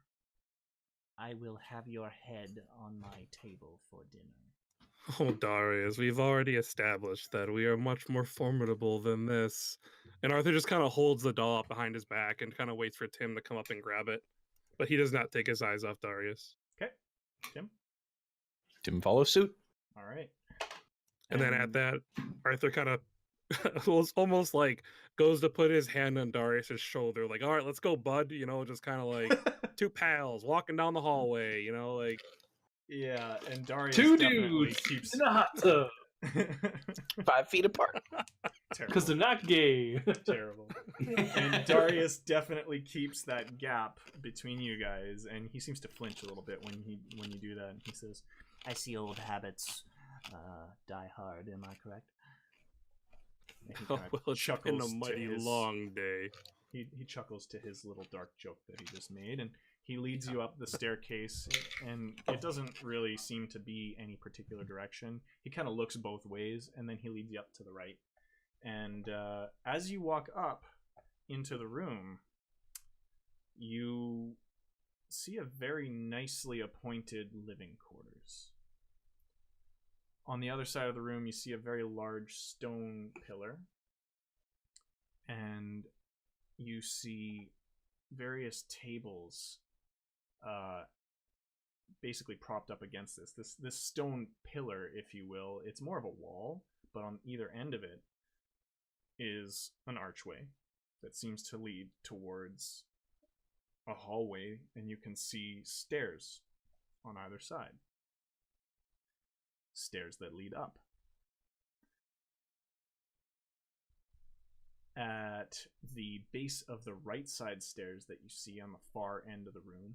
I will have your head on my table for dinner. Oh, Darius, we've already established that we are much more formidable than this. And Arthur just kind of holds the doll up behind his back and kind of waits for Tim to come up and grab it. But he does not take his eyes off Darius. Okay, Tim? Tim follows suit. All right. And then at that, Arthur kind of was almost like goes to put his hand on Darius's shoulder, like, all right, let's go, bud. You know, just kind of like two pals walking down the hallway, you know, like. Yeah, and Darius Two definitely dudes keeps... in a hot tub 5 feet apart. because they're not gay. Terrible. And Darius definitely keeps that gap between you guys, and he seems to flinch a little bit when you do that. And he says, I see old habits die hard, am I correct? and he Oh, kinda well, it's been a chuckles to mighty his- long day. He chuckles to his little dark joke that he just made, and he leads you up the staircase, and it doesn't really seem to be any particular direction. He kind of looks both ways, and then he leads you up to the right. And as you walk up into the room, you see a very nicely appointed living quarters. On the other side of the room, you see a very large stone pillar, and you see various tables basically propped up against this stone pillar, if you will. It's more of a wall, but on either end of it is an archway that seems to lead towards a hallway, and you can see stairs on either side. Stairs that lead up. At the base of the right side stairs that you see on the far end of the room,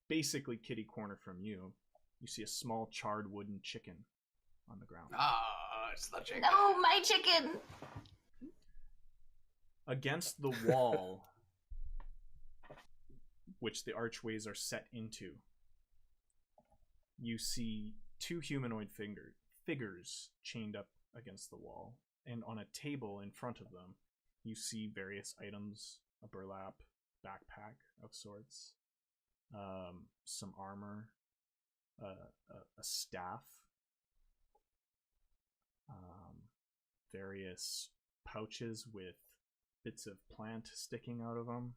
basically kitty corner from you, you see a small charred wooden chicken on the ground. Ah, it's the chicken. No, my chicken! Against the wall, which the archways are set into, you see two humanoid figures chained up against the wall, and on a table in front of them, you see various items, a burlap backpack of sorts, some armor, a staff, various pouches with bits of plant sticking out of them,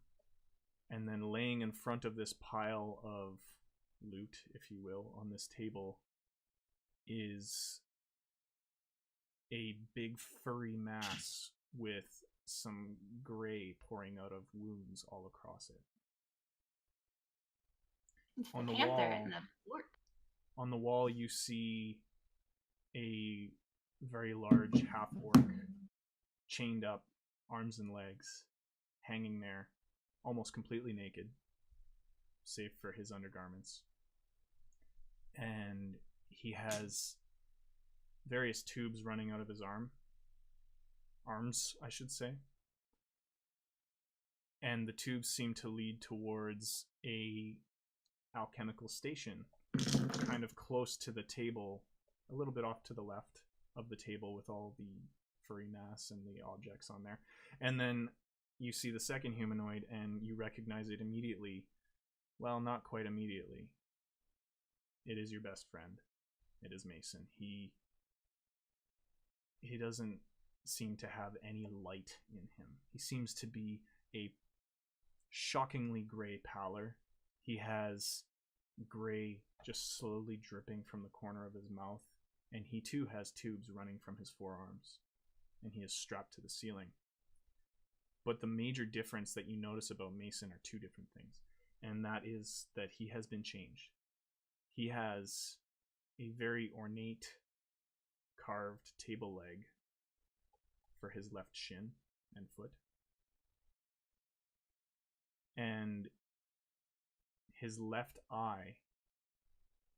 and then laying in front of this pile of loot, if you will, on this table is a big furry mass with some gray pouring out of wounds all across it. It's On the the panther wall. and the orc. On the wall, you see a very large half-orc chained up, arms and legs, hanging there, almost completely naked, save for his undergarments. And he has various tubes running out of his arms, I should say. And the tubes seem to lead towards a alchemical station, kind of close to the table, a little bit off to the left of the table with all the furry mass and the objects on there. And then you see the second humanoid and you recognize it immediately. Well, not quite immediately. It is your best friend. It is Mason. He doesn't seem to have any light in him. He seems to be a shockingly gray pallor. He has gray just slowly dripping from the corner of his mouth, and he too has tubes running from his forearms, and he is strapped to the ceiling. But the major difference that you notice about Mason are two different things, and that is that he has been changed. He has a very ornate carved table leg for his left shin and foot, and his left eye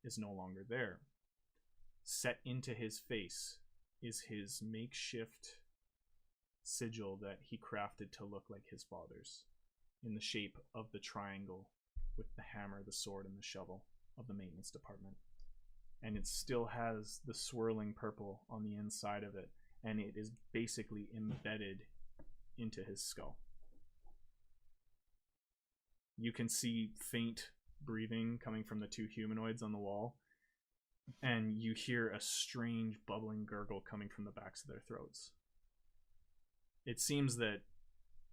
is no longer there. Set into his face is his makeshift sigil that he crafted to look like his father's, in the shape of the triangle with the hammer, the sword, and the shovel of the maintenance department. And it still has the swirling purple on the inside of it, and it is basically embedded into his skull. You can see faint breathing coming from the two humanoids on the wall, and you hear a strange bubbling gurgle coming from the backs of their throats. It seems that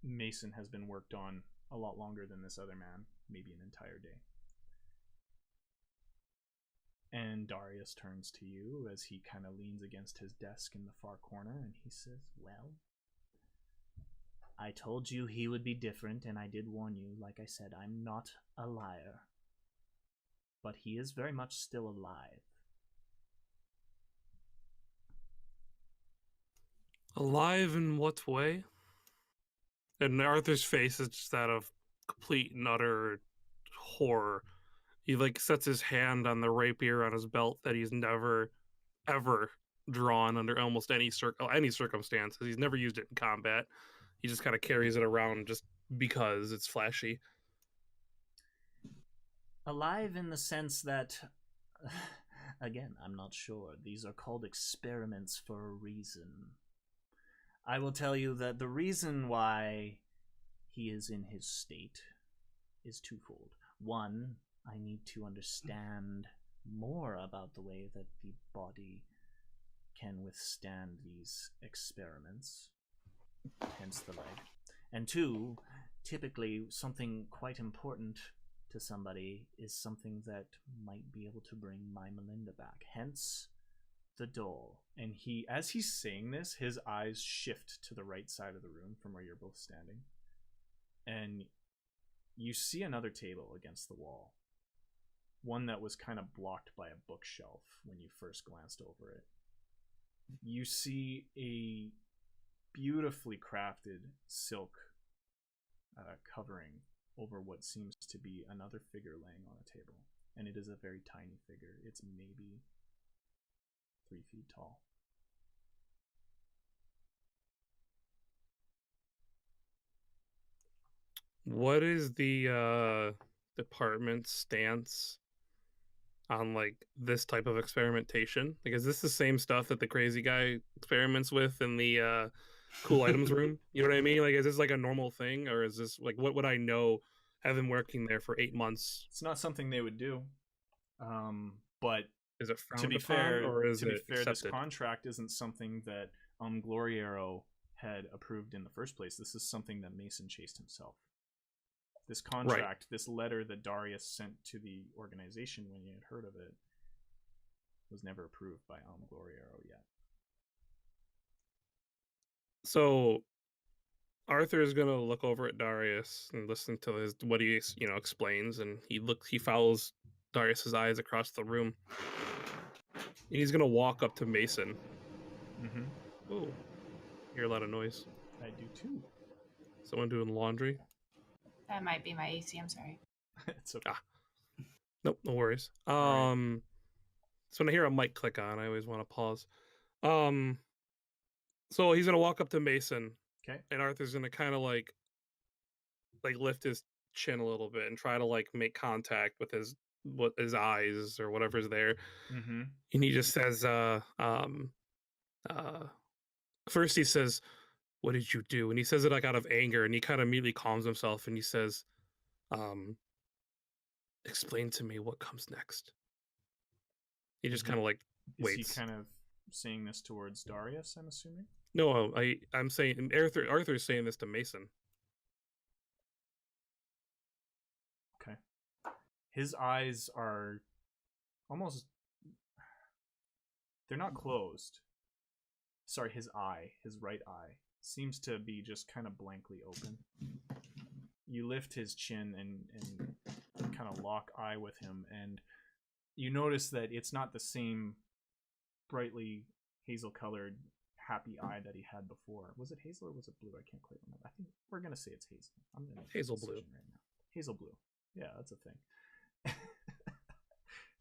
Mason has been worked on a lot longer than this other man, maybe an entire day. And Darius turns to you as he kind of leans against his desk in the far corner, and he says, well, I told you he would be different, and I did warn you. Like I said, I'm not a liar. But he is very much still alive. Alive in what way? And Arthur's face is just that of complete and utter horror. He like sets his hand on the rapier on his belt that he's never, ever drawn under almost any circumstances. He's never used it in combat. He just kind of carries it around just because it's flashy. Alive in the sense that, again, I'm not sure. These are called experiments for a reason. I will tell you that the reason why he is in his state is twofold. One, I need to understand more about the way that the body can withstand these experiments, hence the leg. And two, typically something quite important to somebody is something that might be able to bring my Melinda back, hence the doll. And he, as he's saying this, his eyes shift to the right side of the room from where you're both standing, and you see another table against the wall, one that was kind of blocked by a bookshelf when you first glanced over it. You see a beautifully crafted silk covering over what seems to be another figure laying on a table, and it is a very tiny figure. It's maybe 3 feet tall. What is the department's stance on like this type of experimentation? Like, is this the same stuff that the crazy guy experiments with in the cool items room? You know what I mean? Like, is this like a normal thing, or is this like, what would I know having working there for 8 months? It's not something they would do, but is it to be upon, fair, or is to be it fair, this accepted? contract isn't something that Gloriero had approved in the first place. This is something that Mason chased himself. This contract, this letter that Darius sent to the organization when he had heard of it, was never approved by Gloriero yet. So Arthur is gonna look over at Darius and listen to what he explains, and he follows Darius's eyes across the room. And he's gonna walk up to Mason. Mm-hmm. Oh, hear a lot of noise. I do too. Someone doing laundry? That might be my AC. I'm sorry. It's okay. Nope, no worries. Right. So when I hear a mic click on, I always want to pause. So he's gonna walk up to Mason. Okay. And Arthur's gonna kind of like lift his chin a little bit and try to like make contact with his eyes or whatever's there. Mm-hmm. And he just says, first he says, what did you do? And he says it like out of anger, and he kind of immediately calms himself, and he says, explain to me what comes next. He just kind of like waits. Is he kind of saying this towards Darius, I'm assuming? No, I'm saying Arthur's saying this to Mason. Okay. His eyes are almost... They're not closed. Sorry, his right eye, seems to be just kind of blankly open. You lift his chin and kind of lock eye with him, and you notice that it's not the same brightly hazel-colored happy eye that he had before. Was it hazel or was it blue? I can't quite remember. I think we're gonna say it's hazel. I'm gonna make hazel a blue. decision right now. Hazel blue. Yeah, that's a thing.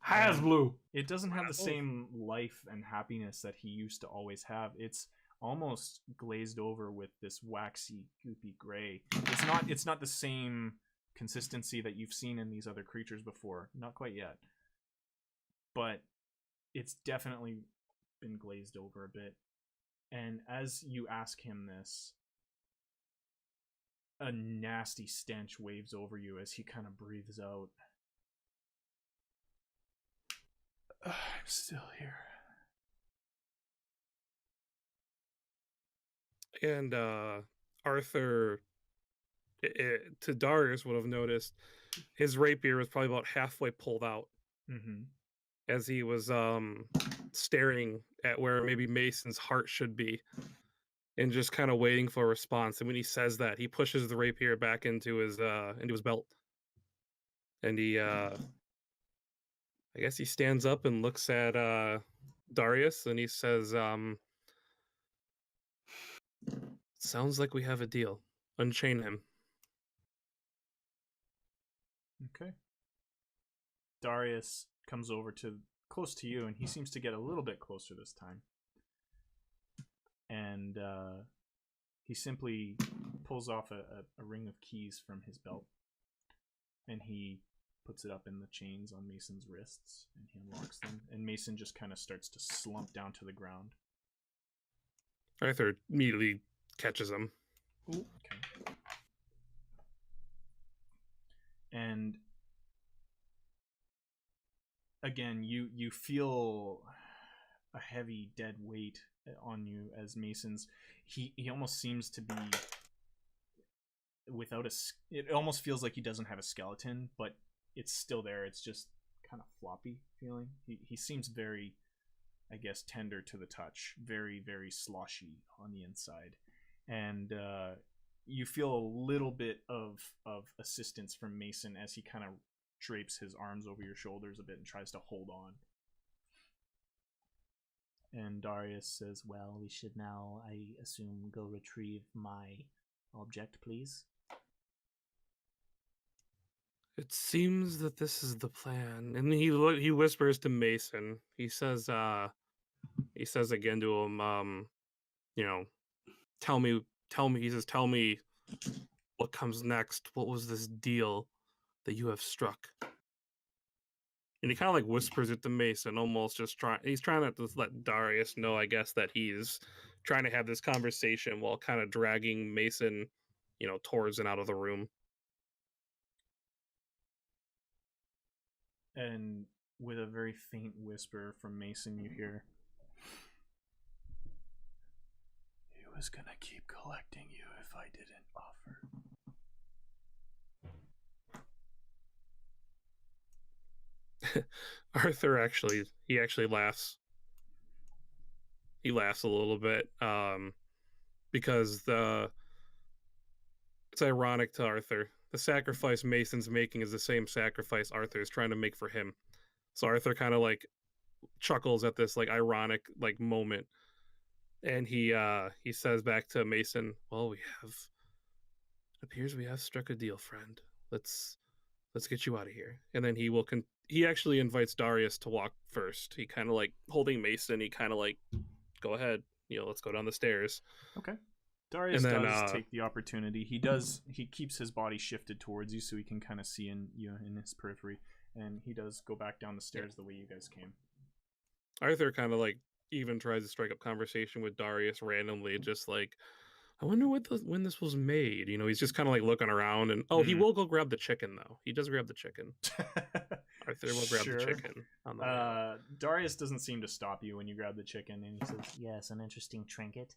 Has blue. It doesn't have the same life and happiness that he used to always have. It's almost glazed over with this waxy, goopy gray. It's not the same consistency that you've seen in these other creatures before. Not quite yet. But it's definitely been glazed over a bit. And as you ask him this, a nasty stench waves over you as he kind of breathes out. I'm still here. And Arthur, to Darius, would have noticed his rapier was probably about halfway pulled out. Mm-hmm. As he was staring at where maybe Mason's heart should be and just kind of waiting for a response. And when he says that, he pushes the rapier back into his belt. And he I guess he stands up and looks at Darius, and he says, sounds like we have a deal. Unchain him. Okay. Darius comes over to close to you, and he seems to get a little bit closer this time. And he simply pulls off a ring of keys from his belt, and he puts it up in the chains on Mason's wrists, and he unlocks them. And Mason just kind of starts to slump down to the ground. Arthur immediately catches him. Okay. And again, you feel a heavy dead weight on you as Mason's... He almost seems to be without it almost feels like he doesn't have a skeleton, but it's still there. It's just kind of floppy feeling. He seems very, I guess, tender to the touch, very, very sloshy on the inside. And you feel a little bit of assistance from Mason as he kind of drapes his arms over your shoulders a bit and tries to hold on. And Darius says, well, we should now, I assume, go retrieve my object, please. It seems that this is the plan. And he whispers to Mason. He says again to him, tell me, he says, tell me what comes next. What was this deal that you have struck? And he kind of like whispers it to Mason, almost just he's trying to let Darius know, I guess, that he's trying to have this conversation while kind of dragging Mason, towards and out of the room. And with a very faint whisper from Mason, you hear, he was gonna keep collecting you if I didn't offer. Arthur actually laughs. He laughs a little bit because it's ironic to Arthur. The sacrifice Mason's making is the same sacrifice Arthur is trying to make for him. So Arthur kind of like chuckles at this like ironic like moment, and he says back to Mason, "Well, it appears we have struck a deal, friend. Let's get you out of here." And then he actually invites Darius to walk first. He kind of like holding Mason. He kind of like, go ahead, let's go down the stairs. Okay. Darius does take the opportunity. He keeps his body shifted towards you so he can kind of see in his periphery, and he does go back down the stairs the way you guys came. Arthur kind of like even tries to strike up conversation with Darius randomly, just like, I wonder when this was made. You know, he's just kind of like looking around, and he will go grab the chicken though. He does grab the chicken. Arthur will grab the chicken. On the way. Darius doesn't seem to stop you when you grab the chicken, and he says, "Yes, an interesting trinket."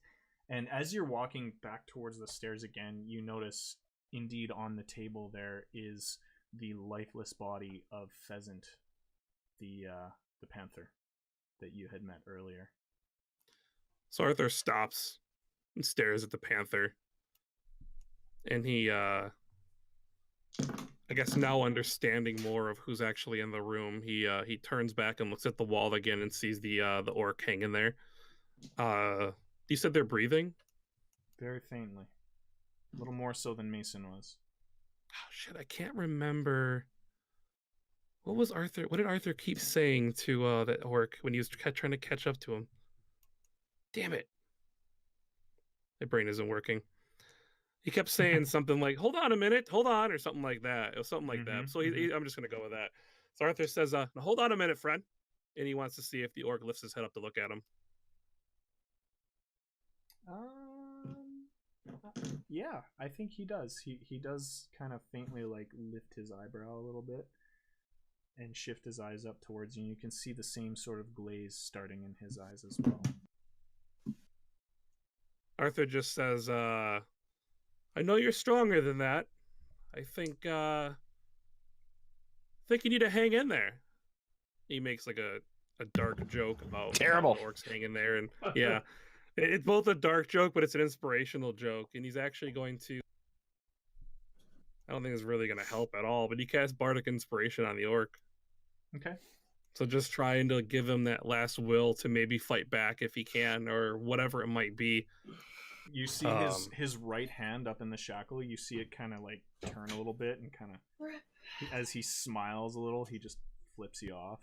And as you're walking back towards the stairs again, you notice, indeed, on the table there is the lifeless body of Pheasant, the panther that you had met earlier. So Arthur stops and stares at the panther, and he, I guess now understanding more of who's actually in the room, he turns back and looks at the wall again and sees the orc hanging there. You said they're breathing? Very faintly. A little more so than Mason was. Oh, shit, I can't remember. What did Arthur keep saying to that orc when he was trying to catch up to him? Damn it. My brain isn't working. He kept saying something like, "Hold on a minute, hold on," or something like that. It was something like that. So I'm just going to go with that. So Arthur says, "Hold on a minute, friend." And he wants to see if the orc lifts his head up to look at him. Yeah, I think he does. He does kind of faintly like lift his eyebrow a little bit and shift his eyes up towards you. And you can see the same sort of glaze starting in his eyes as well. Arthur just says, "I know you're stronger than that. I think you need to hang in there." He makes like a dark joke about terrible orcs hanging there, and yeah, it's both a dark joke, but it's an inspirational joke, and he's actually going to. I don't think it's really going to help at all, but he casts bardic inspiration on the orc. Okay. So just trying to give him that last will to maybe fight back if he can, or whatever it might be. You see his right hand up in the shackle. You see it kind of like turn a little bit, and kind of as he smiles a little, he just flips you off.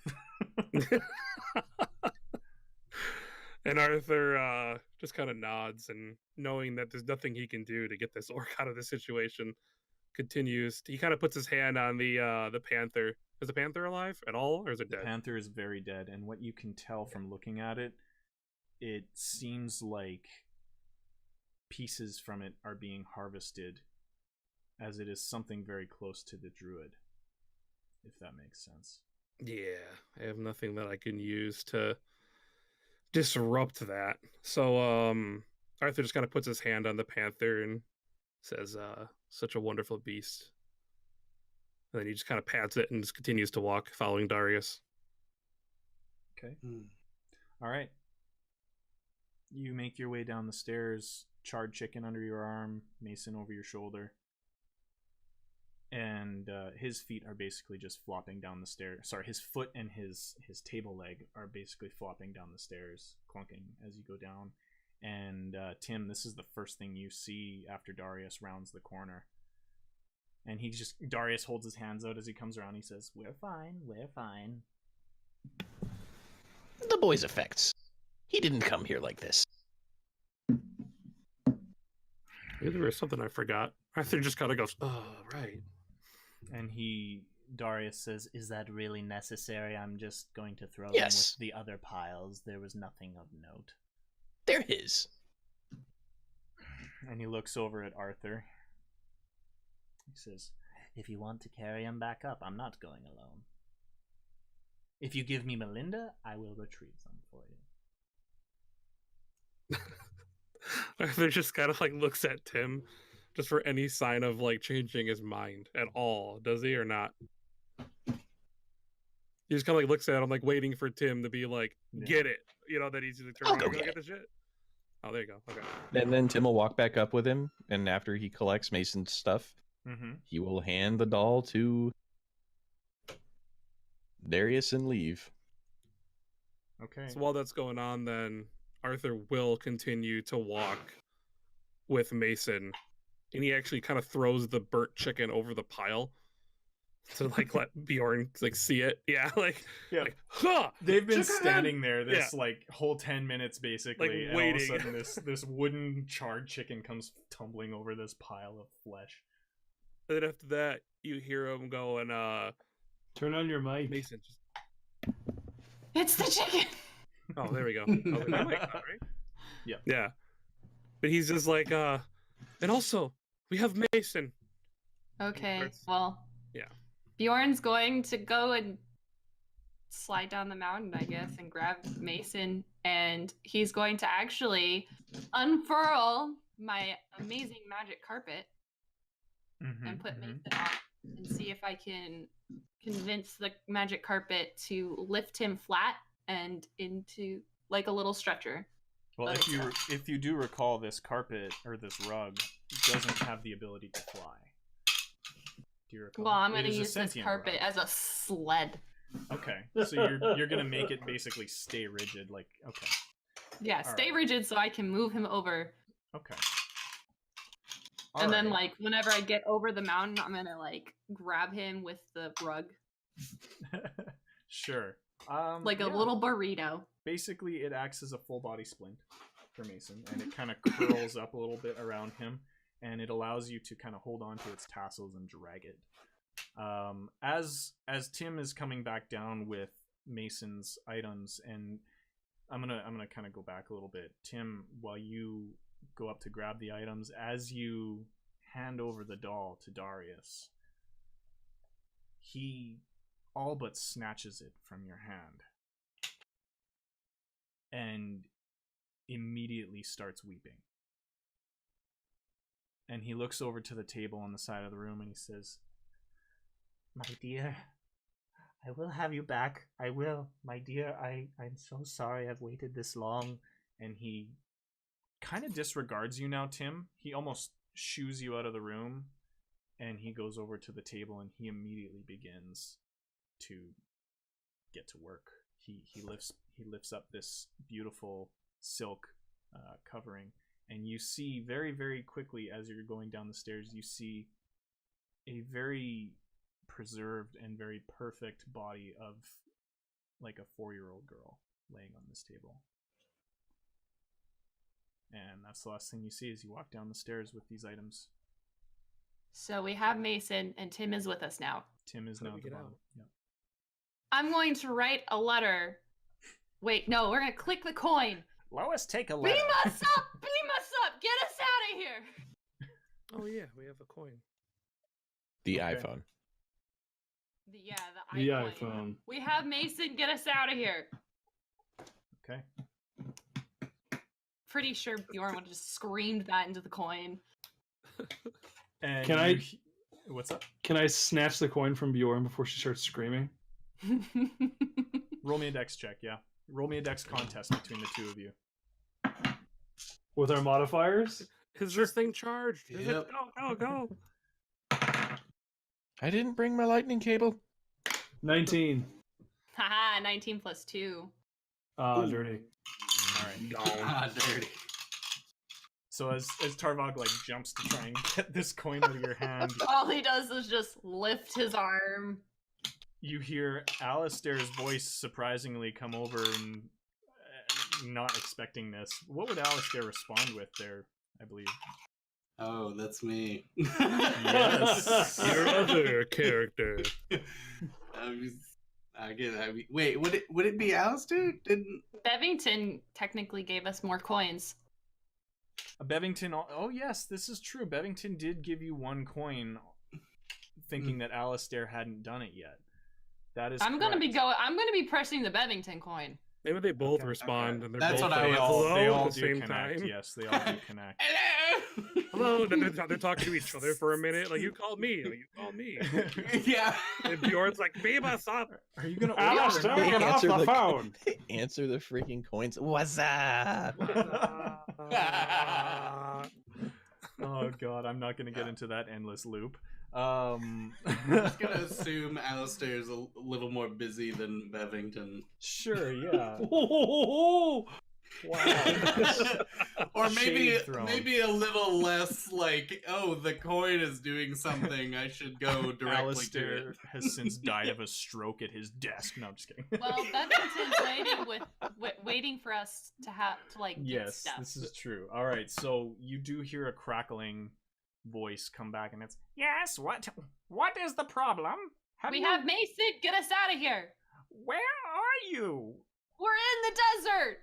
And Arthur just kind of nods, and knowing that there's nothing he can do to get this orc out of the situation, continues. He kind of puts his hand on the panther. Is the panther alive at all, or is it dead? The panther is very dead, and what you can tell from looking at it, it seems like pieces from it are being harvested, as it is something very close to the druid, if that makes sense. Yeah, I have nothing that I can use to disrupt that. So Arthur just kind of puts his hand on the panther and says, "Such a wonderful beast." And then he just kind of pats it and just continues to walk, following Darius. Okay. All right. You make your way down the stairs, charred chicken under your arm, Mason over your shoulder. And his feet are basically just flopping down the stairs. Sorry, his foot and his table leg are basically flopping down the stairs, clunking as you go down. And Tim, this is the first thing you see after Darius rounds the corner. And Darius holds his hands out as he comes around. He says, "We're fine, we're fine." The boy's effects. He didn't come here like this. Maybe there was something I forgot. Arthur just kind of goes, "Oh, right." And Darius says, "Is that really necessary? I'm just going to throw them Yes. with the other piles. There was nothing of note." They're his. And he looks over at Arthur. He says, "If you want to carry him back up, I'm not going alone. If you give me Melinda, I will retrieve them for you." Arthur just kind of like looks at Tim just for any sign of like changing his mind at all. Does he or not? He just kind of like looks at him like waiting for Tim to be like, "Get it." You know, that he's going to turn around and go get the shit. Oh, there you go. Okay. And then Tim will walk back up with him, and after he collects Mason's stuff, he will hand the doll to Darius and leave. Okay. So while that's going on, then Arthur will continue to walk with Mason, and he actually kind of throws the burnt chicken over the pile to like let Bjorn like see it. Yeah, like huh! They've been Chicken! standing there this like whole 10 minutes basically, Like, and waiting. all of a sudden this wooden charred chicken comes tumbling over this pile of flesh. And then after that, you hear him go and turn on your mic. Mason just. It's the chicken. Oh, there we go. Oh, my mic, right? Yeah. Yeah. But he's just like, And also, we have Mason. Okay, Starts- well, Yeah. Bjorn's going to go and slide down the mountain, I guess, and grab Mason, and he's going to actually unfurl my amazing magic carpet and put Mason on and see if I can convince the magic carpet to lift him flat and into like a little stretcher. Well, Let if you do recall, this carpet or this rug doesn't have the ability to fly. Do you recall? Well, I'm It going to is a use this sentient carpet rug. as a sled. Okay, so you're gonna make it basically stay rigid, like okay. Yeah, All stay right. rigid so I can move him over. Okay. And then, Alright. like, whenever I get over the mountain, I'm gonna like grab him with the rug, Sure. like a yeah. little burrito. Basically, it acts as a full body splint for Mason, and it kind of curls up a little bit around him, and it allows you to kind of hold on to its tassels and drag it. As Tim is coming back down with Mason's items, and I'm gonna kind of go back a little bit. Tim, while you go up to grab the items, as you hand over the doll to Darius, he all but snatches it from your hand and immediately starts weeping. And he looks over to the table on the side of the room and he says, My dear, I will have you back. I will. My dear, I'm so sorry I've waited this long. and he kind of disregards you now, Tim. He almost shoos you out of the room, and he goes over to the table and he immediately begins to get to work. He lifts up this beautiful silk covering, and you see very, very quickly as you're going down the stairs, you see a very preserved and very perfect body of like a 4-year-old girl laying on this table. And that's the last thing you see as you walk down the stairs with these items. So we have Mason, and Tim is with us now. Tim is How do now we at the get bottom. out? Yep. I'm going to write a letter. Wait, no, we're gonna click the coin. Lois, take a Beam letter. us up! Beam us up! Get us out of here! Oh yeah, we have a coin. The Okay. iPhone. The The iPhone. iPhone. We have Mason. Get us out of here. Okay. Pretty sure Bjorn would have just screamed that into the coin. And Can you I- he- What's up? Can I snatch the coin from Bjorn before she starts screaming? Roll me a dex check, yeah. Roll me a dex contest between the two of you. With our modifiers? Is this thing charged? Is Yep. it? Go. I didn't bring my lightning cable. 19. Haha, 19 plus 2. Dirty. Alright. Ah, dirty. So as Tarvog like jumps to try and get this coin out of your hand, All he does is just lift his arm. you hear Alistair's voice surprisingly come over and not expecting this. What would Alistair respond with there, I believe? Oh, that's me. Yes. Your other character. Wait, would it be Alistair? Didn't Bevington technically gave us more coins. Bevington, oh yes, this is true. Bevington did give you one coin, thinking that Alistair hadn't done it yet. That is I'm gonna correct. be pressing the Bevington coin. Maybe they both Okay. respond, and they're That's both what I like, was- hello They all at the do same connect. time. Yes, they all do connect. Hello. Hello. Then they're talking to each other for a minute. Like you called me. Like you called me. Yeah. And Bjorn's like, beam us up. Are you gonna Alistair, They get off answer the the- phone! Answer the freaking coins. What's up? Oh god, I'm not gonna get into that endless loop. I'm just gonna assume Alistair's a little more busy than Bevington. Sure, yeah. Wow. Or maybe Shade thrown. maybe a little less like, oh, the coin is doing something. I should go directly to Alistair it. has since died of a stroke at his desk. No, I'm just kidding. Well, Bevington's waiting for us to get Yes, stuff. this is true. All right, so you do hear a crackling voice come back, and it's yes. What is the problem? We have Mason. Get us out of here. Where are you? We're in the desert.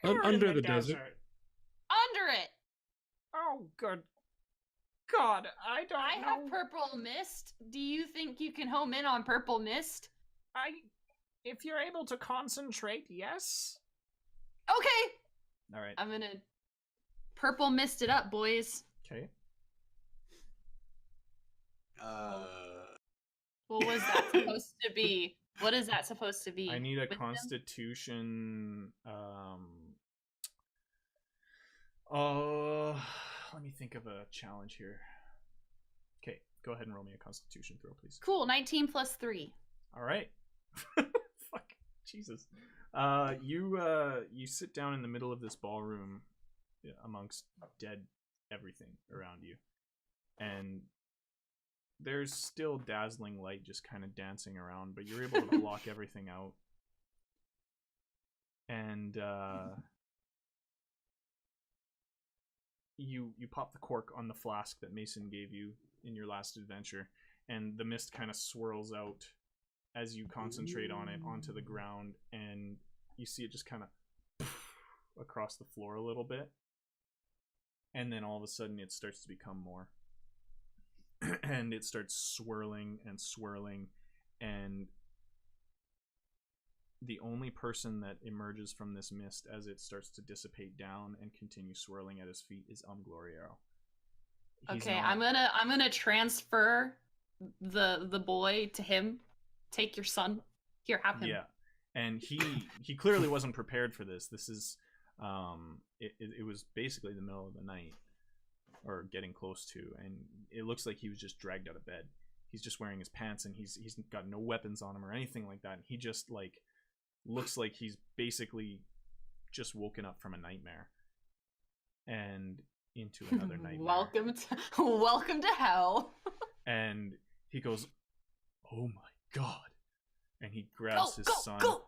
Where Under in the desert. Under it. Oh, Oh, good God, I don't I know. have purple mist. Do you think you can home in on purple mist? If you're able to concentrate, yes. Okay. All right. I'm gonna purple mist it up, boys. Okay. What was that supposed to be? What is that supposed to be? I need a Wisdom? Constitution. Let me think of a challenge here. Okay, go ahead and roll me a Constitution throw, please. Cool. 19 plus 3. All right. Fuck, Jesus. You sit down in the middle of this ballroom amongst dead everything around you, and there's still dazzling light just kind of dancing around, but you're able to block everything out. And you pop the cork on the flask that Mason gave you in your last adventure, and the mist kind of swirls out as you concentrate on it onto the ground, and you see it just kind of across the floor a little bit, and then all of a sudden it starts to become more. And it starts swirling and swirling, and the only person that emerges from this mist as it starts to dissipate down and continue swirling at his feet is Gloriero. Okay, I'm gonna transfer the boy to him. Take your son. Here, have him. Yeah, and he clearly wasn't prepared for this. This is it was basically the middle of the night, or getting close to, and it looks like he was just dragged out of bed. He's just wearing his pants, and he's got no weapons on him or anything like that. He just like looks like he's basically just woken up from a nightmare and into another nightmare. Welcome to hell. And he goes, "Oh my God!" And he grabs his son. Go!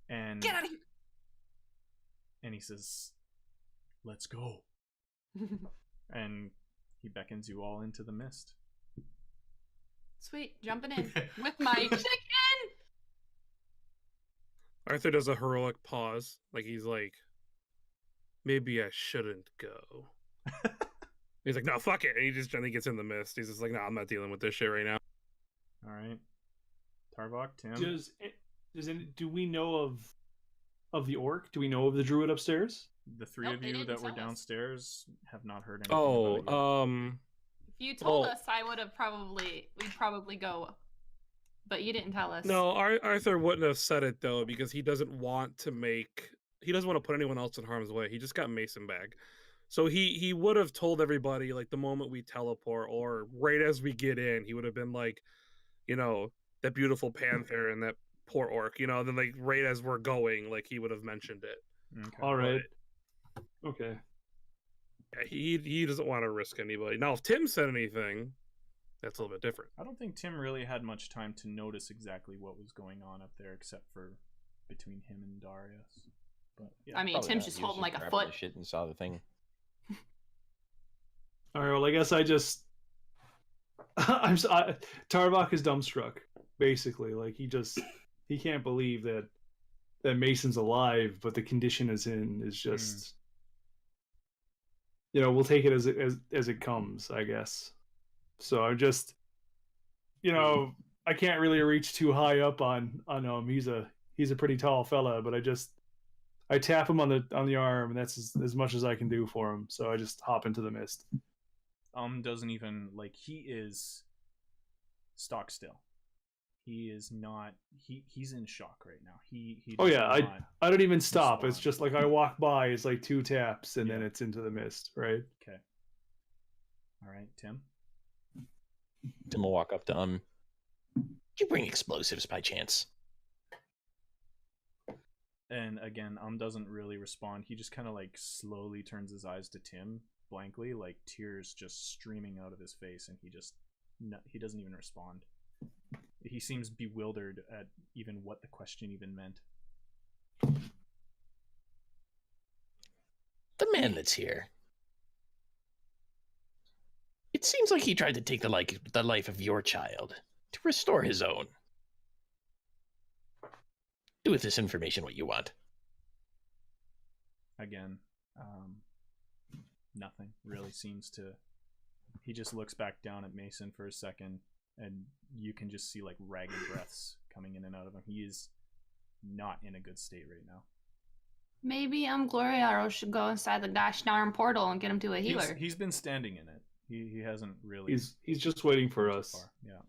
And Get out of here! And he says, "Let's go." And he beckons you all into the mist. Sweet, jumping in with my chicken. Arthur does a heroic pause, like he's like, maybe I shouldn't go. He's like, no, fuck it. And he just gently gets in the mist. He's just like, no, I'm not dealing with this shit right now. All right. Tarvok, Tim? Do we know of the orc? Do we know of the druid upstairs? The three of you that were downstairs have not heard anything about it. If you told us, we'd probably go. But you didn't tell us. No, Arthur wouldn't have said it though, because he doesn't want to put anyone else in harm's way. He just got Mason back. So he would have told everybody like the moment we teleport, or right as we get in, he would have been like, that beautiful panther and that poor orc, then like right as we're going, like he would have mentioned it. Okay. All right. Okay. Yeah, he doesn't want to risk anybody. Now, if Tim said anything, that's a little bit different. I don't think Tim really had much time to notice exactly what was going on up there, except for between him and Darius. But yeah, I mean, Tim's just holding like a foot. Shit and saw the thing. All right. Well, I guess I just Tarvok is dumbstruck, basically. Like he can't believe that Mason's alive, but the condition is just. We'll take it as it comes, I guess. So I'm just, I can't really reach too high up on him. He's a pretty tall fella, but I tap him on the arm, and that's as much as I can do for him. So I just hop into the mist. Doesn't even he is stock still. He is not. He's in shock right now. I don't even stop. Respond. It's just like I walk by. It's like 2 taps, and then it's into the mist. Right. Okay. All right, Tim. Tim will walk up to Did you bring explosives by chance? And again, doesn't really respond. He just kind of slowly turns his eyes to Tim blankly, like tears just streaming out of his face, and he doesn't even respond. He seems bewildered at even what the question even meant. The man that's here. It seems like he tried to take the life of your child to restore his own. Do with this information what you want. Again, nothing really seems to. He just looks back down at Mason for a second, and you can just see like ragged breaths coming in and out of him. He is not in a good state right now. Maybe Gloriaro should go inside the gosh darn portal and get him to a healer. He's been standing in it. He hasn't really. He's just waiting for us. Far. Yeah.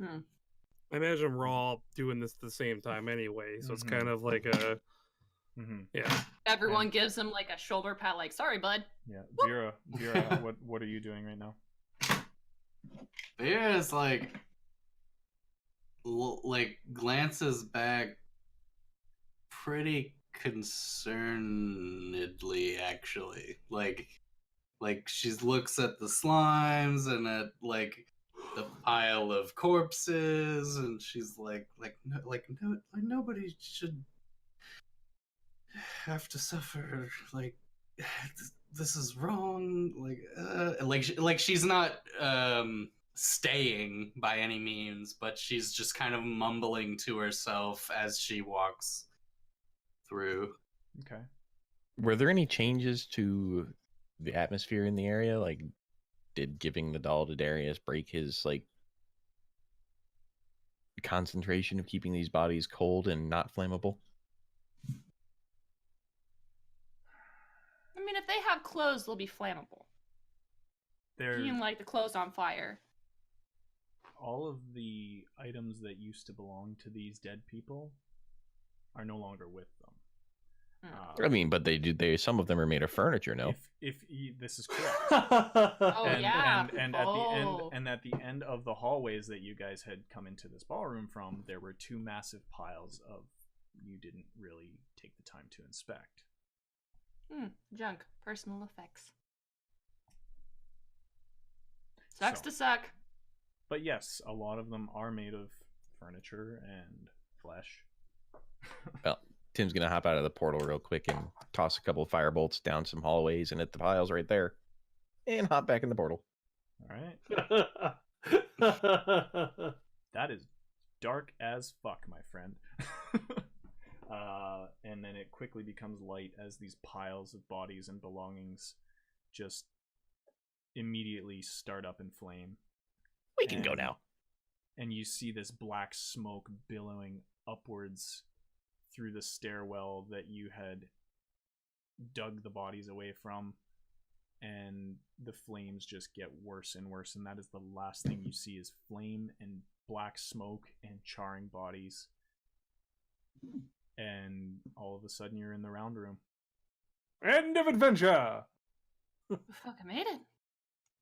I imagine we're all doing this at the same time anyway, so it's kind of like a. Yeah. Everyone gives him like a shoulder pat, like, "Sorry, bud." Yeah, Vera, what are you doing right now? Vera's like glances back pretty concernedly, actually. Like she looks at the slimes and at like the pile of corpses, and she's like nobody should have to suffer. Like this is wrong. Like she's not staying by any means, but she's just kind of mumbling to herself as she walks through. Okay. Were there any changes to the atmosphere in the area? Like, did giving the doll to Darius break his like concentration of keeping these bodies cold and not flammable? I mean, if they have clothes, they'll be flammable. You can light the clothes on fire. All of the items that used to belong to these dead people are no longer with them. I mean, but they some of them are made of furniture, no? If this is correct. And at the end of the hallways that you guys had come into this ballroom from, there were two massive piles of you didn't really take the time to inspect. Junk. Personal effects. Sucks to suck. But yes, a lot of them are made of furniture and flesh. Well, Tim's gonna hop out of the portal real quick and toss a couple of fire bolts down some hallways and hit the piles right there, and hop back in the portal. All right. That is dark as fuck, my friend. And then it quickly becomes light as these piles of bodies and belongings just immediately start up in flame. We can go now. And you see this black smoke billowing upwards through the stairwell that you had dug the bodies away from, and the flames just get worse and worse, and that is the last thing you see is flame and black smoke and charring bodies. And all of a sudden you're in the round room. End of adventure. Fuck, I made it.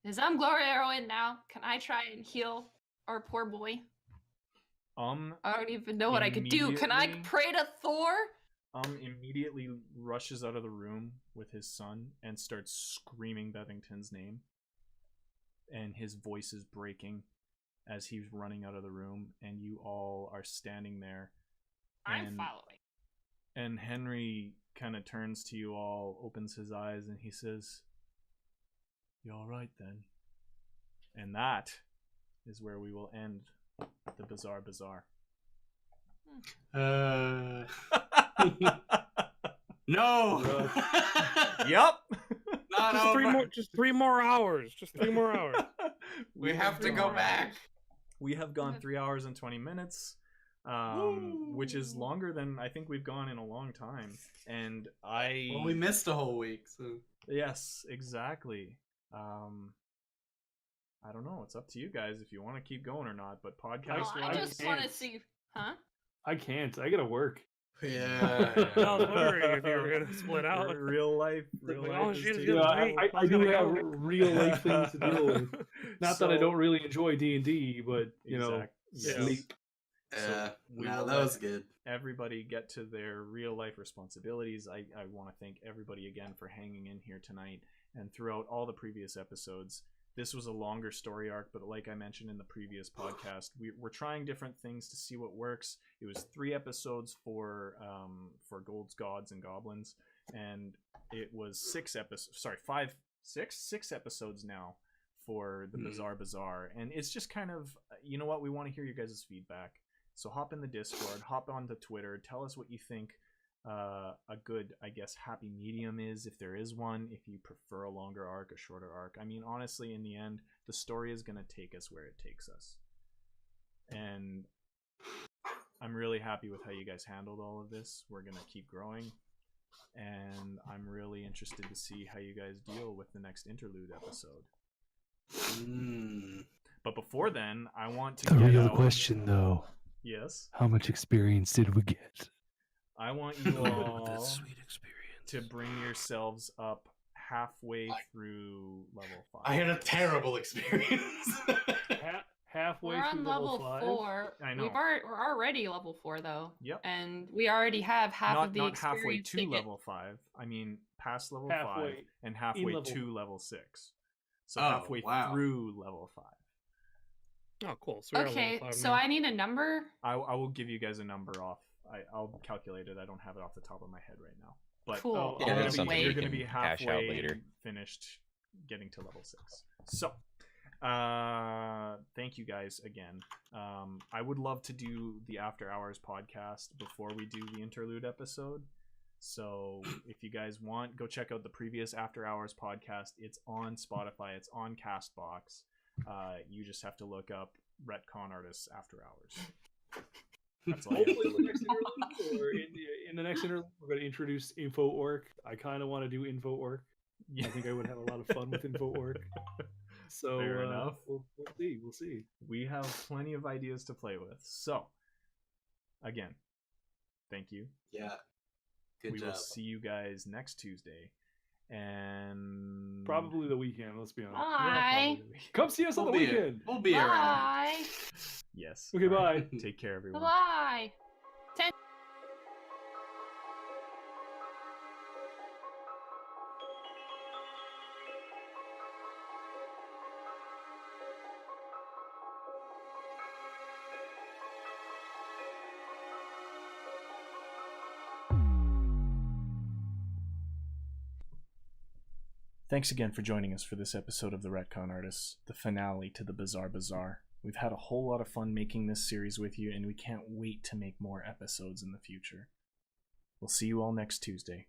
Is Gloriaro in now? Can I try and heal our poor boy? I don't even know what I could do. Can I pray to Thor? Immediately rushes out of the room with his son and starts screaming Bevington's name. And his voice is breaking as he's running out of the room, and you all are standing there. I'm following. And Henry kind of turns to you all, opens his eyes, and he says, "You all right then?" And that is where we will end the Bazaar. No. Yep. Just three more hours. Just 3 more hours. We have to go back. We have gone 3 hours and 20 minutes, which is longer than I think we've gone in a long time. And we missed a whole week, so yes, exactly. I don't know. It's up to you guys if you want to keep going or not. But podcast. I just want to see, huh? I can't. I gotta work. Yeah. I was wondering if you were gonna split out. Real life. I do have real life things to deal with. Not that I don't really enjoy D&D, but you know, sleep. Yeah. No, that was good. Everybody get to their real life responsibilities. I want to thank everybody again for hanging in here tonight and throughout all the previous episodes. This was a longer story arc, but like I mentioned in the previous podcast, we're trying different things to see what works. It was 3 episodes for Golds, Gods, and Goblins, and it was 6 episodes now for the Bazaar. And it's just kind of, you know what, we want to hear you guys' feedback. So hop in the Discord, hop onto Twitter, tell us what you think a good, I guess, happy medium is, if there is one, if you prefer a longer arc, a shorter arc. I mean, honestly, in the end, the story is going to take us where it takes us. And I'm really happy with how you guys handled all of this. We're going to keep growing. And I'm really interested to see how you guys deal with the next interlude episode. But before then, I want to The get real out... question, though. Yes? How much experience did we get? I want you all That sweet experience. to bring yourselves up halfway through level 5. I had a terrible experience. Halfway We're through on level 4. I know. We're already level 4 though. Yep. And we already have half of the not experience. halfway to get- level 5. I mean past level Halfway 5 and halfway level. to level 6. So Oh, halfway wow. through level 5. Oh, cool. So we're on Okay, level 5 so now. I need a number. I will give you guys a number off. I'll calculate it. I don't have it off the top of my head right now. But Cool. Yeah, you're that's gonna something you're we going to can be hash out halfway later. finished getting to level 6. So thank you guys again. I would love to do the After Hours podcast before we do the interlude episode. So if you guys want, go check out the previous After Hours podcast. It's on Spotify. It's on Castbox. You just have to look up Ret-Con-Artists After Hours. That's all you have Hopefully, to in the look next interlude, or in the next interlude, we're going to introduce Info Orc. I kind of want to do Info Orc. Yeah. I think I would have a lot of fun with Info Orc. So Fair enough. We'll see. We'll see. We have plenty of ideas to play with. So, again, thank you. Yeah. Good we job. will see you guys next Tuesday. And Probably the weekend. Let's be honest. Bye. probably the week. Come see us on the weekend. We'll be around. Bye. Yes. Okay, All right. bye. Take care, everyone. Bye. Thanks again for joining us for this episode of the Ret-Con-Artists, the finale to the Bazaar. We've had a whole lot of fun making this series with you, and we can't wait to make more episodes in the future. We'll see you all next Tuesday.